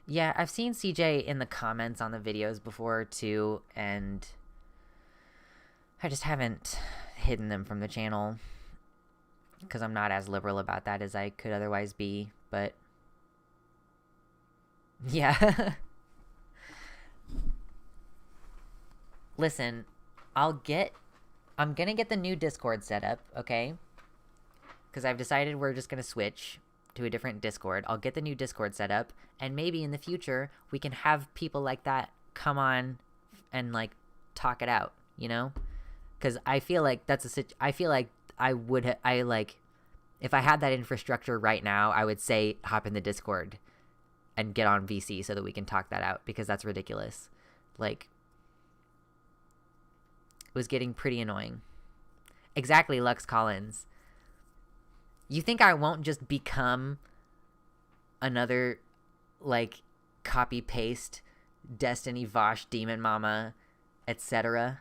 Yeah, I've seen CJ in the comments on the videos before too, and I just haven't hidden them from the channel because I'm not as liberal about that as I could otherwise be, but yeah. Listen, I'm gonna get the new Discord set up, okay? Because I've decided we're just gonna switch to a different Discord. I'll get the new Discord set up, and maybe in the future we can have people like that come on and, like, talk it out, you know? Because I feel like I feel like if I had that infrastructure right now, I would say hop in the Discord and get on VC so that we can talk that out, because that's ridiculous. Like, it was getting pretty annoying. Exactly, Lux Collins. You think I won't just become another, like, copy-paste Destiny, Vosh, Demon Mama, etc.?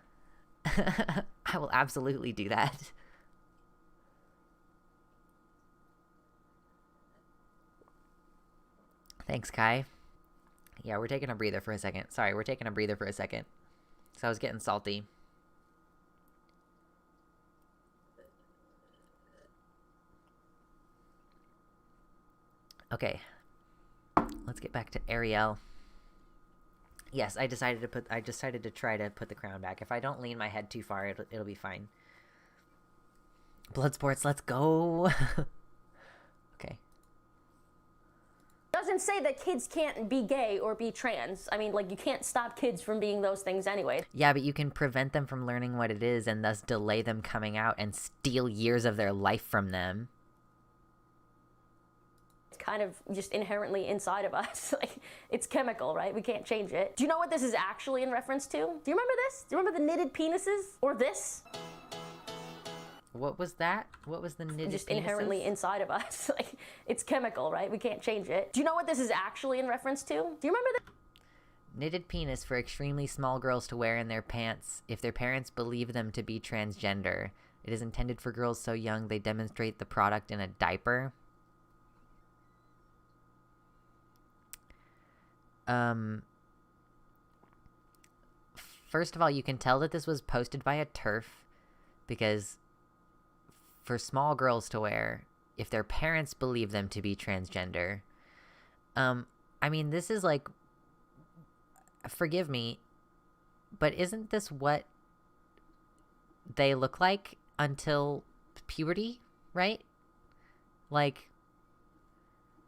I will absolutely do that. Thanks, Kai. Yeah, we're taking a breather for a second. Sorry, we're taking a breather for a second. So I was getting salty. Okay. Let's get back to Arielle. Yes, I decided to try to put the crown back. If I don't lean my head too far, it'll be fine. Bloodsports, let's go. Okay. Doesn't say that kids can't be gay or be trans. I mean, like, you can't stop kids from being those things anyway. Yeah, but you can prevent them from learning what it is and thus delay them coming out and steal years of their life from them. Kind of just inherently inside of us. Like, it's chemical, right? We can't change it. Do you know what this is actually in reference to? Do you remember this? Do you remember the knitted penises? Or this? What was that? What was the knitted just penises? Inherently inside of us. Like, it's chemical, right? We can't change it. Do you know what this is actually in reference to? Do you remember this? Knitted penis for extremely small girls to wear in their pants if their parents believe them to be transgender. It is intended for girls so young they demonstrate the product in a diaper. First of all, you can tell that this was posted by a TERF because for small girls to wear, if their parents believe them to be transgender, I mean, this is like, forgive me, but isn't this what they look like until puberty, right? Like,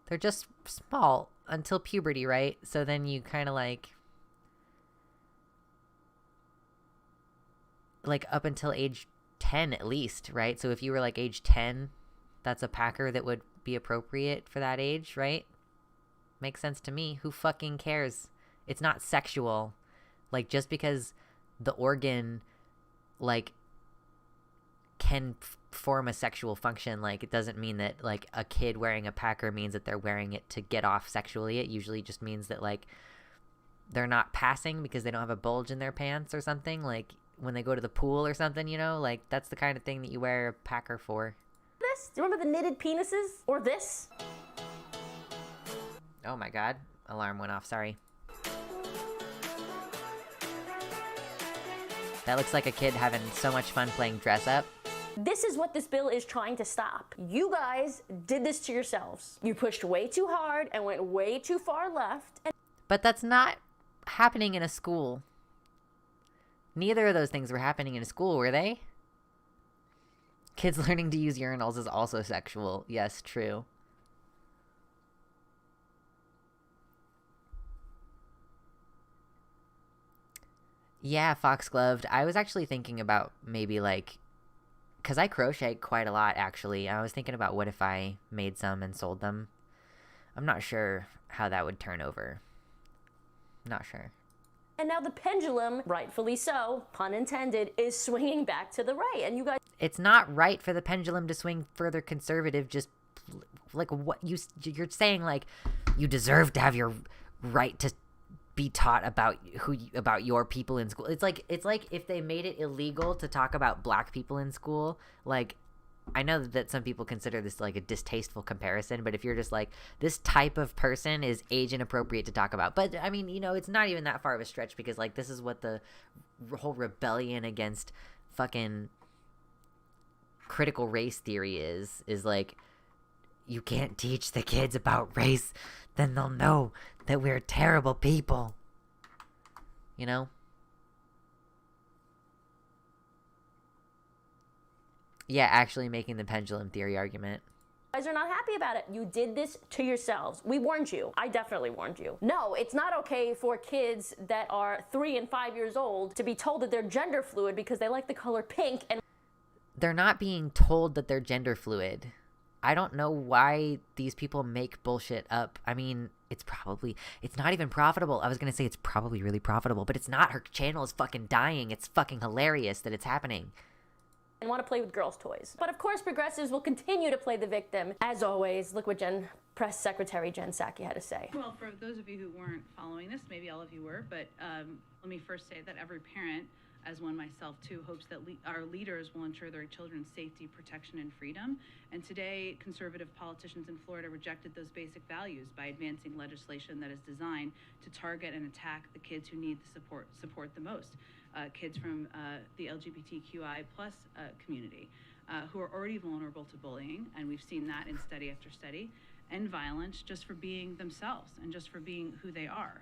they're just small until puberty, right? So then you kind of like up until age 10 at least, right? So if you were like age 10, that's a packer that would be appropriate for that age, right? Makes sense to me. Who fucking cares? It's not sexual. Like, just because the organ, like, can form a sexual function, like, it doesn't mean that, like, a kid wearing a packer means that they're wearing it to get off sexually. It usually just means that, like, they're not passing because they don't have a bulge in their pants or something, like when they go to the pool or something, you know? Like, that's the kind of thing that you wear a packer for. This? Do you remember the knitted penises? Or this? Oh my god. Alarm went off, sorry. That looks like a kid having so much fun playing dress up. This is what this bill is trying to stop. You guys did this to yourselves. You pushed way too hard and went way too far left. But that's not happening in a school. Neither of those things were happening in a school, were they? Kids learning to use urinals is also sexual. Yes, true. Yeah, foxgloved. I was actually thinking about maybe like, because I crochet quite a lot actually. I was thinking about what if I made some and sold them. I'm not sure how that would turn over. Not sure. And now the pendulum, rightfully so, pun intended, is swinging back to the right. And you guys... It's not right for the pendulum to swing further conservative. Just like what you're saying, like you deserve to have your right to be taught about about your people in school. It's like if they made it illegal to talk about black people in school. Like, I know that some people consider this like a distasteful comparison, but if you're just like, this type of person is age inappropriate to talk about. But I mean, it's not even that far of a stretch, because like this is what the whole rebellion against fucking critical race theory is like, you can't teach the kids about race, then they'll know that we're terrible people. Yeah, actually making the pendulum theory argument. Guys are not happy about it. You did this to yourselves. We warned you. I definitely warned you. No, it's not okay for kids that are 3 and 5 years old to be told that they're gender fluid because they like the color pink. And they're not being told that they're gender fluid. I don't know why these people make bullshit up. I mean, it's not even profitable. I was going to say it's probably really profitable, but it's not. Her channel is fucking dying. It's fucking hilarious that it's happening. And want to play with girls' toys. But of course, progressives will continue to play the victim. As always, look what Press Secretary Jen Psaki had to say. Well, for those of you who weren't following this, maybe all of you were, but let me first say that every parent, as one myself too, hopes that our leaders will ensure their children's safety, protection, and freedom. And today, conservative politicians in Florida rejected those basic values by advancing legislation that is designed to target and attack the kids who need the support the most. Kids from the LGBTQI plus community who are already vulnerable to bullying, and we've seen that in study after study, and violence just for being themselves and just for being who they are.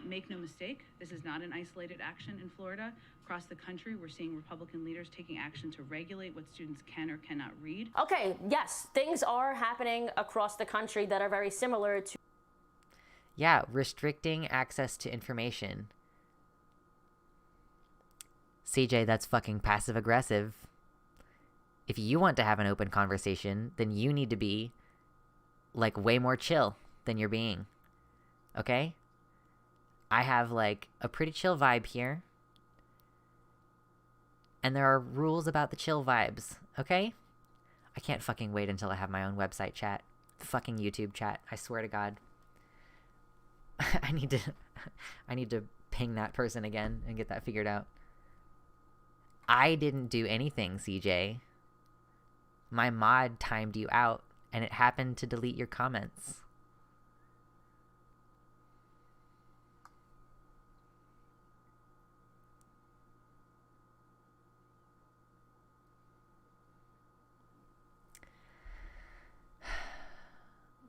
Make no mistake, this is not an isolated action in Florida. Across the country, we're seeing Republican leaders taking action to regulate what students can or cannot read. Okay, yes, things are happening across the country that are very similar to... Yeah, restricting access to information. CJ, that's fucking passive aggressive. If you want to have an open conversation, then you need to be like way more chill than you're being. Okay? I have like a pretty chill vibe here. And there are rules about the chill vibes, okay? I can't fucking wait until I have my own website chat. Fucking YouTube chat. I swear to God. I need to ping that person again and get that figured out. I didn't do anything, CJ. My mod timed you out, and it happened to delete your comments.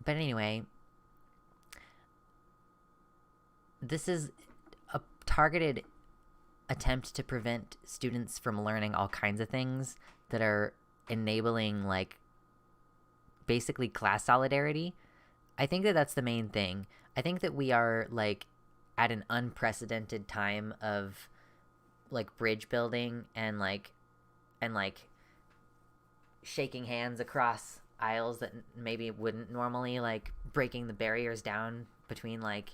But anyway, this is a targeted attempt to prevent students from learning all kinds of things that are enabling, like, basically class solidarity. I think that that's the main thing. I think that we are, like, at an unprecedented time of, like, bridge building and shaking hands across aisles that maybe wouldn't normally, like, breaking the barriers down between, like,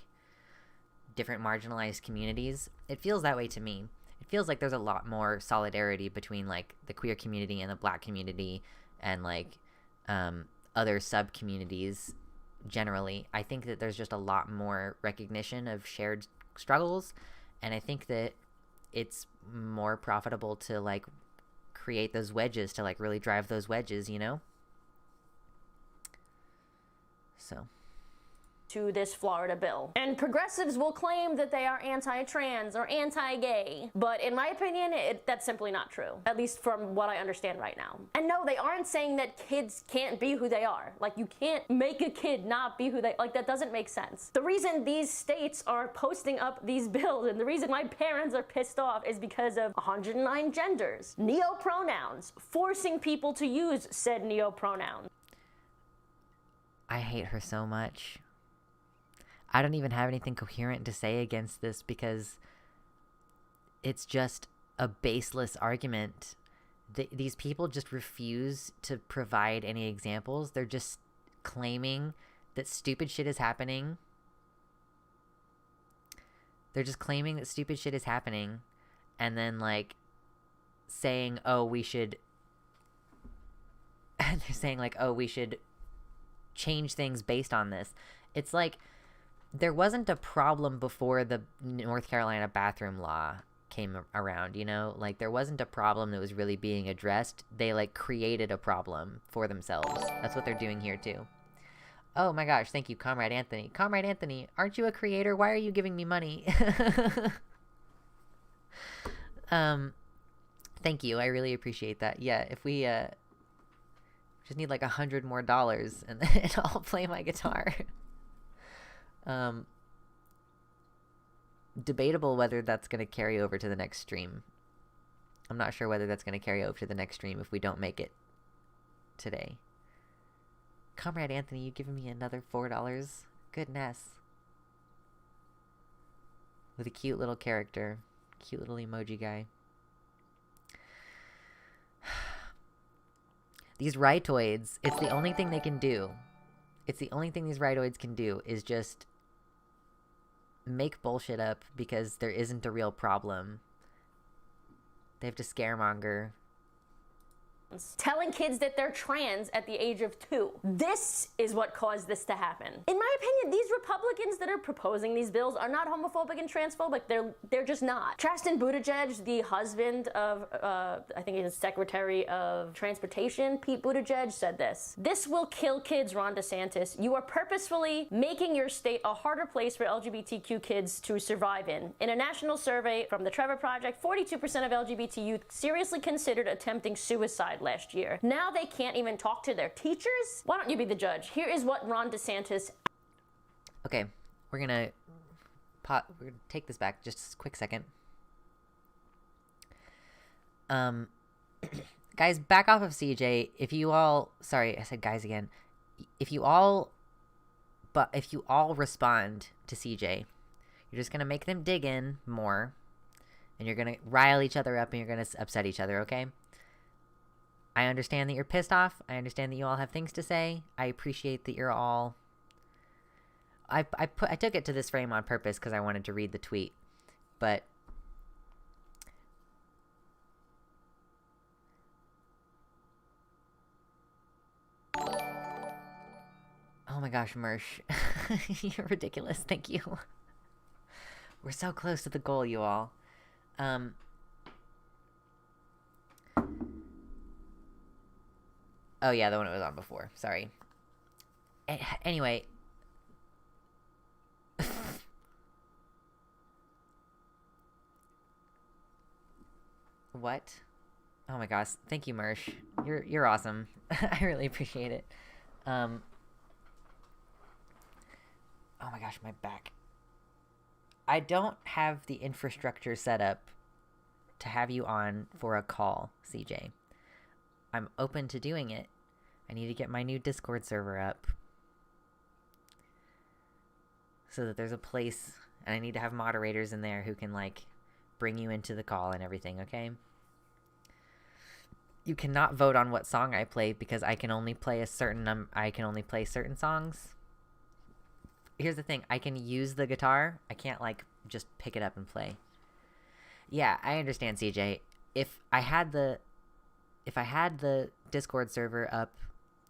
different marginalized communities. It feels that way to me. It feels like there's a lot more solidarity between, like, the queer community and the black community and, like, other sub-communities generally. I think that there's just a lot more recognition of shared struggles, and I think that it's more profitable to, like, create those wedges, to, like, really drive those wedges, you know? So... to this Florida bill. And progressives will claim that they are anti-trans or anti-gay, but in my opinion, that's simply not true, at least from what I understand right now. And no, they aren't saying that kids can't be who they are. Like, you can't make a kid not be who they, like, that doesn't make sense. The reason these states are posting up these bills, and the reason my parents are pissed off, is because of 109 genders, neo-pronouns, forcing people to use said neo-pronouns. I hate her so much. I don't even have anything coherent to say against this, because it's just a baseless argument. These people just refuse to provide any examples. They're just claiming that stupid shit is happening. They're just claiming that stupid shit is happening, and then like saying, oh, we should and they're saying like, oh, we should change things based on this. It's like there wasn't a problem before the North Carolina bathroom law came around, you know? Like there wasn't a problem that was really being addressed. They like created a problem for themselves. That's what they're doing here too. Oh my gosh, thank you, Comrade Anthony. Comrade Anthony, aren't you a creator? Why are you giving me money? Thank you. I really appreciate that. Yeah, if we just need like $100 more and then I'll play my guitar. Debatable whether that's going to carry over to the next stream. I'm not sure whether that's going to carry over to the next stream if we don't make it today. Comrade Anthony, you giving me another $4? Goodness. With a cute little character. Cute little emoji guy. These ritoids, it's the only thing they can do. It's the only thing these ritoids can do is just make bullshit up because there isn't a real problem. They have to scaremonger. Telling kids that they're trans at the age of 2. This is what caused this to happen. In my opinion, these Republicans that are proposing these bills are not homophobic and transphobic. They're just not. Chasten Buttigieg, the husband of, I think he's Secretary of Transportation, Pete Buttigieg, said this. This will kill kids, Ron DeSantis. You are purposefully making your state a harder place for LGBTQ kids to survive in. In a national survey from the Trevor Project, 42% of LGBT youth seriously considered attempting suicide last year. Now they can't even talk to their teachers? Why don't you be the judge? Here is what Ron DeSantis... Okay, we're gonna take this back just a quick second. Guys, back off of CJ. If you all... Sorry, I said guys again. If you all respond to CJ, you're just gonna make them dig in more, and you're gonna rile each other up, and you're gonna upset each other, okay? I understand that you're pissed off. I understand that you all have things to say. I appreciate that you're all... I took it to this frame on purpose because I wanted to read the tweet. But... Oh my gosh, Mersh. You're ridiculous. Thank you. We're so close to the goal, you all. Oh, yeah, the one it was on before. Sorry. Anyway. What? Oh my gosh. Thank you, Mersh. You're awesome. I really appreciate it. Oh my gosh, my back. I don't have the infrastructure set up to have you on for a call, CJ. I'm open to doing it. I need to get my new Discord server up so that there's a place, and I need to have moderators in there who can like bring you into the call and everything, okay? You cannot vote on what song I play because I can only play certain songs. Here's the thing, I can use the guitar. I can't like just pick it up and play. Yeah, I understand, CJ. If I had the Discord server up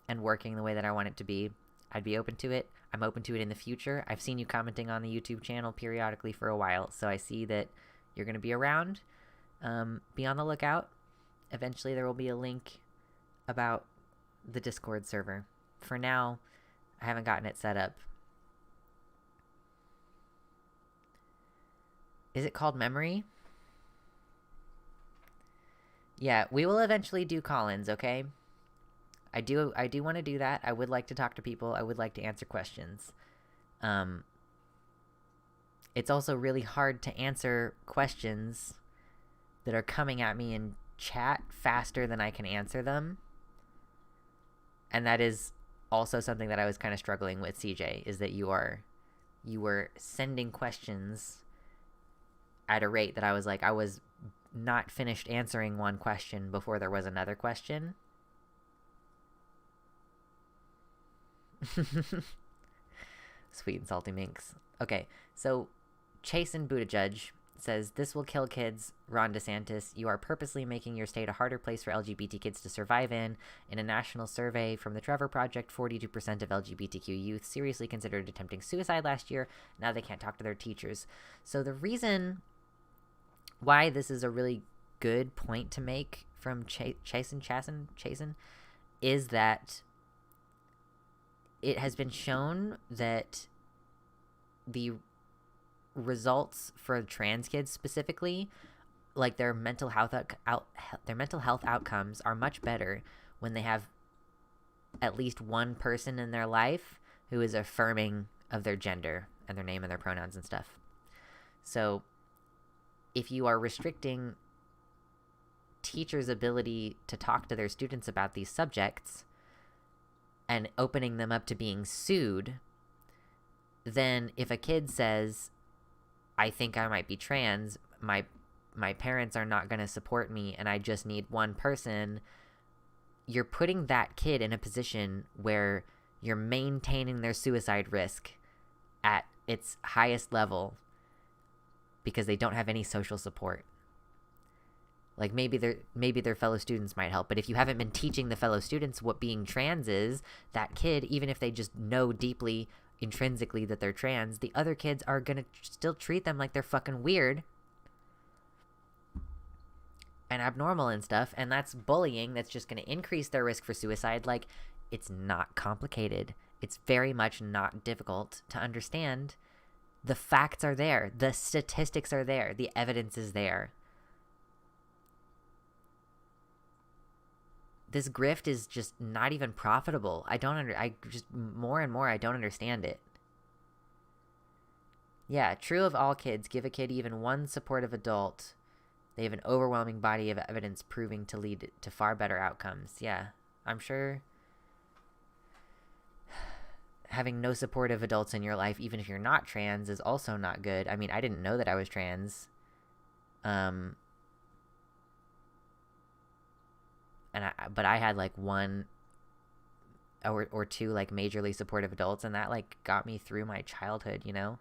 and working the way that I want it to be, I'd be open to it. I'm open to it in the future. I've seen you commenting on the YouTube channel periodically for a while, so I see that you're going to be around. Be on the lookout. Eventually there will be a link about the Discord server. For now, I haven't gotten it set up. Is it called Memory? Yeah, we will eventually do call-ins, okay? I do want to do that. I would like to talk to people. I would like to answer questions. It's also really hard to answer questions that are coming at me in chat faster than I can answer them. And that is also something that I was kind of struggling with, CJ, is that you were sending questions at a rate that I was like, I was not finished answering one question before there was another question. Sweet and salty minks. Okay, so Chasen Buttigieg says, this will kill kids. Ron DeSantis, you are purposely making your state a harder place for LGBT kids to survive in. In a national survey from the Trevor Project, 42% of LGBTQ youth seriously considered attempting suicide last year. Now they can't talk to their teachers. So the reason why this is a really good point to make from Chasen is that it has been shown that the results for trans kids specifically, like their mental health outcomes are much better when they have at least one person in their life who is affirming of their gender and their name and their pronouns and stuff. So if you are restricting teachers' ability to talk to their students about these subjects and opening them up to being sued, then if a kid says, I think I might be trans, my parents are not going to support me and I just need one person, you're putting that kid in a position where you're maintaining their suicide risk at its highest level because they don't have any social support. Like maybe their fellow students might help, but if you haven't been teaching the fellow students what being trans is, that kid, even if they just know deeply intrinsically that they're trans, the other kids are gonna still treat them like they're fucking weird and abnormal and stuff, and that's bullying. That's just gonna increase their risk for suicide. Like, it's not complicated. It's very much not difficult to understand. The facts are there. The statistics are there. The evidence is there. This grift is just not even profitable. I just more and more I don't understand it. Yeah, true of all kids. Give a kid even one supportive adult. They have an overwhelming body of evidence proving to lead to far better outcomes. Yeah, I'm sure having no supportive adults in your life, even if you're not trans, is also not good. I mean, I didn't know that I was trans. But I had like one or two like majorly supportive adults, and that like got me through my childhood, you know?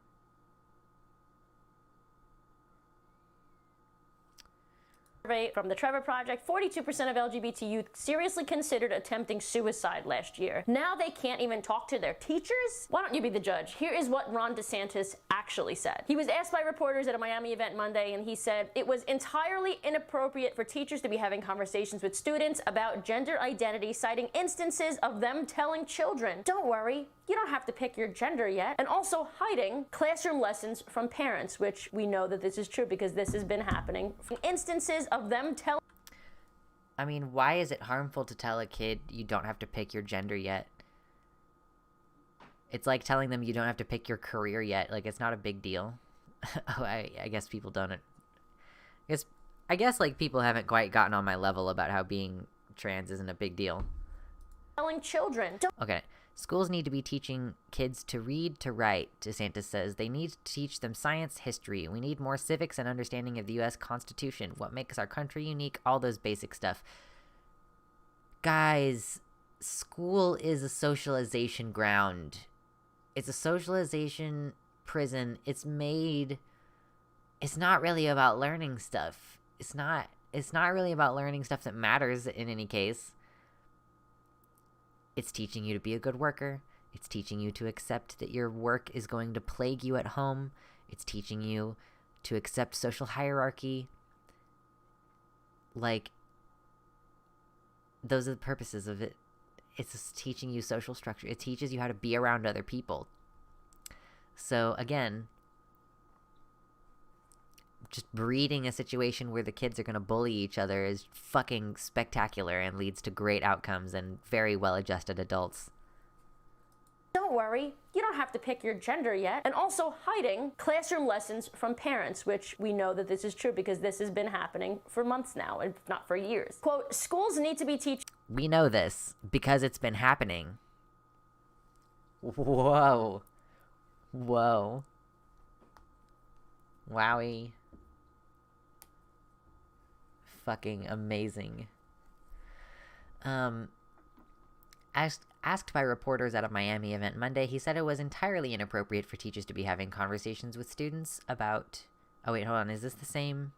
From the Trevor Project, 42% of LGBT youth seriously considered attempting suicide last year. Now they can't even talk to their teachers? Why don't you be the judge? Here is what Ron DeSantis actually said. He was asked by reporters at a Miami event Monday, and he said it was entirely inappropriate for teachers to be having conversations with students about gender identity, citing instances of them telling children, don't worry, you don't have to pick your gender yet, and also hiding classroom lessons from parents, which we know that this is true because this has been happening. Instances of them telling... I mean, why is it harmful to tell a kid you don't have to pick your gender yet? It's like telling them you don't have to pick your career yet. Like, it's not a big deal. Oh, I guess people don't... I guess, like, people haven't quite gotten on my level about how being trans isn't a big deal. Telling children... Okay. Schools need to be teaching kids to read, to write, DeSantis says. They need to teach them science, history. We need more civics and understanding of the U.S. Constitution, what makes our country unique, all those basic stuff. Guys, school is a socialization ground. It's a socialization prison. It's not really about learning stuff. It's not really about learning stuff that matters in any case. It's teaching you to be a good worker. It's teaching you to accept that your work is going to plague you at home. It's teaching you to accept social hierarchy. Like, those are the purposes of it. It's just teaching you social structure. It teaches you how to be around other people. So, again, just breeding a situation where the kids are going to bully each other is fucking spectacular and leads to great outcomes and very well-adjusted adults. Don't worry, you don't have to pick your gender yet. And also hiding classroom lessons from parents, which we know that this is true because this has been happening for months now, if not for years. Quote, schools need to be teaching... We know this because it's been happening. Whoa. Whoa. Wowie. fucking amazing. Asked by reporters at a Miami event Monday, he said it was entirely inappropriate for teachers to be having conversations with students about... Oh, wait, hold on. Is this the same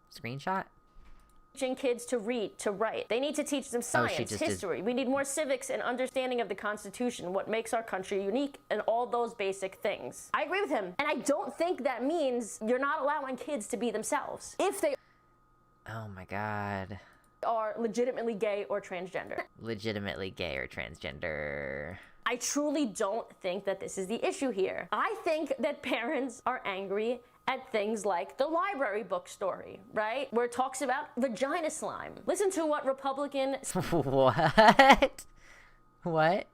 screenshot? Teaching kids to read, to write. They need to teach them science, history. We need more civics and understanding of the Constitution, what makes our country unique, and all those basic things. I agree with him. And I don't think that means you're not allowing kids to be themselves. If they... Oh my god. ...are legitimately gay or transgender. Legitimately gay or transgender. I truly don't think that this is the issue here. I think that parents are angry at things like the library book story, right? Where it talks about vagina slime. Listen to what Republican... What? What?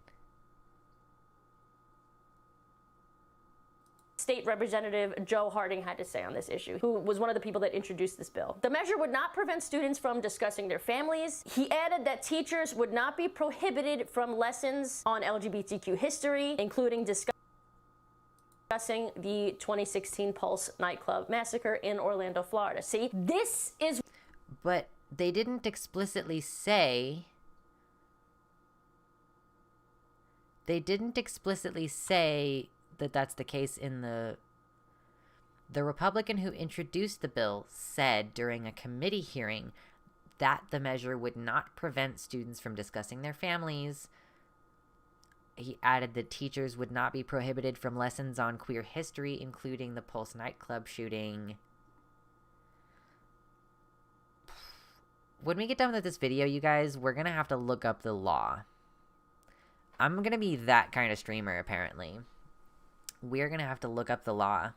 State Representative Joe Harding had to say on this issue, who was one of the people that introduced this bill. The measure would not prevent students from discussing their families. He added that teachers would not be prohibited from lessons on LGBTQ history, including discussing the 2016 Pulse nightclub massacre in Orlando, Florida. See, this is... But they didn't explicitly say... They didn't explicitly say that that's the case in the... The Republican who introduced the bill said during a committee hearing that the measure would not prevent students from discussing their families. He added that teachers would not be prohibited from lessons on queer history, including the Pulse nightclub shooting. When we get done with this video, you guys, we're going to have to look up the law. I'm going to be that kind of streamer, apparently. We're going to have to look up the law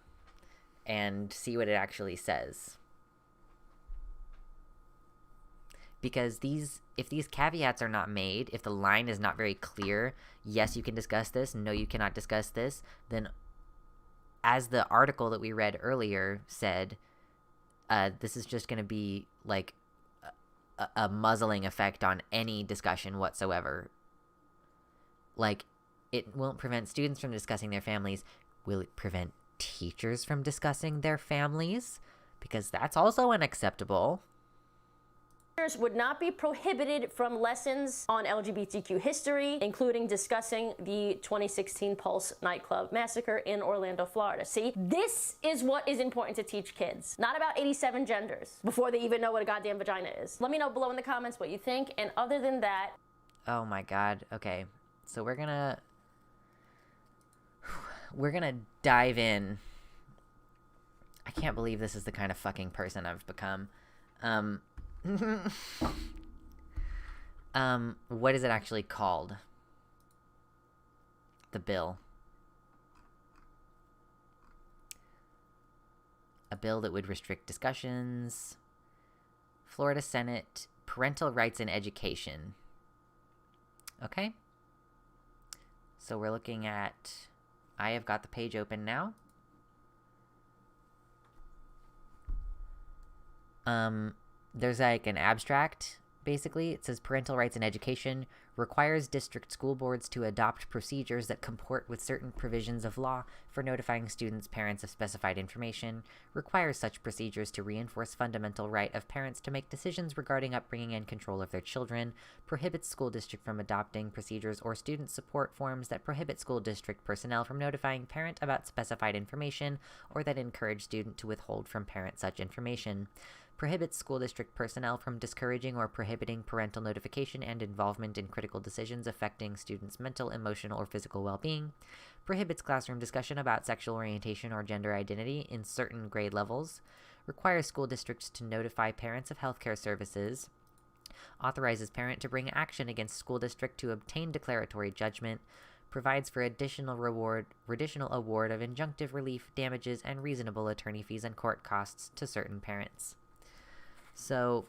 and see what it actually says. Because if these caveats are not made, if the line is not very clear, yes, you can discuss this, no, you cannot discuss this, then as the article that we read earlier said, this is just going to be like a muzzling effect on any discussion whatsoever. Like, it won't prevent students from discussing their families. Will it prevent teachers from discussing their families? Because that's also unacceptable. Would not be prohibited from lessons on LGBTQ history, including discussing the 2016 Pulse nightclub massacre in Orlando, Florida. See, this is what is important to teach kids, not about 87 genders before they even know what a goddamn vagina is. Let me know below in the comments what you think, and other than that... Oh my god, okay. So we're gonna dive in. I can't believe this is the kind of fucking person I've become. What is it actually called? The bill. A bill that would restrict discussions. Florida Senate, parental rights in education. Okay. So we're looking at... I have got the page open now. There's like an abstract, basically. It says parental rights in education requires district school boards to adopt procedures that comport with certain provisions of law for notifying students' parents of specified information, requires such procedures to reinforce fundamental right of parents to make decisions regarding upbringing and control of their children, prohibits school district from adopting procedures or student support forms that prohibit school district personnel from notifying parent about specified information or that encourage student to withhold from parent such information, prohibits school district personnel from discouraging or prohibiting parental notification and involvement in critical decisions affecting students' mental, emotional, or physical well-being, prohibits classroom discussion about sexual orientation or gender identity in certain grade levels, requires school districts to notify parents of healthcare services, authorizes parent to bring action against school district to obtain declaratory judgment, provides for additional award of injunctive relief, damages, and reasonable attorney fees and court costs to certain parents. So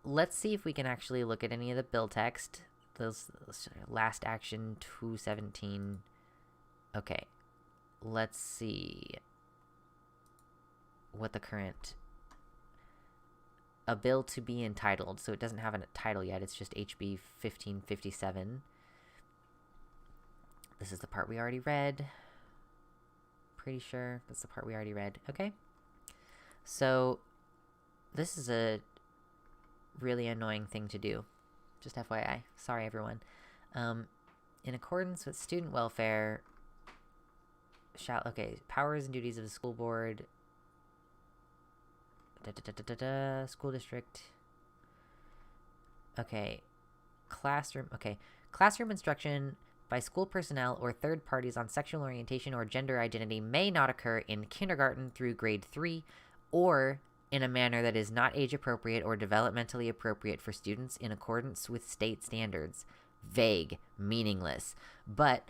let's see if we can actually look at any of the bill text. Those last action 217. Okay, let's see what the current... A bill to be entitled, so it doesn't have a title yet, it's just HB 1557. This is the part we already read. pretty sure that's the part we already read. Okay. So this is a really annoying thing to do. Just FYI. Sorry, everyone. In accordance with student welfare, powers and duties of the school board, school district. Classroom instruction by school personnel or third parties on sexual orientation or gender identity may not occur in kindergarten through grade 3 or in a manner that is not age appropriate or developmentally appropriate for students in accordance with state standards. Vague, meaningless, but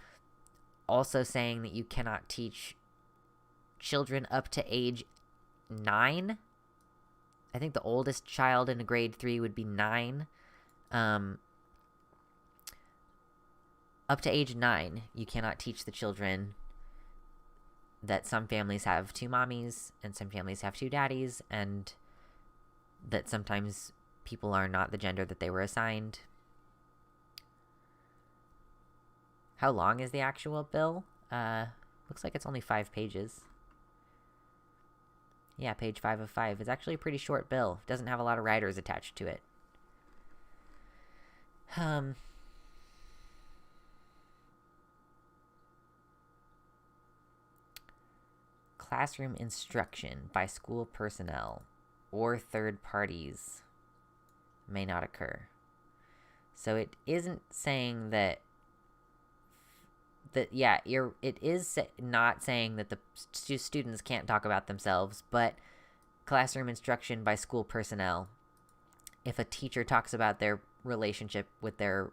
also saying that you cannot teach children up to age 9. I think the oldest child in a grade 3 would be 9. Up to age 9, you cannot teach the children that some families have 2 mommies and some families have 2 daddies, and that sometimes people are not the gender that they were assigned. How long is the actual bill? Looks like it's only 5 pages. Yeah, page 5 of 5. It's actually a pretty short bill. It doesn't have a lot of riders attached to it. Classroom instruction by school personnel or third parties may not occur. So it isn't saying that it is not saying that the students can't talk about themselves, but classroom instruction by school personnel, if a teacher talks about their relationship with their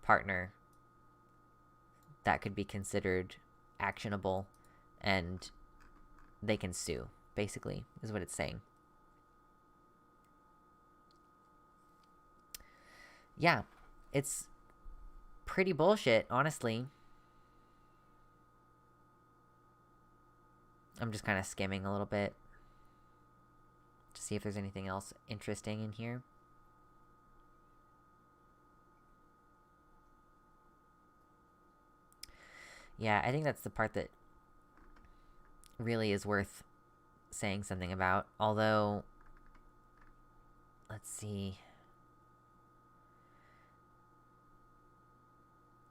partner, that could be considered actionable and they can sue, basically, is what it's saying. Yeah, it's pretty bullshit, honestly. I'm just kind of skimming a little bit to see if there's anything else interesting in here. Yeah, I think that's the part that really is worth saying something about. Although, let's see.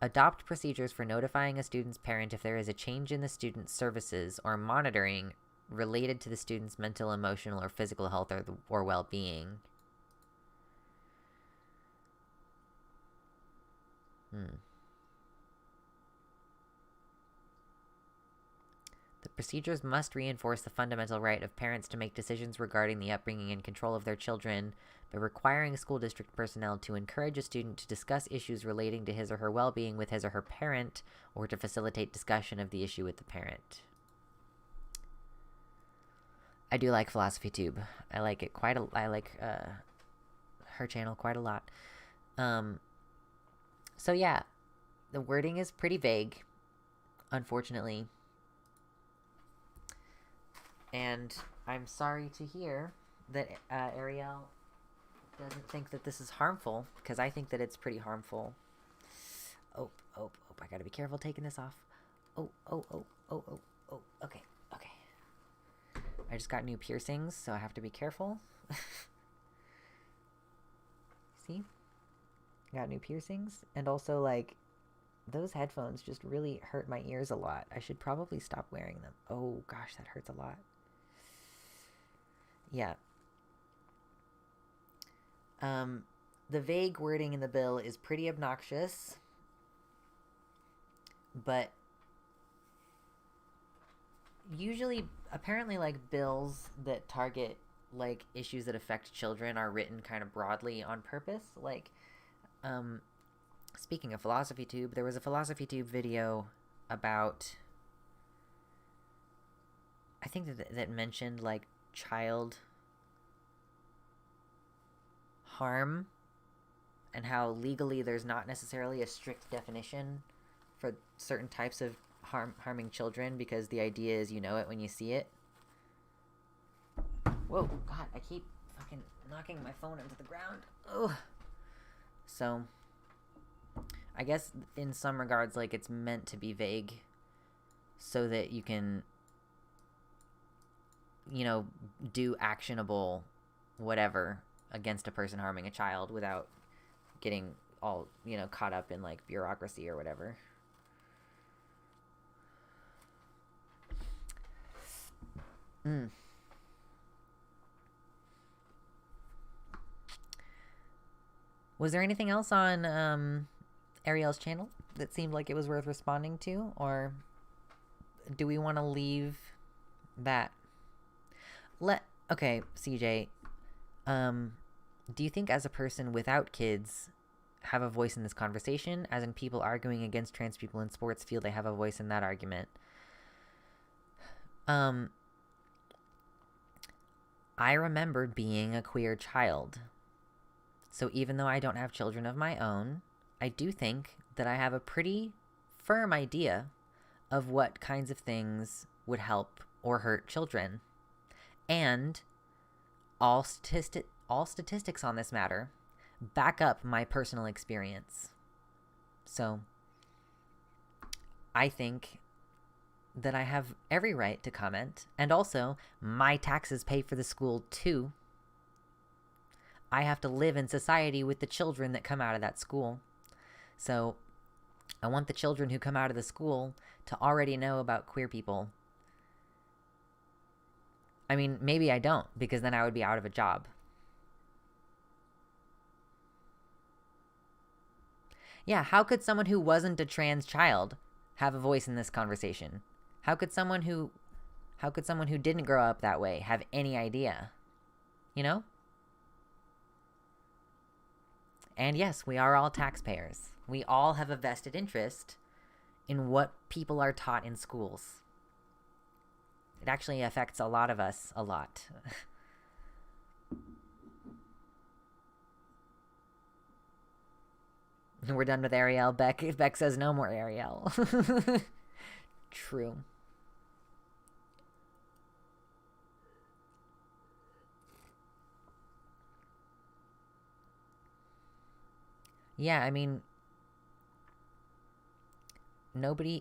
Adopt procedures for notifying a student's parent if there is a change in the student's services or monitoring related to the student's mental, emotional, or physical health or well-being. The procedures must reinforce the fundamental right of parents to make decisions regarding the upbringing and control of their children by requiring school district personnel to encourage a student to discuss issues relating to his or her well-being with his or her parent, or to facilitate discussion of the issue with the parent. I do like Philosophy Tube. I like it I like her channel quite a lot. So yeah, the wording is pretty vague, unfortunately. And I'm sorry to hear that Arielle doesn't think that this is harmful, because I think that it's pretty harmful. Oh, I gotta be careful taking this off. Okay. I just got new piercings, so I have to be careful. See? Got new piercings, and also, like, those headphones just really hurt my ears a lot. I should probably stop wearing them. Oh, gosh, that hurts a lot. Yeah. The vague wording in the bill is pretty obnoxious, but usually, apparently, like, bills that target, like, issues that affect children are written kind of broadly on purpose. Like, speaking of Philosophy Tube, there was a Philosophy Tube video about, I think that mentioned, like, child harm, and how legally there's not necessarily a strict definition for certain types of harming children, because the idea is you know it when you see it. Whoa, God, I keep fucking knocking my phone into the ground. Ugh. So, I guess in some regards, like, it's meant to be vague, so that you can, you know, do actionable whatever against a person harming a child without getting all, you know, caught up in like bureaucracy or whatever. Was there anything else on Arielle's channel that seemed like it was worth responding to, or do we want to leave that? Okay, CJ. Do you think as a person without kids have a voice in this conversation, as in people arguing against trans people in sports feel they have a voice in that argument? I remember being a queer child. So even though I don't have children of my own, I do think that I have a pretty firm idea of what kinds of things would help or hurt children. And all statistics on this matter back up my personal experience. So I think that I have every right to comment, and also my taxes pay for the school too. I have to live in society with the children that come out of that school. So I want the children who come out of the school to already know about queer people. I mean, maybe I don't, because then I would be out of a job. Yeah, how could someone who wasn't a trans child have a voice in this conversation? How could someone who didn't grow up that way have any idea? You know? And yes, we are all taxpayers. We all have a vested interest in what people are taught in schools. It actually affects a lot of us a lot. We're done with Arielle. Beck says no more Arielle. True. Yeah, I mean, I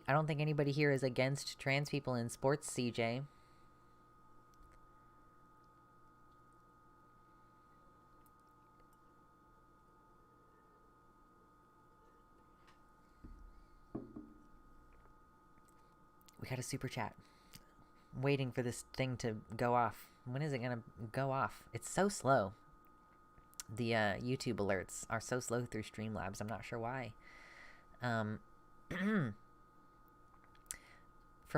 don't think anybody here is against trans people in sports, CJ. We got a super chat. I'm waiting for this thing to go off. When is it gonna go off? It's so slow. The YouTube alerts are so slow through Streamlabs. I'm not sure why. From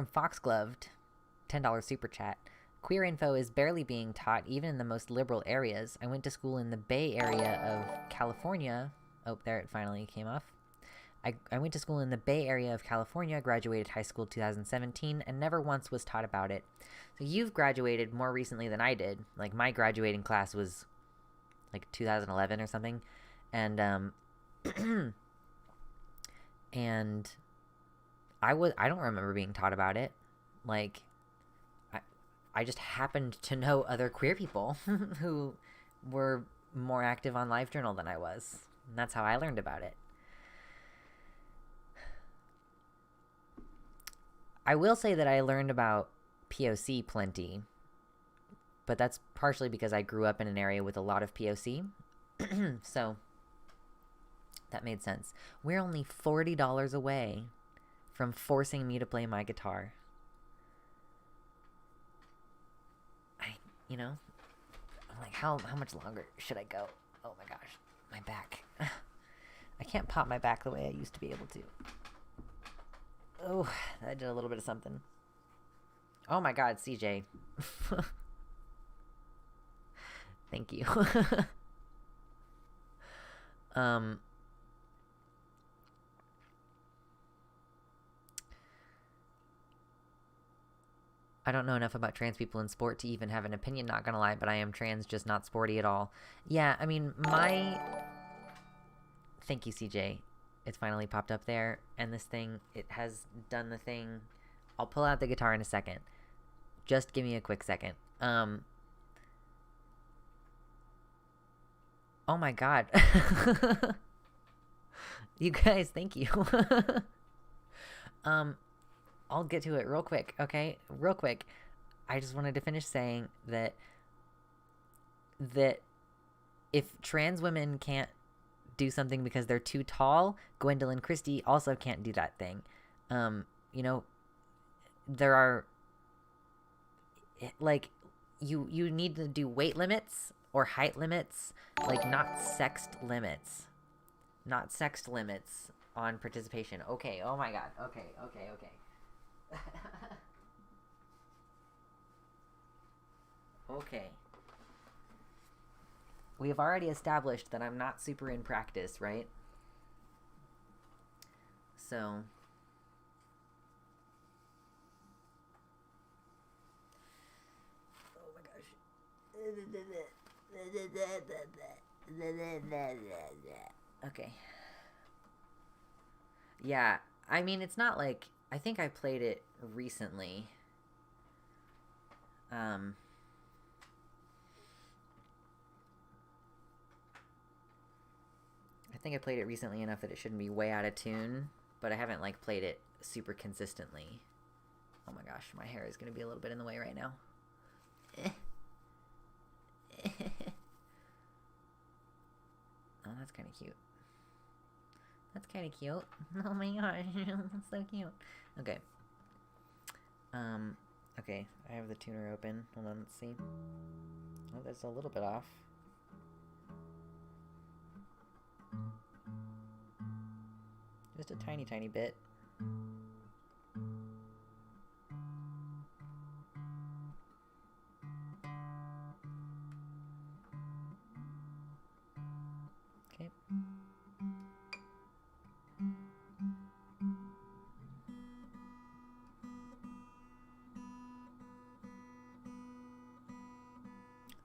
Foxgloved, $10 super chat. Queer info is barely being taught even in the most liberal areas. I went to school in the Bay Area of California. Oh, there it finally came off. I went to school in the Bay Area of California, graduated high school 2017, and never once was taught about it. So you've graduated more recently than I did. Like, my graduating class was like 2011 or something. And and I don't remember being taught about it. Like, I just happened to know other queer people who were more active on LiveJournal than I was. And that's how I learned about it. I will say that I learned about POC plenty, but that's partially because I grew up in an area with a lot of POC. So that made sense. We're only $40 away from forcing me to play my guitar. I'm like, how much longer should I go? Oh my gosh, my back. I can't pop my back the way I used to be able to. Oh, I did a little bit of something. Oh my god, CJ. Thank you. I don't know enough about trans people in sport to even have an opinion, not gonna lie, but I am trans, just not sporty at all. Yeah, I mean, Thank you, CJ. It's finally popped up there, and this thing, it has done the thing. I'll pull out the guitar in a second. Just give me a quick second. Oh my god. You guys, thank you. I'll get to it real quick, okay? Real quick. I just wanted to finish saying that if trans women can't do something because they're too tall, Gwendolyn Christie also can't do that thing. You know, there are, like, you need to do weight limits or height limits, like not sexed limits. Not sexed limits on participation. Okay, oh my god. Okay. Okay. We have already established that I'm not super in practice, right? So... oh my gosh. Okay. Yeah, I mean, it's not like... I think I played it recently. I think I played it recently enough that it shouldn't be way out of tune, but I haven't, like, played it super consistently. Oh my gosh, my hair is going to be a little bit in the way right now. Oh, that's kind of cute. That's kind of cute. Oh my gosh, that's so cute. Okay. Okay, I have the tuner open. Hold on, let's see. Oh, that's a little bit off. Just a tiny, tiny bit. Okay.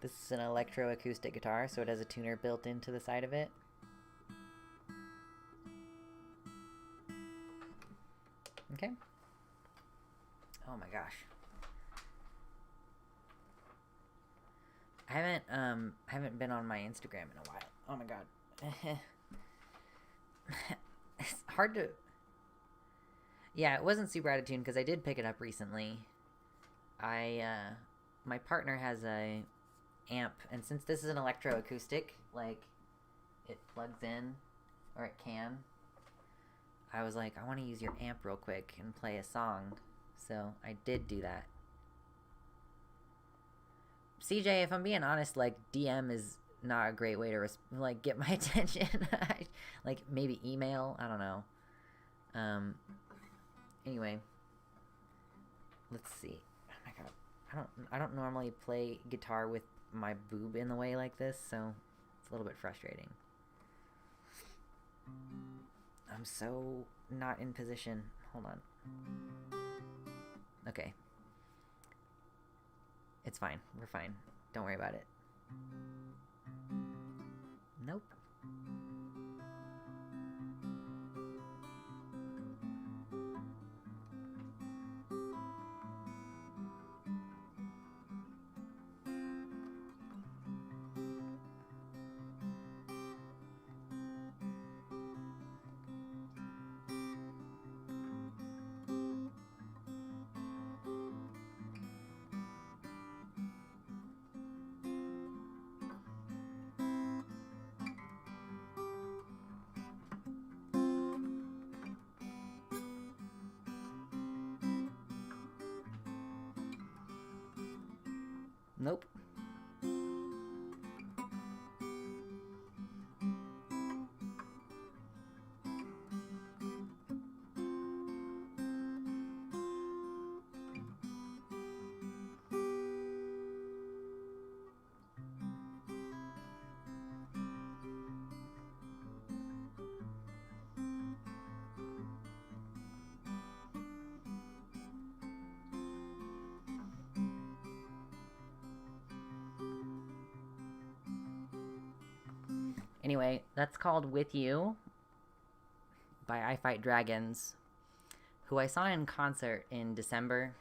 This is an electroacoustic guitar, so it has a tuner built into the side of it. Okay. Oh my gosh. I haven't been on my Instagram in a while. Oh my god. It's hard to... yeah, it wasn't super out of tune because I did pick it up recently. My partner has a amp, and since this is an electroacoustic, like, it plugs in, or it can, I was like, I want to use your amp real quick and play a song. So I did do that. CJ, if I'm being honest, like, DM is not a great way to, like, get my attention. Like, maybe email. I don't know. Anyway. Let's see. Oh my god. I don't normally play guitar with my boob in the way like this, so it's a little bit frustrating. I'm so not in position. Hold on. Okay. It's fine. We're fine. Don't worry about it. Nope. Nope. Anyway, that's called With You by I Fight Dragons, who I saw in concert in December.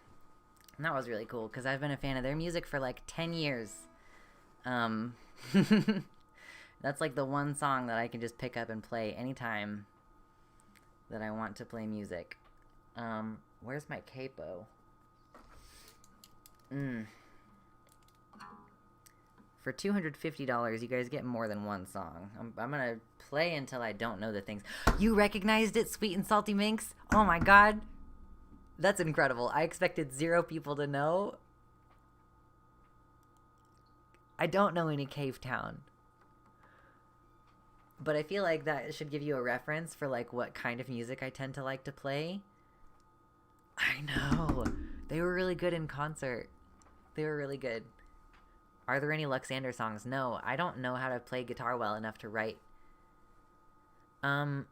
And that was really cool because I've been a fan of their music for like 10 years. That's like the one song that I can just pick up and play anytime that I want to play music. Where's my capo? For $250, you guys get more than one song. I'm gonna play until I don't know the things. You recognized it, Sweet and Salty Minx? Oh my god. That's incredible. I expected 0 people to know. I don't know any Cave Town. But I feel like that should give you a reference for like what kind of music I tend to like to play. I know. They were really good in concert. They were really good. Are there any Luxander songs? No, I don't know how to play guitar well enough to write. I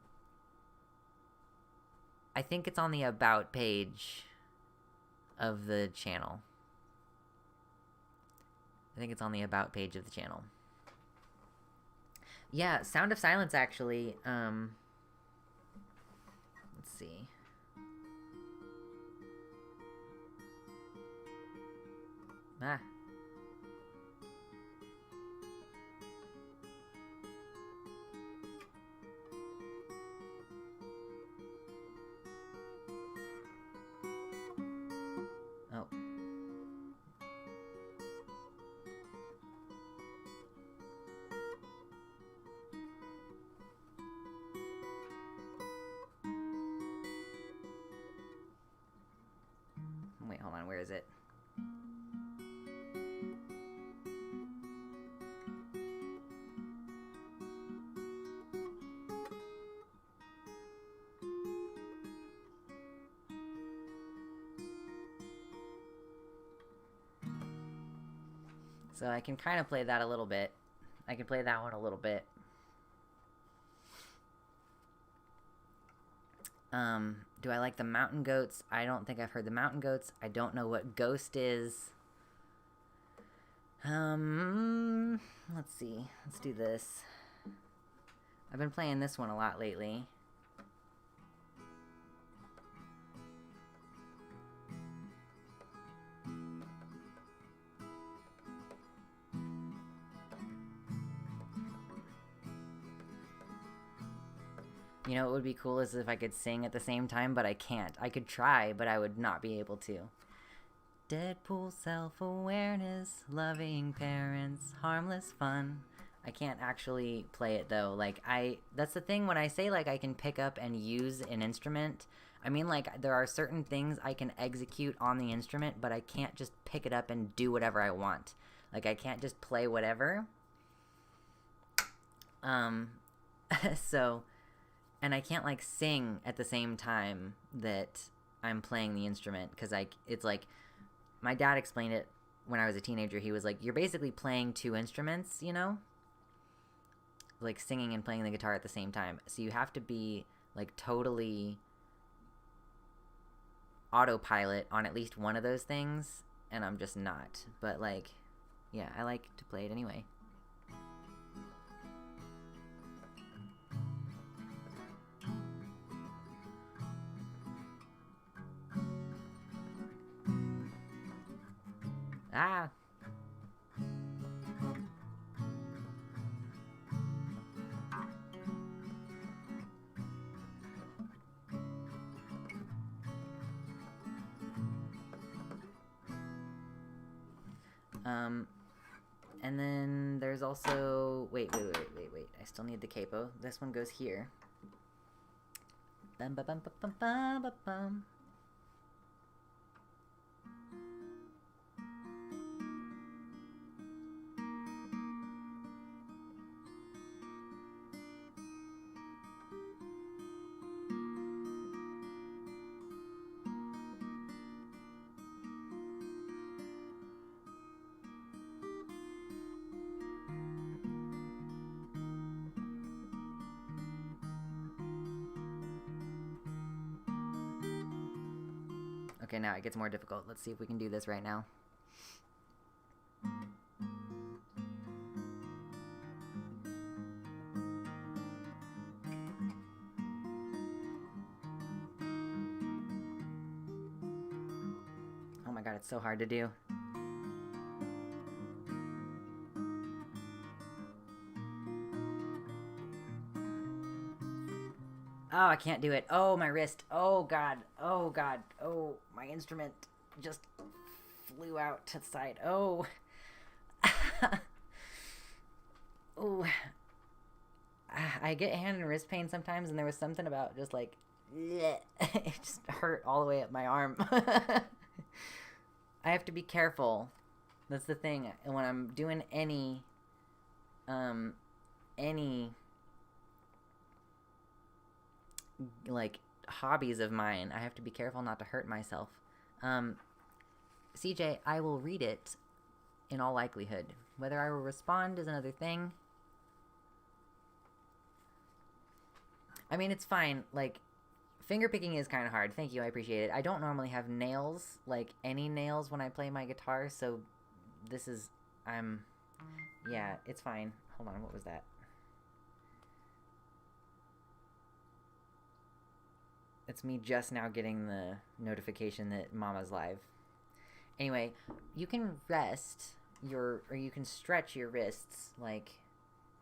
think it's on the About page of the channel. I think it's on the About page of the channel. Yeah, Sound of Silence, actually. Let's see. Ah. Oh. Wait, hold on, where is it? So I can kind of play that a little bit. I can play that one a little bit. Do I like the Mountain Goats? I don't think I've heard the Mountain Goats. I don't know what Ghost is. Let's see. Let's do this. I've been playing this one a lot lately. You know what would be cool is if I could sing at the same time, but I can't. I could try, but I would not be able to. Deadpool self-awareness, loving parents, harmless fun. I can't actually play it though. Like that's the thing when I say like I can pick up and use an instrument. I mean like there are certain things I can execute on the instrument, but I can't just pick it up and do whatever I want. Like I can't just play whatever. So... And I can't, like, sing at the same time that I'm playing the instrument. Because, like, it's like... My dad explained it when I was a teenager. He was like, you're basically playing 2 instruments, you know? Like, singing and playing the guitar at the same time. So you have to be, like, totally autopilot on at least one of those things. And I'm just not. But, like, yeah, I like to play it anyway. Ah! And then there's also... Wait. I still need the capo. This one goes here. Bum ba bum ba bum ba ba bum. Okay, now it gets more difficult. Let's see if we can do this right now. Oh my god, it's so hard to do. Oh, I can't do it. Oh, my wrist. Oh, God. Oh, God. Oh, my instrument just flew out to the side. Oh. Oh. I get hand and wrist pain sometimes, and there was something about just like, it just hurt all the way up my arm. I have to be careful. That's the thing. When I'm doing any like hobbies of mine, I have to be careful not to hurt myself. CJ, I will read it in all likelihood. Whether I will respond is another thing. I mean, it's fine. Like, finger picking is kind of hard. Thank you, I appreciate it. I don't normally have nails, like any nails when I play my guitar, so this is, yeah, it's fine. Hold on, what was that? It's me just now getting the notification that Mama's live. Anyway, you can rest or you can stretch your wrists, like,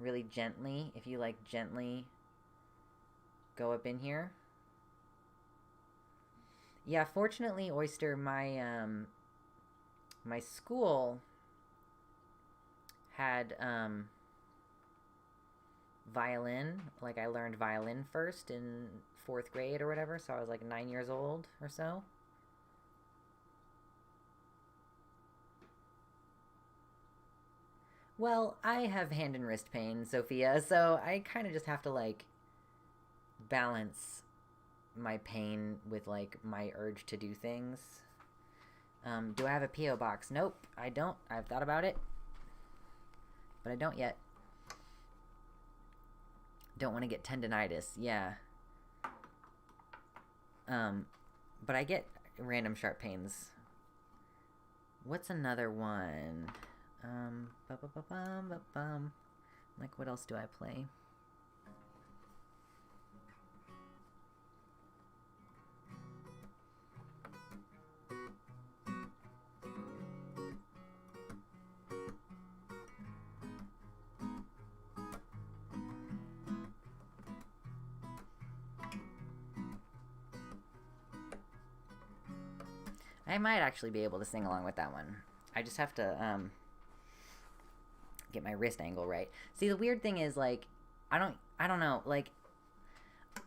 really gently. If you, like, gently go up in here. Yeah, fortunately, Oyster, my school had, violin. Like, I learned violin first in 4th grade or whatever, so I was, like, 9 years old or so. Well, I have hand and wrist pain, Sophia, so I kind of just have to, like, balance my pain with, like, my urge to do things. Do I have a P.O. box? Nope, I don't. I've thought about it, but I don't yet. Don't want to get tendinitis, yeah. But I get random sharp pains. What's another one? Like, what else do I play? I might actually be able to sing along with that one. I just have to, get my wrist angle right. See, the weird thing is, like, I don't know, like,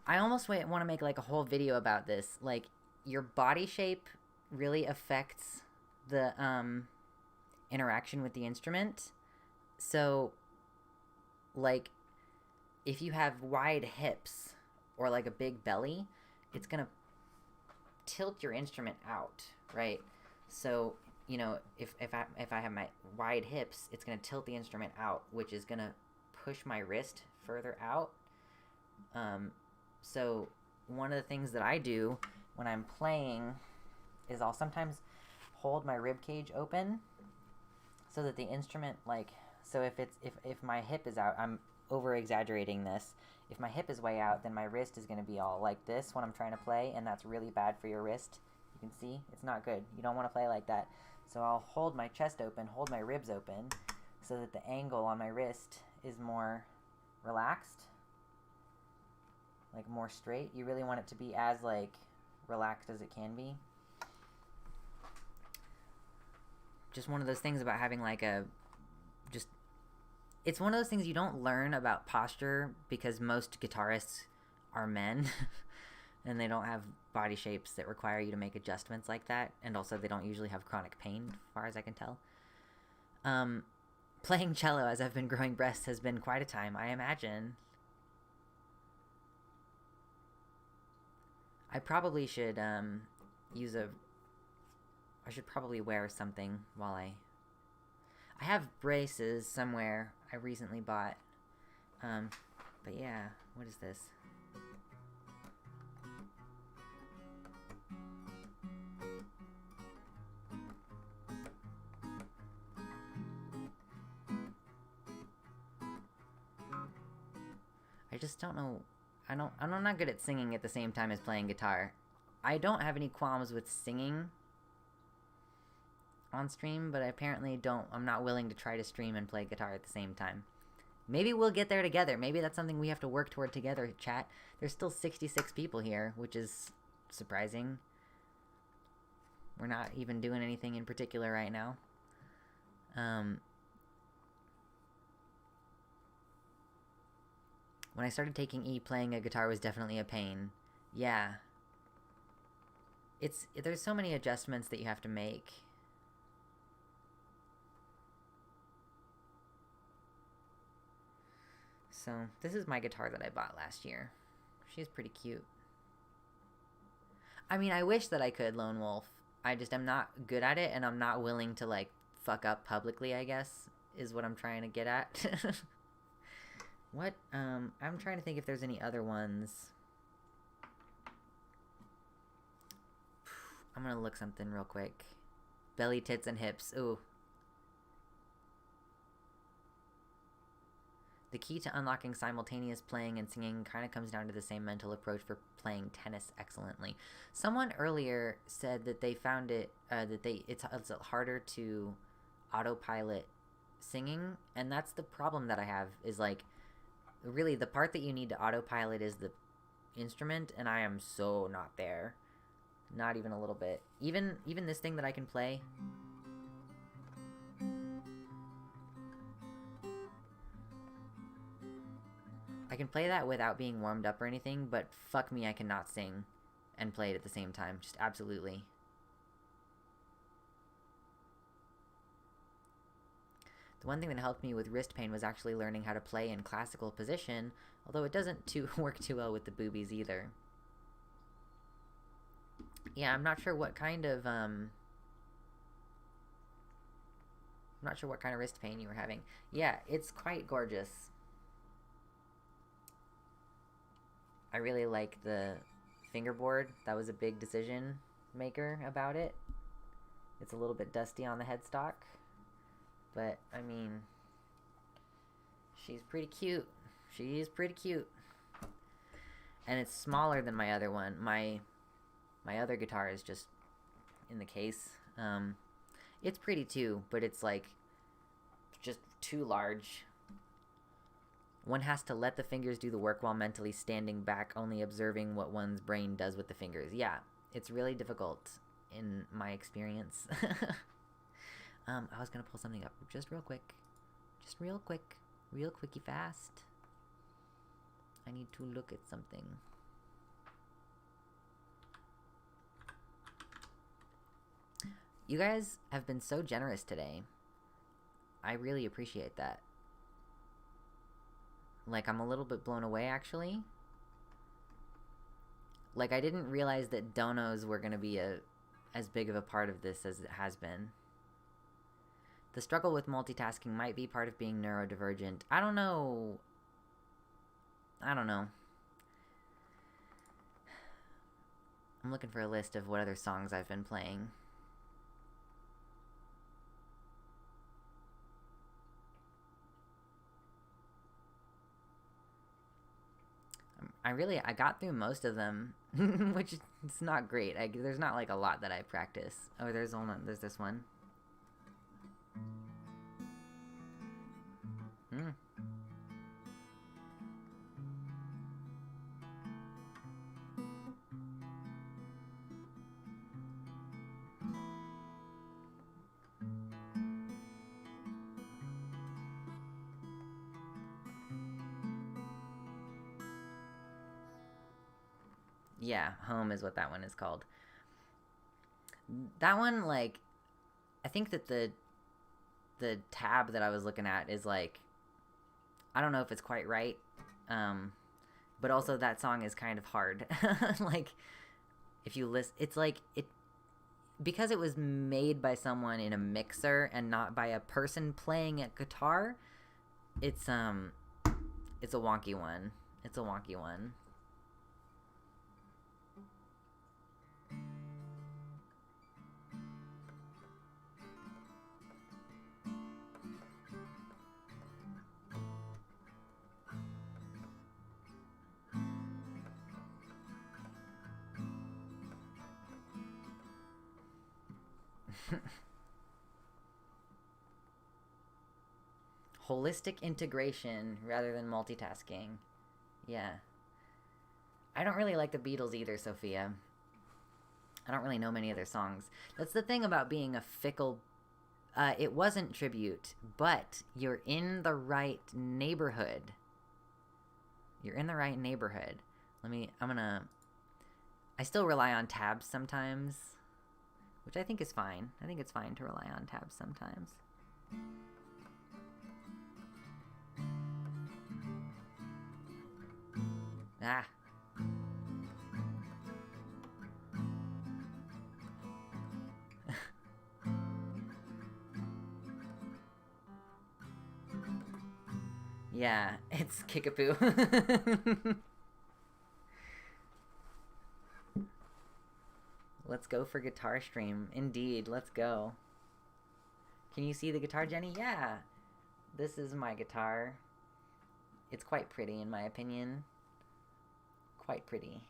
I almost want to make, like, a whole video about this. Like, your body shape really affects the, interaction with the instrument. So, like, if you have wide hips or, like, a big belly, it's gonna tilt your instrument out, right? So, you know, if I have my wide hips, it's going to tilt the instrument out, which is going to push my wrist further out. So one of the things that I do when I'm playing is I'll sometimes hold my rib cage open so that the instrument, like, so if my hip is out, I'm over exaggerating this. If my hip is way out, then my wrist is going to be all like this when I'm trying to play, and that's really bad for your wrist. You can see, it's not good. You don't want to play like that. So I'll hold my chest open, hold my ribs open, so that the angle on my wrist is more relaxed, like more straight. You really want it to be as, like, relaxed as it can be. Just one of those things about having, like, it's one of those things you don't learn about posture because most guitarists are men and they don't have body shapes that require you to make adjustments like that, and also they don't usually have chronic pain, as far as I can tell. Playing cello as I've been growing breasts has been quite a time, I imagine. I probably should I should probably wear something while I have braces somewhere I recently bought. But yeah, what is this? I just don't know. I'm not good at singing at the same time as playing guitar. I don't have any qualms with singing on stream, but I apparently I'm not willing to try to stream and play guitar at the same time. Maybe we'll get there together. Maybe that's something we have to work toward together, chat. There's still 66 people here, which is surprising. We're not even doing anything in particular right now. When I started taking E, playing a guitar was definitely a pain. Yeah. There's so many adjustments that you have to make. So, this is my guitar that I bought last year. She's pretty cute. I mean, I wish that I could Lone Wolf. I just am not good at it, and I'm not willing to, like, fuck up publicly, I guess, is what I'm trying to get at. What? I'm trying to think if there's any other ones. I'm gonna look something real quick. Belly, tits, and hips. Ooh. The key to unlocking simultaneous playing and singing kind of comes down to the same mental approach for playing tennis excellently. Someone earlier said that they found it, it's harder to autopilot singing, and that's the problem that I have, is like, really the part that you need to autopilot is the instrument, and I am so not there. Not even a little bit. Even this thing that I can play. I can play that without being warmed up or anything, but fuck me, I cannot sing and play it at the same time. Just absolutely. The one thing that helped me with wrist pain was actually learning how to play in classical position, although it doesn't work too well with the boobies either. Yeah, I'm not sure what kind of wrist pain you were having. Yeah, it's quite gorgeous. I really like the fingerboard. That was a big decision maker about it. It's a little bit dusty on the headstock, but I mean, she's pretty cute. She is pretty cute. And it's smaller than my other one. My other guitar is just in the case. It's pretty too, but it's like just too large. One has to let the fingers do the work while mentally standing back, only observing what one's brain does with the fingers. Yeah, it's really difficult in my experience. I was gonna pull something up just real quick. Just real quick. Real quicky fast. I need to look at something. You guys have been so generous today. I really appreciate that. Like, I'm a little bit blown away, actually. Like, I didn't realize that donos were going to be as big of a part of this as it has been. The struggle with multitasking might be part of being neurodivergent. I don't know. I'm looking for a list of what other songs I've been playing. I got through most of them, which is not great. There's not like a lot that I practice. Oh, there's this one. Yeah, Home is what that one is called. That one, like, I think that the tab that I was looking at is like, I don't know if it's quite right, but also that song is kind of hard. Like, if you listen, it's like, because it was made by someone in a mixer and not by a person playing a guitar, it's a wonky one. It's a wonky one. Holistic integration rather than multitasking. Yeah. I don't really like the Beatles either, Sophia. I don't really know many of their songs. That's the thing about being a fickle... it wasn't tribute, but you're in the right neighborhood. You're in the right neighborhood. I still rely on tabs sometimes, which I think is fine. I think it's fine to rely on tabs sometimes. Ah. Yeah, it's Kickapoo. Let's go for guitar stream. Indeed, let's go. Can you see the guitar, Jenny? Yeah. This is my guitar. It's quite pretty, in my opinion. Quite pretty.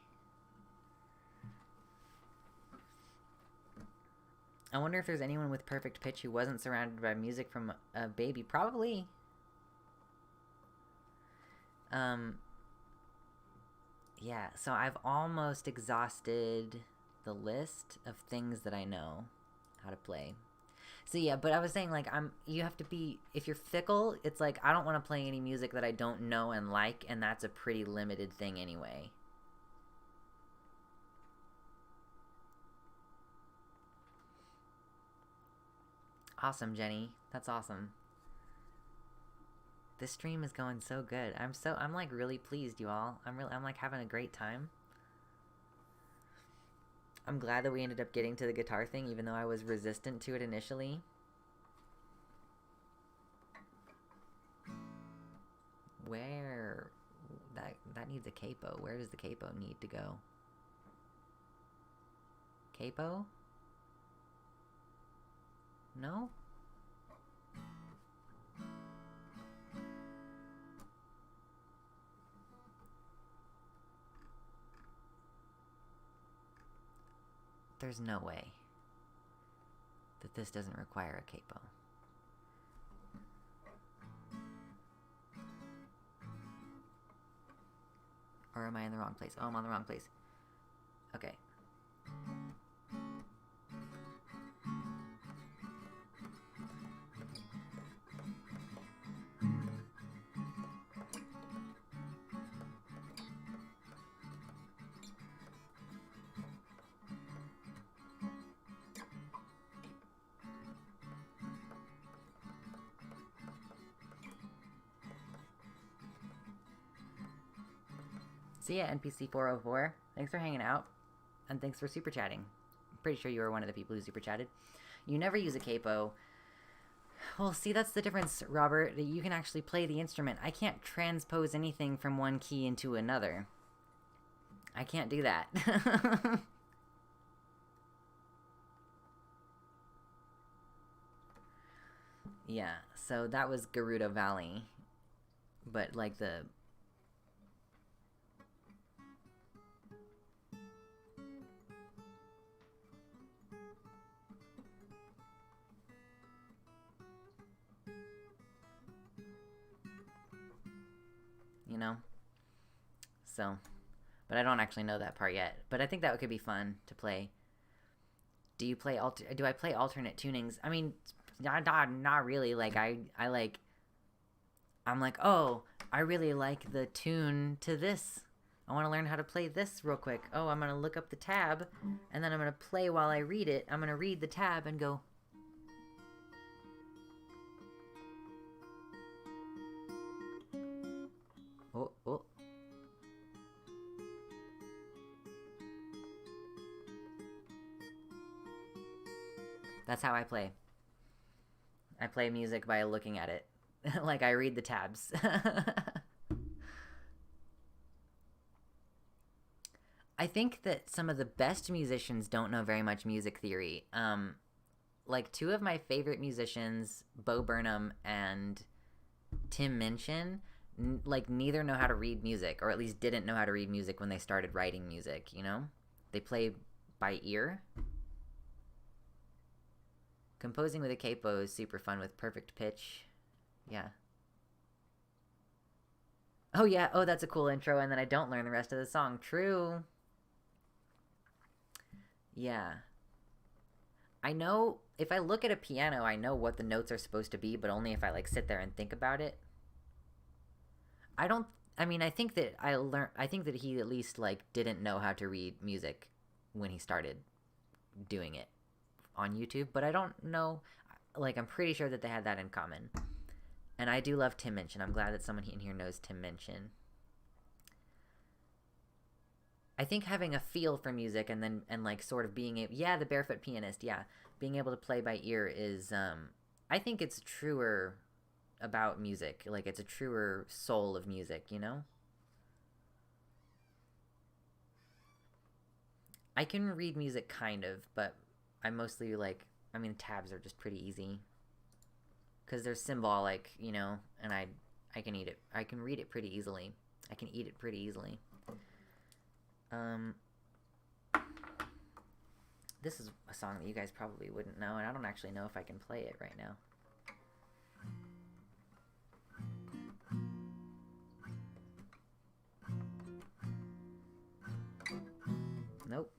I wonder if there's anyone with perfect pitch who wasn't surrounded by music from a baby. Probably. Yeah, so I've almost exhausted the list of things that I know how to play. So yeah, but I was saying, like, you have to be, if you're fickle, it's like, I don't want to play any music that I don't know and like, and that's a pretty limited thing anyway. Awesome, Jenny. That's awesome. This stream is going so good. I'm like really pleased, you all. I'm like having a great time. I'm glad that we ended up getting to the guitar thing, even though I was resistant to it initially. Where... That needs a capo. Where does the capo need to go? Capo? No? There's no way that this doesn't require a capo. Or am I in the wrong place? Oh, I'm on the wrong place. Okay. So yeah, NPC404, thanks for hanging out, and thanks for super chatting. I'm pretty sure you were one of the people who super chatted. You never use a capo. Well, see, that's the difference, Robert. You can actually play the instrument. I can't transpose anything from one key into another. I can't do that. Yeah, so that was Gerudo Valley. But, like, the... You know? So... But I don't actually know that part yet. But I think that could be fun to play. Do I play alternate tunings? I mean, not really. Like, I'm like, oh, I really like the tune to this. I want to learn how to play this real quick. Oh, I'm going to look up the tab, and then I'm going to play while I read it. I'm going to read the tab and go... Oh, oh. That's how I play. I play music by looking at it. Like, I read the tabs. I think that some of the best musicians don't know very much music theory. Like, two of my favorite musicians, Bo Burnham and Tim Minchin, like, neither know how to read music, or at least didn't know how to read music when they started writing music, you know? They play by ear. Composing with a capo is super fun with perfect pitch. Yeah. Oh, yeah. Oh, that's a cool intro, and then I don't learn the rest of the song. True. Yeah. I know, if I look at a piano, I know what the notes are supposed to be, but only if I, like, sit there and think about it. I mean, I think that he at least, like, didn't know how to read music when he started doing it on YouTube, but I don't know, like, I'm pretty sure that they had that in common. And I do love Tim Minchin. I'm glad that someone in here knows Tim Minchin. I think having a feel for music and like sort of being able, yeah, the barefoot pianist, yeah, being able to play by ear is, I think it's truer about music. Like, it's a truer soul of music, you know? I can read music kind of, but I mostly like, I mean, tabs are just pretty easy. Because they're symbolic, you know, and I can eat it. I can read it pretty easily. I can eat it pretty easily. This is a song that you guys probably wouldn't know, and I don't actually know if I can play it right now. Nope.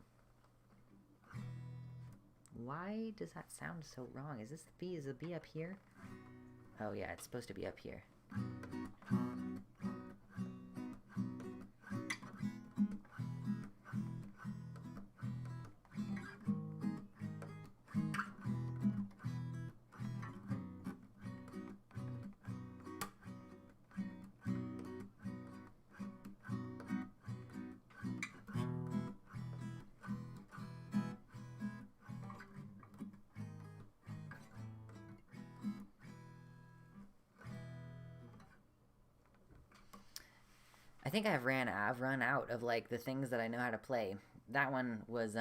Why does that sound so wrong? Is this the B? Is the B up here? Oh yeah, it's supposed to be up here. I think I've run out of, like, the things that I know how to play. That one was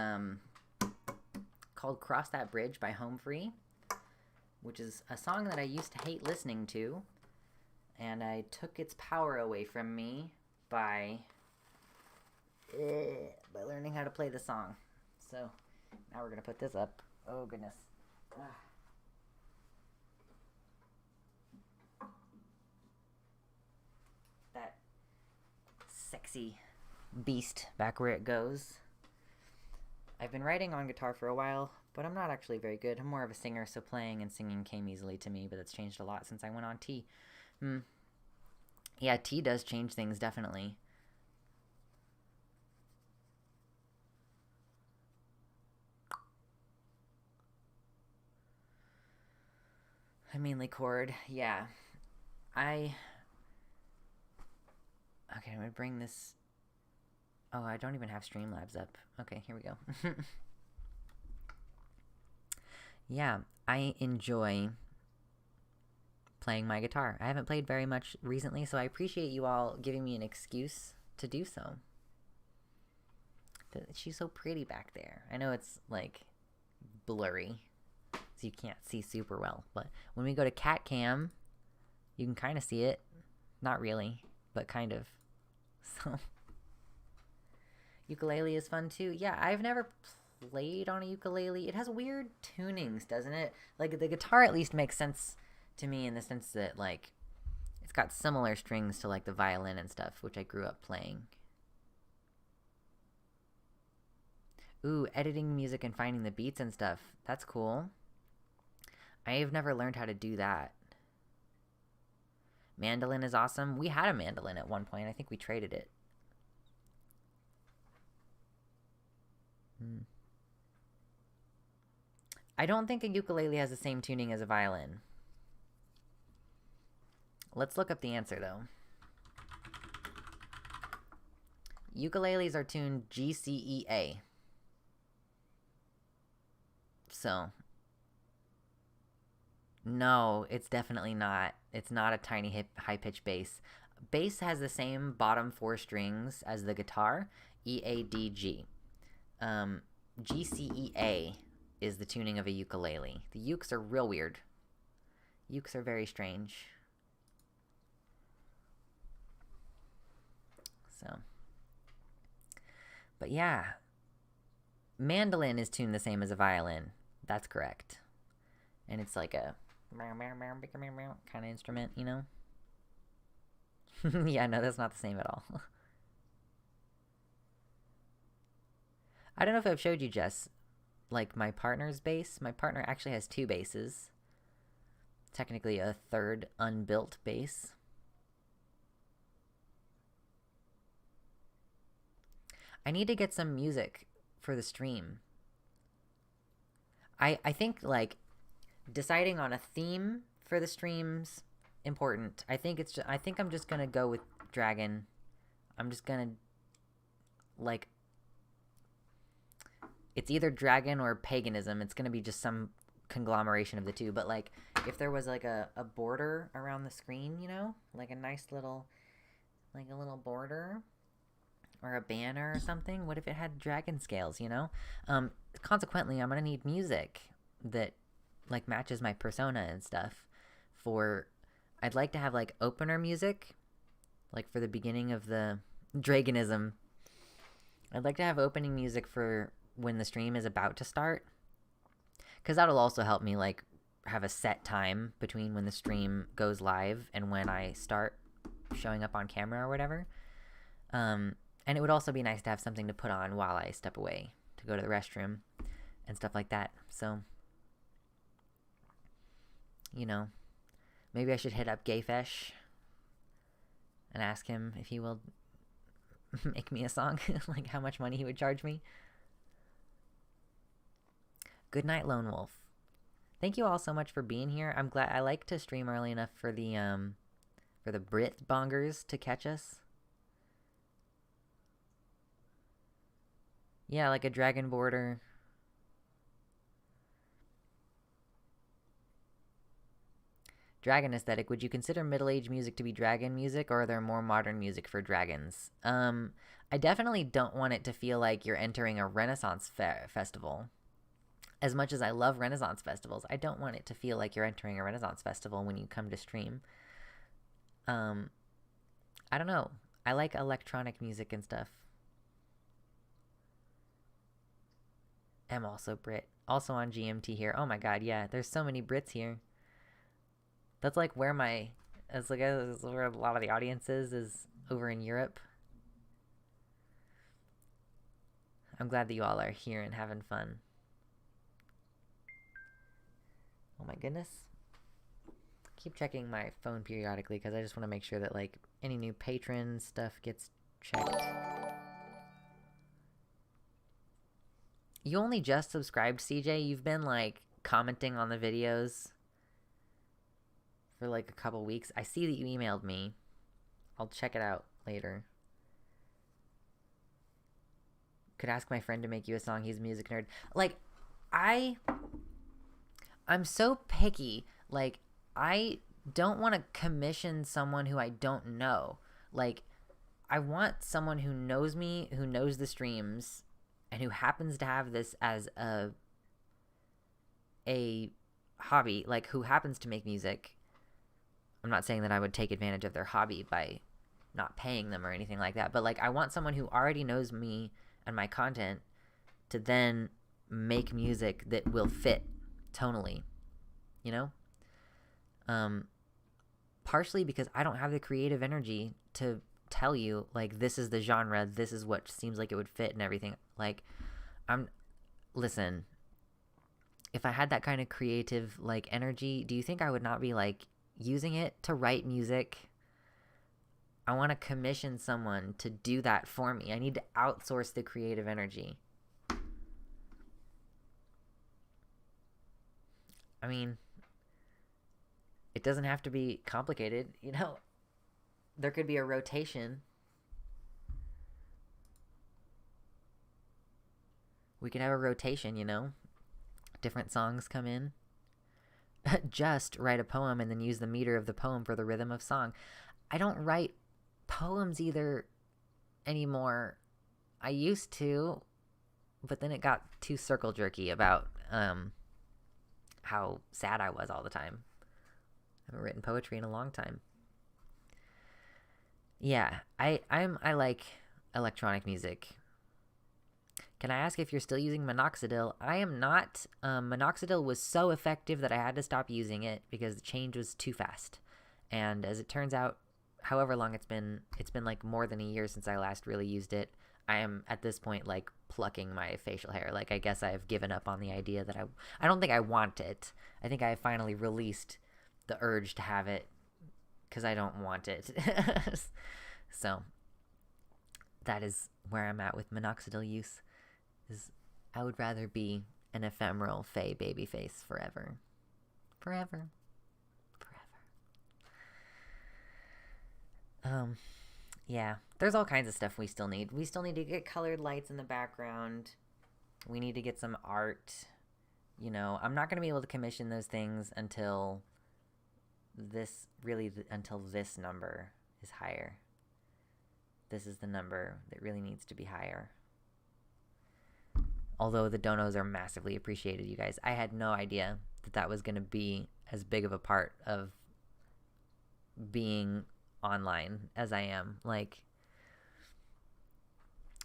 called Cross That Bridge by Home Free, which is a song that I used to hate listening to, and I took its power away from me by learning how to play the song. So now we're gonna put this up. Oh goodness. That sexy beast back where it goes. I've been writing on guitar for a while, but I'm not actually very good. I'm more of a singer, so playing and singing came easily to me, but it's changed a lot since I went on T. Yeah, T does change things, definitely. I mainly chord, yeah. Okay, I'm gonna bring this... Oh, I don't even have Streamlabs up. Okay, here we go. Yeah, I enjoy playing my guitar. I haven't played very much recently, so I appreciate you all giving me an excuse to do so. She's so pretty back there. I know it's, like, blurry, so you can't see super well, but when we go to cat cam, you can kind of see it. Not really, but kind of. So, ukulele is fun too. Yeah, I've never played on a ukulele. It has weird tunings, doesn't it? Like, the guitar at least makes sense to me in the sense that, like, it's got similar strings to, like, the violin and stuff, which I grew up playing. Ooh, editing music and finding the beats and stuff. That's cool. I have never learned how to do that. Mandolin is awesome. We had a mandolin at one point. I think we traded it. I don't think a ukulele has the same tuning as a violin. Let's look up the answer, though. Ukuleles are tuned G, C, E, A. So, no, it's definitely not. It's not a tiny high-pitched bass. Bass has the same bottom four strings as the guitar, E, A, D, G. G, C, E, A is the tuning of a ukulele. The ukes are real weird. Ukes are very strange. So, but yeah, mandolin is tuned the same as a violin. That's correct. And it's like a kind of instrument, you know? Yeah, no, that's not the same at all. I don't know if I've showed you, Jess, like my partner's bass. My partner actually has 2 basses. Technically a third unbuilt bass. I need to get some music for the stream. I think like deciding on a theme for the stream's important. I think I'm just gonna go with Dragon. I'm just gonna like it's either Dragon or paganism. It's gonna be just some conglomeration of the two. But like if there was like a border around the screen, you know, like a nice little like a little border or a banner or something. What if it had dragon scales, you know? Consequently, I'm gonna need music that like matches my persona and stuff. I'd like to have like opener music, like for the beginning of the Dragonism. I'd like to have opening music for when the stream is about to start, because that'll also help me like have a set time between when the stream goes live and when I start showing up on camera or whatever. And it would also be nice to have something to put on while I step away to go to the restroom and stuff like that. So, you know, maybe I should hit up Gayfesh and ask him if he will make me a song, like how much money he would charge me. Good night, Lone Wolf. Thank you all so much for being here. I'm glad. I like to stream early enough for the Brit bongers to catch us. Yeah, like a dragon border. Dragon aesthetic. Would you consider middle-aged music to be dragon music, or are there more modern music for dragons? I definitely don't want it to feel like you're entering a Renaissance festival. As much as I love Renaissance festivals, I don't want it to feel like you're entering a Renaissance festival when you come to stream. I don't know. I like electronic music and stuff. I'm also Brit. Also on GMT here. Oh my god, yeah. There's so many Brits here. That's like where that's where a lot of the audience is over in Europe. I'm glad that you all are here and having fun. Oh my goodness. Keep checking my phone periodically because I just want to make sure that like any new patron stuff gets checked. You only just subscribed, CJ? You've been like commenting on the videos for like a couple weeks. I see that you emailed me. I'll check it out later. Could ask my friend to make you a song. He's a music nerd. Like, I'm so picky. Like, I don't want to commission someone who I don't know. Like, I want someone who knows me, who knows the streams, and who happens to have this as a hobby, like who happens to make music. I'm not saying that I would take advantage of their hobby by not paying them or anything like that, but like I want someone who already knows me and my content to then make music that will fit tonally, you know? Partially because I don't have the creative energy to tell you like this is the genre, this is what seems like it would fit and everything. Like listen, if I had that kind of creative like energy, do you think I would not be like using it to write music? I want to commission someone to do that for me. I need to outsource the creative energy. I mean, it doesn't have to be complicated, you know? There could be a rotation. We could have a rotation, you know? Different songs come in. Just write a poem and then use the meter of the poem for the rhythm of song. I don't write poems either anymore. I used to, but then it got too circle jerky about how sad I was all the time. I haven't written poetry in a long time. Yeah, I like electronic music. Can I ask if you're still using minoxidil? I am not. Minoxidil was so effective that I had to stop using it because the change was too fast. And as it turns out, however long it's been like more than a year since I last really used it. I am at this point like plucking my facial hair. Like, I guess I've given up on the idea that I don't think I want it. I think I finally released the urge to have it because I don't want it. So that is where I'm at with minoxidil use. Is I would rather be an ephemeral fey baby face forever. Forever. Yeah, there's all kinds of stuff we still need. We still need to get colored lights in the background. We need to get some art. You know, I'm not going to be able to commission those things until until this number is higher. This is the number that really needs to be higher. Although the donos are massively appreciated, you guys. I had no idea that was going to be as big of a part of being online as I am. Like,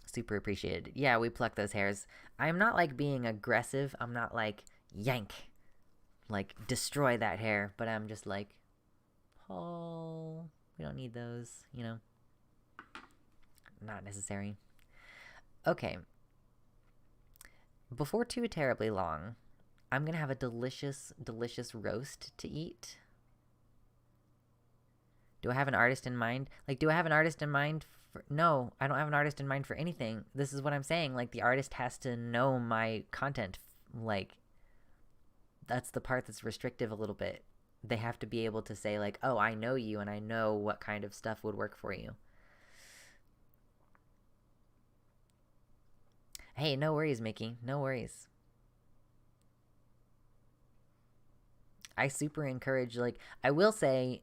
super appreciated. Yeah, we pluck those hairs. I'm not like being aggressive. I'm not like yank, like destroy that hair, but I'm just like, oh, we don't need those, you know. Not necessary. Okay. Before too terribly long, I'm gonna have a delicious, delicious roast to eat. Do I have an artist in mind? Like, do I have an artist in mind? No, I don't have an artist in mind for anything. This is what I'm saying. Like, the artist has to know my content. Like, that's the part that's restrictive a little bit. They have to be able to say, like, oh, I know you and I know what kind of stuff would work for you. Hey, no worries, Mickey. No worries. I super encourage, like, I will say,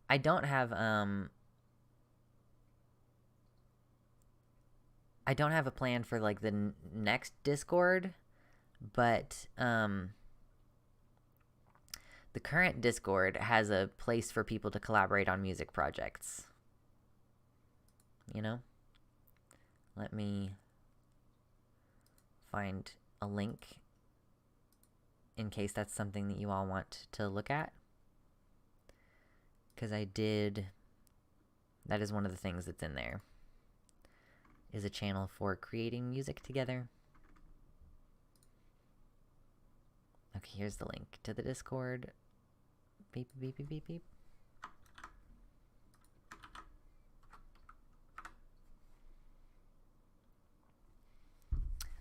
I don't have a plan for, like, the next Discord, but, the current Discord has a place for people to collaborate on music projects. You know? Let me find a link in case that's something that you all want to look at. Because that is one of the things that's in there, is a channel for creating music together. Okay, here's the link to the Discord. Beep, beep, beep, beep, beep.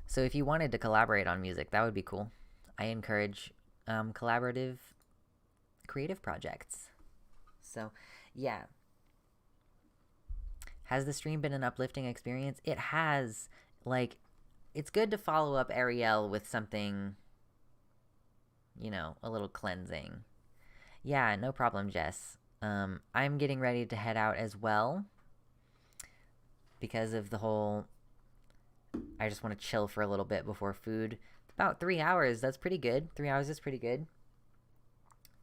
So if you wanted to collaborate on music, that would be cool. I encourage collaborative creative projects. So, yeah. Has the stream been an uplifting experience? It has. Like, it's good to follow up Arielle with something, you know, a little cleansing. Yeah, no problem, Jess. I'm getting ready to head out as well because of the whole, I just want to chill for a little bit before food. About 3 hours, that's pretty good. 3 hours is pretty good.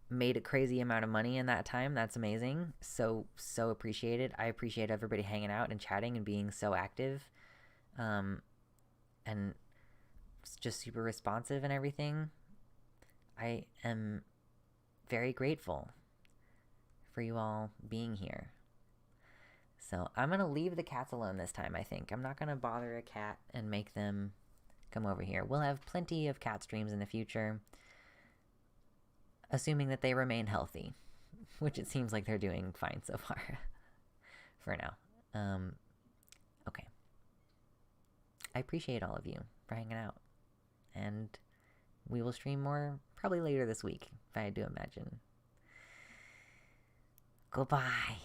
Made a crazy amount of money in that time. That's amazing. So appreciated. I appreciate everybody hanging out and chatting and being so active. And just super responsive and everything. I am very grateful for you all being here. So I'm going to leave the cats alone this time, I think. I'm not going to bother a cat and make them come over here. We'll have plenty of cat streams in the future, assuming that they remain healthy, which it seems like they're doing fine so far for now. Okay. I appreciate all of you for hanging out, and we will stream more probably later this week, if I do imagine. Goodbye.